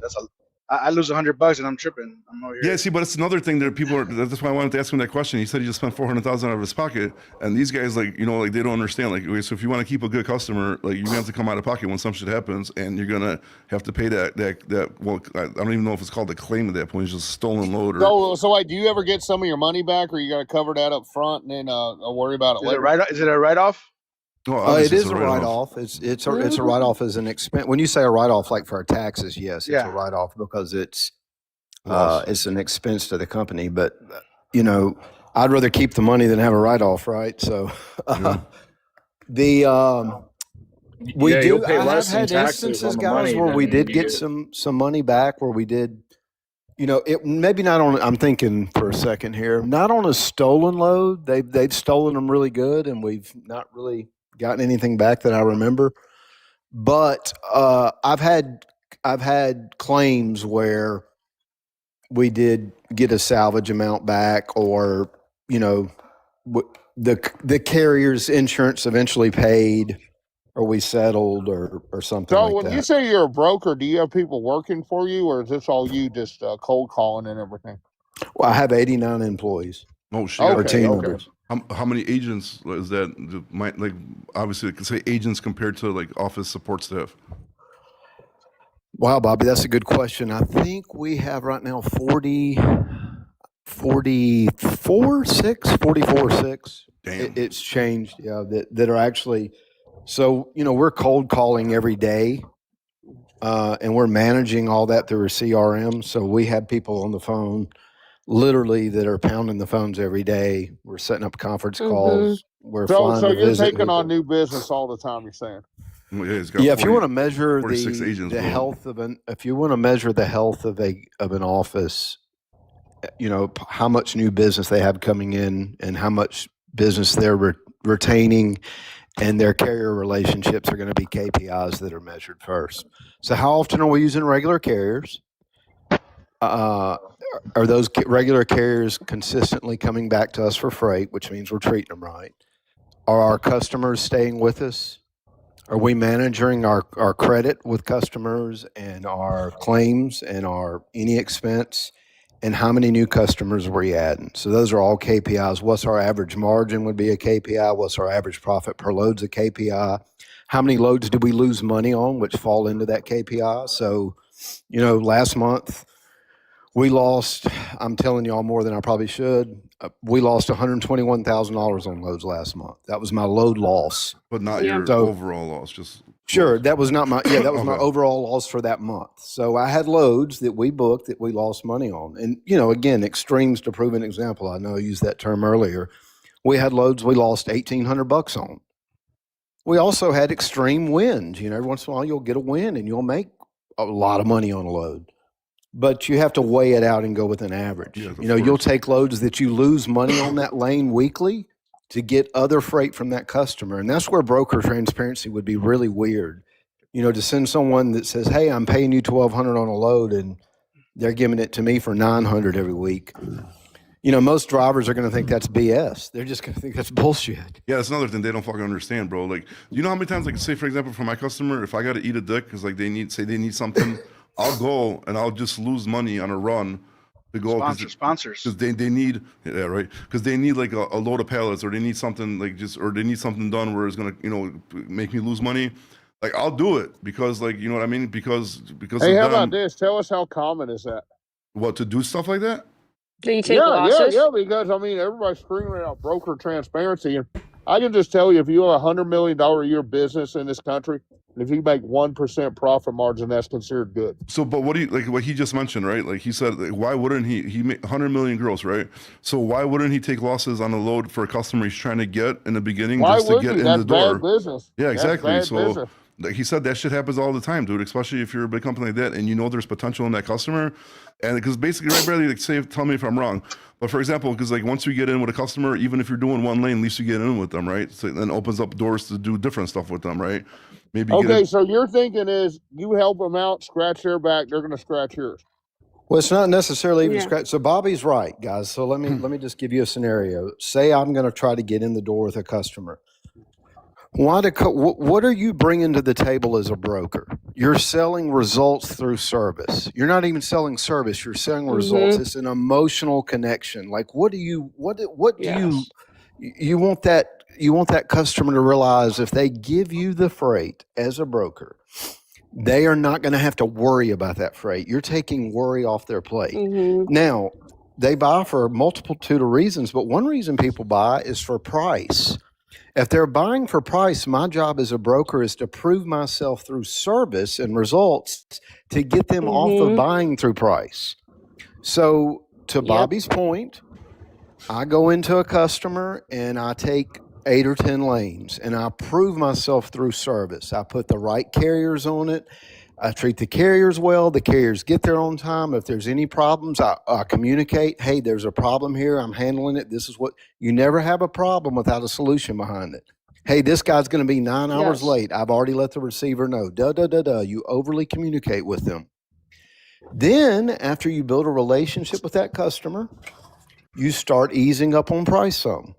I lose $100 and I'm tripping. I'm over here. Yeah, see, but it's another thing that people are. That's why I wanted to ask him that question. He said he just spent 400,000 out of his pocket, and these guys, like, you know, like they don't understand. Like, okay, so if you want to keep a good customer, like you're gonna have to come out of pocket when some shit happens, and you're gonna have to pay that. Well, I don't even know if it's called a claim at that point. It's just a stolen load. Or, so like, do you ever get some of your money back, or you got to cover that up front and then worry about it later? Is it a write-off? oh, It obviously is it's a write-off. It's a write-off as an expense. When you say a write-off, like for our taxes, yes, it's Yeah. a write-off because it's Loss. an expense to the company. But you know, I'd rather keep the money than have a write-off, right? So we Yeah, do. you'll pay I have less in had taxes instances, on the guys, money where we than did you get get. some money back. Where we did, you know, it maybe not on. I'm thinking for a second here, not on a stolen load. They'd stolen them really good, and we've not really gotten anything back that I remember. But I've had claims where we did get a salvage amount back, or you know, the carrier's insurance eventually paid. Are we settled or something So like when you that? say you're a broker, do you have people working for you, or is this all you just cold calling and everything? Well, I have 89 employees Oh shit! or Okay, team okay. members. How many agents is that? Might like obviously I can say agents compared to like office support staff. Wow, Bobby, that's a good question. I think we have right now 44, 6. Damn. It's changed, yeah, that are actually, so, we're cold calling every day, and we're managing all that through a CRM. So we have people on the phone literally that are pounding the phones every day. We're setting up conference calls. We're flying So to you're visit taking on people. new business all the time. You're saying. Well, yeah, he's got Yeah, if you 40 want to measure 46 the agents, bro. health of if you want to measure the health of an office, how much new business they have coming in and how much business they're retaining, and their carrier relationships are going to be KPIs that are measured first. So how often are we using regular carriers? Are those regular carriers consistently coming back to us for freight, which means we're treating them right? Are our customers staying with us? Are we managing our credit with customers and our claims and our any expense? And how many new customers are we adding? So those are all KPIs. What's our average margin would be a KPI. What's our average profit per load's a KPI. How many loads do we lose money on, which fall into that KPI? So, last month we lost, I'm telling y'all more than I probably should. We lost $121,000 on loads last month. That was my load loss. But not your overall loss, just Sure, that was not my that was my Okay. overall loss for that month. So I had loads that we booked that we lost money on. And again, extremes to prove an example. I know I used that term earlier. We had loads we lost $1,800 on. We also had extreme wins. Every once in a while you'll get a win and you'll make a lot of money on a load. But you have to weigh it out and go with an average. Yes, of You'll course. take loads that you lose money on that lane weekly to get other freight from that customer. And that's where broker transparency would be really weird. To send someone that says, hey, I'm paying you $1,200 on a load and they're giving it to me for $900 every week. Most drivers are going to think that's BS. They're just going to think that's bullshit. Yeah, that's another thing they don't fucking understand, bro. Like, you know how many times, like, say for example, for my customer, if I got to eat a dick because like they need something, I'll go and I'll just lose money on a run to go Sponsors. because they need right because they need like a load of pallets or they need something or they need something done where it's gonna make me lose money. Like I'll do it because like you know what I mean because Hey, of how them. about this? Tell us how common is that? What to do stuff like that? Do you take losses? Yeah. Because everybody's screaming out broker transparency, and I can just tell you, if you have $100 million a year business in this country, and if you make 1% profit margin, that's considered good. So, but what do you like? What he just mentioned, right? Like he said, like, why wouldn't he make 100 million gross, right? So why wouldn't he take losses on a load for a customer he's trying to get in the beginning just to get in the door? Bad business. Yeah, exactly. That's bad So business. like he said, that shit happens all the time, dude. Especially if you're a big company like that, and there's potential in that customer, and because basically, right, Bradley, like tell me if I'm wrong, but for example, because like once you get in with a customer, even if you're doing one lane, at least you get in with them, right? So then opens up doors to do different stuff with them, right? Maybe. Okay, so your thinking is you help them out, scratch their back, they're going to scratch yours. Well, it's not necessarily even Yeah. scratch. So Bobby's right, guys. So let me just give you a scenario. Say I'm going to try to get in the door with a customer. What are you bringing to the table as a broker? You're selling results through service. You're not even selling service. You're selling results. It's an emotional connection. Like, what do you Yes. you want that customer to realize if they give you the freight as a broker, they are not going to have to worry about that freight. You're taking worry off their plate. Now, they buy for a multitude of reasons, but one reason people buy is for price. If they're buying for price, my job as a broker is to prove myself through service and results to get them off of buying through price. So to Bobby's point, I go into a customer and I take 8 or 10 lanes and I prove myself through service. I put the right carriers on it. I treat the carriers well. The carriers get there on time. If there's any problems, I communicate, hey, there's a problem here. I'm handling it. This is what you never have a problem without a solution behind it. Hey, this guy's going to be 9 hours late. I've already let the receiver know. You overly communicate with them. Then after you build a relationship with that customer, you start easing up on price some.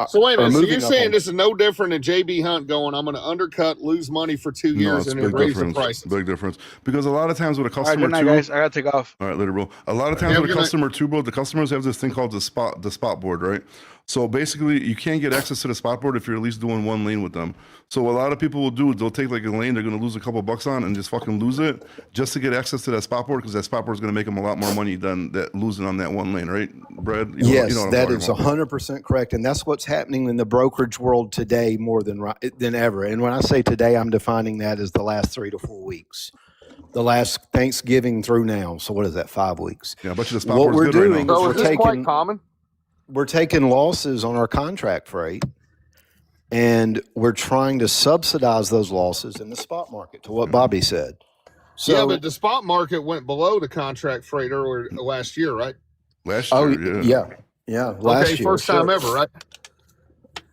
So wait a are minute. So moving you're up saying on. this is no different than JB Hunt going, I'm going to undercut, lose money for 2 No, years, it's and a then big raise the difference. prices. Big difference. Because a lot of times with a All right, customer good night, too. guys. I gotta take off. All right, later, bro. A lot of times Yeah, with a good night. customer too, bro, the customers have this thing called the spot board, right? So basically, you can't get access to the spot board if you're at least doing one lane with them. So what a lot of people will do, they'll take like a lane they're going to lose a couple bucks on and just fucking lose it just to get access to that spot board, because that spot board is going to make them a lot more money than that losing on that one lane, right, Brad? Yes, what I'm that talking is about. 100% correct, and that's what's happening in the brokerage world today more than ever. And when I say today, I'm defining that as the last 3 to 4 weeks, the last Thanksgiving through now. So what is that? 5 weeks. Yeah, I bet you the spot What board's we're good right doing now. is So we're is this quite taking common? losses on our contract freight, and we're trying to subsidize those losses in the spot market. To what Bobby said. So, Yeah, but the spot market went below the contract freight earlier last year, right? Last oh year, yeah, last Okay, year, first time sure. ever, right?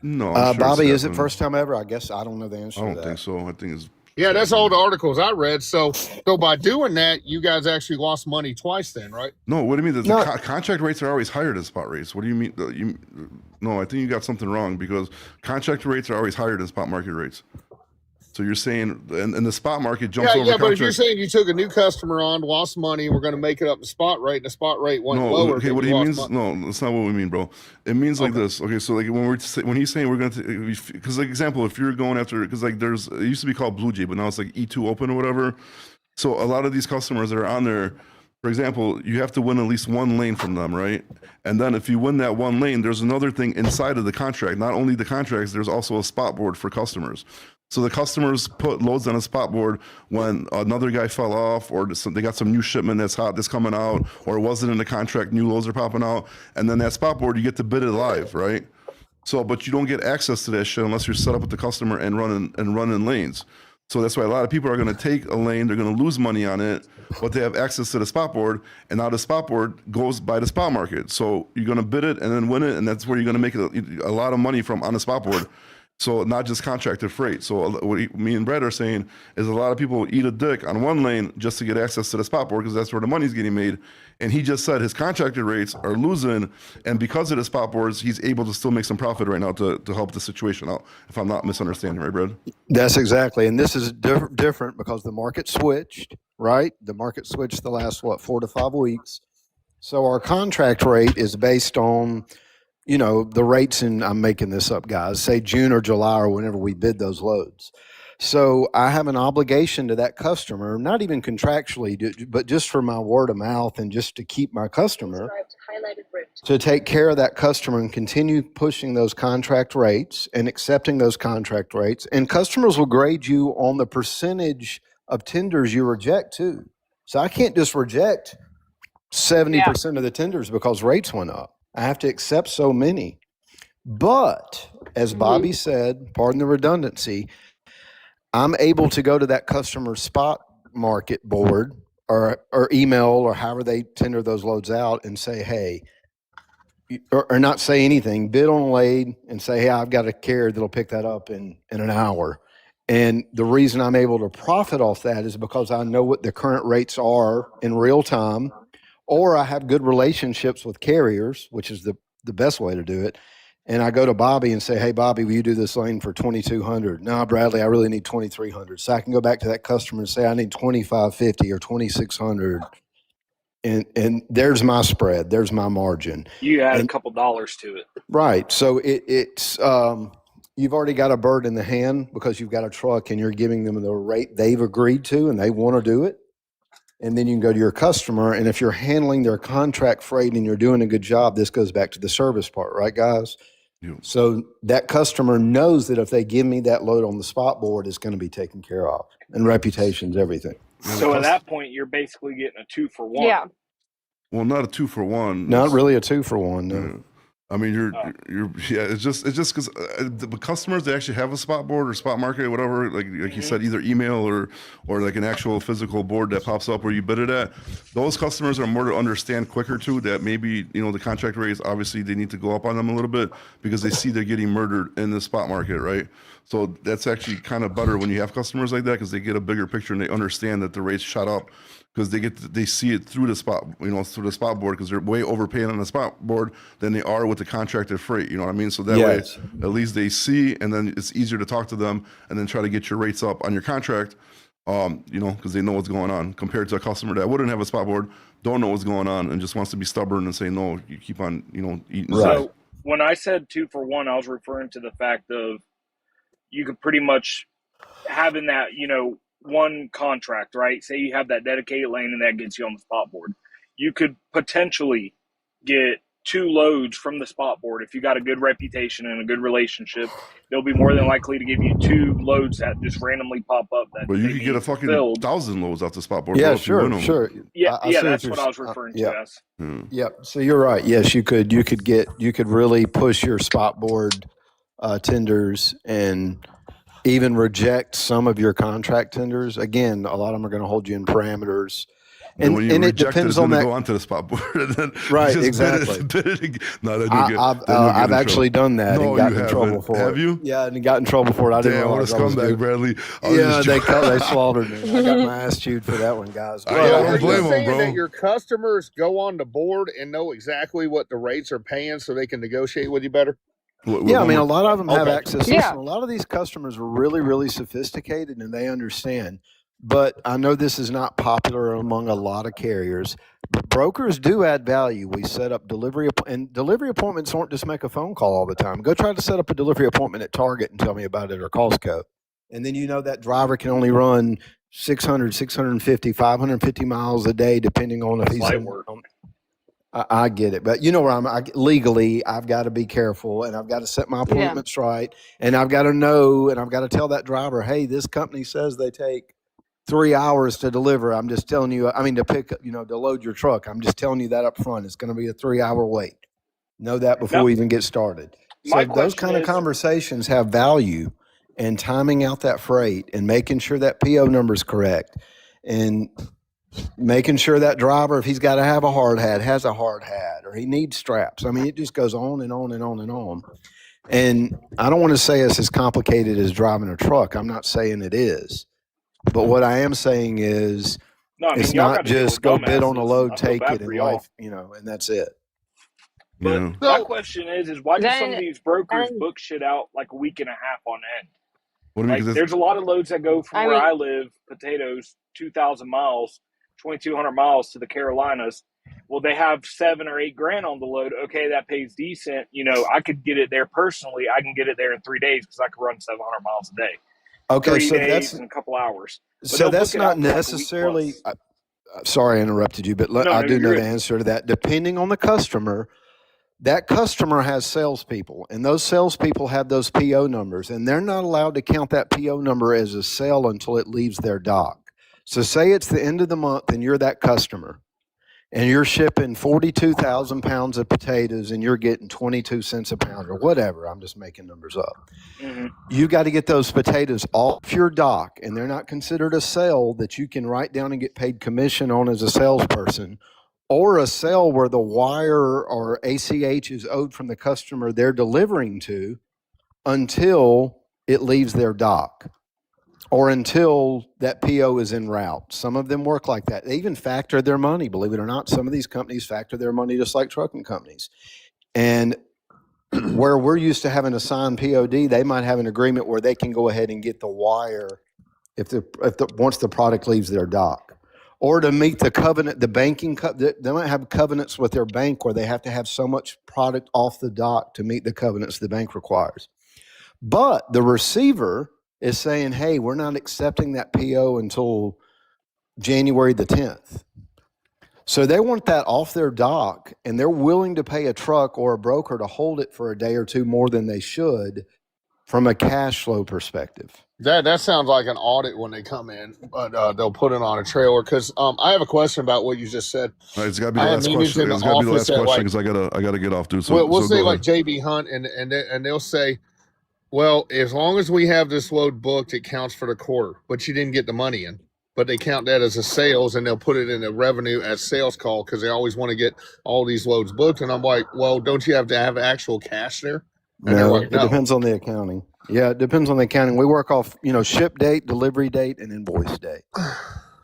No, I'm sure Bobby, it's is it happened. first time ever? I guess I don't know the answer I to don't that. think so. I think it's Yeah, that's all the articles I read. So by doing that, you guys actually lost money twice then, right? No. What do you mean? No. Contract rates are always higher than spot rates. What do you mean? No, I think you got something wrong, because contract rates are always higher than spot market rates. So you're saying, and the spot market jumps over Yeah, contract. but if you're saying you took a new customer on, lost money, we're going to make it up the spot rate, and the spot rate went lower. Okay, then what you he lost means? money. No, that's not what we mean, bro. It means like this. Okay, so like when he's saying we're going to, because like example, if you're going after, because like it used to be called Blue Jay, but now it's like E2 Open or whatever. So a lot of these customers that are on there, for example, you have to win at least one lane from them, right? And then if you win that one lane, there's another thing inside of the contract. Not only the contracts, there's also a spot board for customers. So the customers put loads on a spot board when another guy fell off, or they got some new shipment that's hot that's coming out, or it wasn't in the contract, new loads are popping out, and then that spot board, you get to bid it live, right? So, but you don't get access to that shit unless you're set up with the customer and running lanes. So that's why a lot of people are going to take a lane, they're going to lose money on it, but they have access to the spot board, and now the spot board goes by the spot market. So you're going to bid it and then win it, and that's where you're going to make a lot of money from on the spot board. So not just contracted freight. So what me and Brad are saying is a lot of people eat a dick on one lane just to get access to the spot board, because that's where the money's getting made. And he just said his contracted rates are losing, and because of the spot boards, he's able to still make some profit right now to help the situation out, if I'm not misunderstanding, right, Brad? That's exactly. And this is different because the market switched, right? The market switched the last, 4 to 5 weeks. So our contract rate is based on, the rates in, I'm making this up, guys, say June or July or whenever we bid those loads. So I have an obligation to that customer, not even contractually, but just for my word of mouth and just to keep my customer, to take care of that customer and continue pushing those contract rates and accepting those contract rates. And customers will grade you on the percentage of tenders you reject too. So I can't just reject 70% of the tenders because rates went up. I have to accept so many. But as Bobby said, pardon the redundancy, I'm able to go to that customer spot market board or email or however they tender those loads out and say, hey, or not say anything, bid on a load and say, hey, I've got a carrier that'll pick that up in an hour. And the reason I'm able to profit off that is because I know what the current rates are in real time, or I have good relationships with carriers, which is the best way to do it. And I go to Bobby and say, hey, Bobby, will you do this lane for $2,200? No, Bradley, I really need $2,300. So I can go back to that customer and say, I need $2,550 or $2,600. And there's my spread. There's my margin. You add a couple dollars to it. Right. So it's you've already got a bird in the hand because you've got a truck and you're giving them the rate they've agreed to and they want to do it. And then you can go to your customer, and if you're handling their contract freight and you're doing a good job, this goes back to the service part, right, guys? Yeah. So that customer knows that if they give me that load on the spot board, it's going to be taken care of, and reputation's everything. So at that point, you're basically getting a 2-for-1. Yeah. Well, not a 2-for-1. Not really a 2-for-1, no. Yeah. I mean, it's just because the customers that actually have a spot board or spot market, or whatever, like you said, either email or like an actual physical board that pops up where you bid it at. Those customers are more to understand quicker too. That maybe the contract rates, obviously they need to go up on them a little bit because they see they're getting murdered in the spot market, right? So that's actually kind of better when you have customers like that because they get a bigger picture and they understand that the rates shot up because they see it through the spot, through the spot board, because they're way overpaying on the spot board than they are with the contracted freight. You know what I mean? So that way, at least they see, and then it's easier to talk to them and then try to get your rates up on your contract. Because they know what's going on, compared to a customer that wouldn't have a spot board, don't know what's going on, and just wants to be stubborn and say no. You keep on, eating. So when I said 2-for-1, I was referring to the fact of you could pretty much having that, one contract, right? Say you have that dedicated lane and that gets you on the spot board. You could potentially get 2 loads from the spot board. If you got a good reputation and a good relationship, they'll be more than likely to give you 2 loads that just randomly pop up. But you could get a fucking 1,000 loads off the spot board. Yeah, sure. Yeah, that's what I was referring to as. Yep. So you're right. Yes, you could really push your spot board tenders and even reject some of your contract tenders. Again, a lot of them are going to hold you in parameters. And when you it reject depends it's on going to that. go onto the spot board. And then Right, just exactly. I've actually done that and got in trouble for it. Have you? Yeah, and got in trouble for it. I didn't Damn, what a realize I was scumbag, doing- Bradley. Yeah, they slaughtered me. I got my ass chewed for that one, guys. I Well, don't are blame you 'em, saying bro. that your customers go on the board and know exactly what the rates are paying so they can negotiate with you better? Yeah, I mean, a lot of them have Okay. access. Yeah. Listen, a lot of these customers are really, really sophisticated and they understand. But I know this is not popular among a lot of carriers. But brokers do add value. We set up delivery appointments aren't just make a phone call all the time. Go try to set up a delivery appointment at Target and tell me about it, or Costco. And then that driver can only run 600, 650, 550 miles a day, depending on if he's Light in, work. I get it, but legally, I've got to be careful, and I've got to set my appointments right, and I've got to know, and I've got to tell that driver, hey, this company says they take 3 hours to deliver. I'm just telling you, to pick up, to load your truck. I'm just telling you that up front. It's going to be a 3-hour wait. Know that before we even get started. My So those question kind of is- conversations have value, and timing out that freight and making sure that PO number is correct, and making sure that driver, if he's got to have a hard hat, has a hard hat, or he needs straps. I mean, it just goes on and on and on and on. And I don't want to say it's as complicated as driving a truck. I'm not saying it is. But what I am saying is No, I mean, it's y'all not gotta deal just with go bid on a dumbasses. load, I feel take bad it, for and y'all. life, and that's it. But Yeah. my question is why do some of Then- these brokers and- book shit out like a week and a half on end? What do you mean? Like, 'Cause there's a lot of loads that go from I where mean- I live, potatoes, 2,000 miles, 2,200 miles to the Carolinas. Well, they have $7 or $8 grand on the load. Okay, that pays decent. I could get it there personally. I can get it there in 3 days because I could run 700 miles a day. Okay, 3 so days that's and a couple hours. But so they'll that's book it not out for like a week necessarily. plus. Sorry, I interrupted you, but No, I do you're know the good. answer to that. Depending on the customer, that customer has salespeople, and those salespeople have those PO numbers, and they're not allowed to count that PO number as a sale until it leaves their dock. So say it's the end of the month and you're that customer, and you're shipping 42,000 pounds of potatoes and you're getting 22 cents a pound or whatever. I'm just making numbers up. Mm-hmm. You got to get those potatoes off your dock, and they're not considered a sale that you can write down and get paid commission on as a salesperson, or a sale where the wire or ACH is owed from the customer they're delivering to until it leaves their dock, or until that PO is en route. Some of them work like that. They even factor their money, believe it or not. Some of these companies factor their money just like trucking companies. And where we're used to having a signed POD, they might have an agreement where they can go ahead and get the wire once the product leaves their dock. Or to meet the covenant, the banking, they might have covenants with their bank where they have to have so much product off the dock to meet the covenants the bank requires. But the receiver is saying, hey, we're not accepting that PO until January the 10th. So they want that off their dock, and they're willing to pay a truck or a broker to hold it for a day or two more than they should from a cash flow perspective. That sounds like an audit when they come in, but they'll put it on a trailer. Because I have a question about what you just said. All right, it's got to be I the had last meetings question. in the It's got to be the last office at, question like- because I gotta get off, dude. So We'll so say go like ahead. JB Hunt, and they'll say, well, as long as we have this load booked, it counts for the quarter, but you didn't get the money in. But they count that as a sales, and they'll put it in the revenue as sales call because they always want to get all these loads booked. And I'm like, well, don't you have to have actual cash there? And they're No, like, it no. depends on the accounting. Yeah, it depends on the accounting. We work off, ship date, delivery date, and invoice date.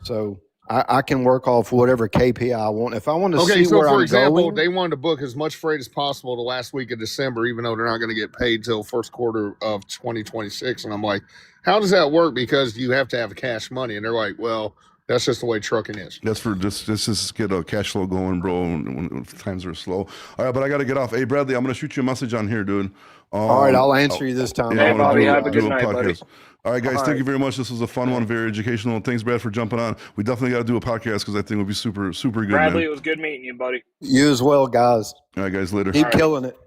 So I can work off whatever KPI I want. If I want to Okay, see so where for I'm example, going, they wanted to book as much freight as possible the last week of December, even though they're not going to get paid till first quarter of 2026. And I'm like, how does that work? Because you have to have cash money. And they're like, well, that's just the way trucking is. That's for just get a cash flow going, bro. When times are slow. All right, but I got to get off. Hey, Bradley, I'm gonna shoot you a message on here, dude. all right, I'll answer you this time. Yeah, I Hey, wanna Bobby, do, have a do good a night, podcast. buddy. All right, guys, All thank right. you very much. This was a fun one, very educational. Thanks, Brad, for jumping on. We definitely got to do a podcast because I think it would be super good, Bradley, man. it was good meeting you, buddy. You as well, guys. All right, guys, later. Keep All right. killing it.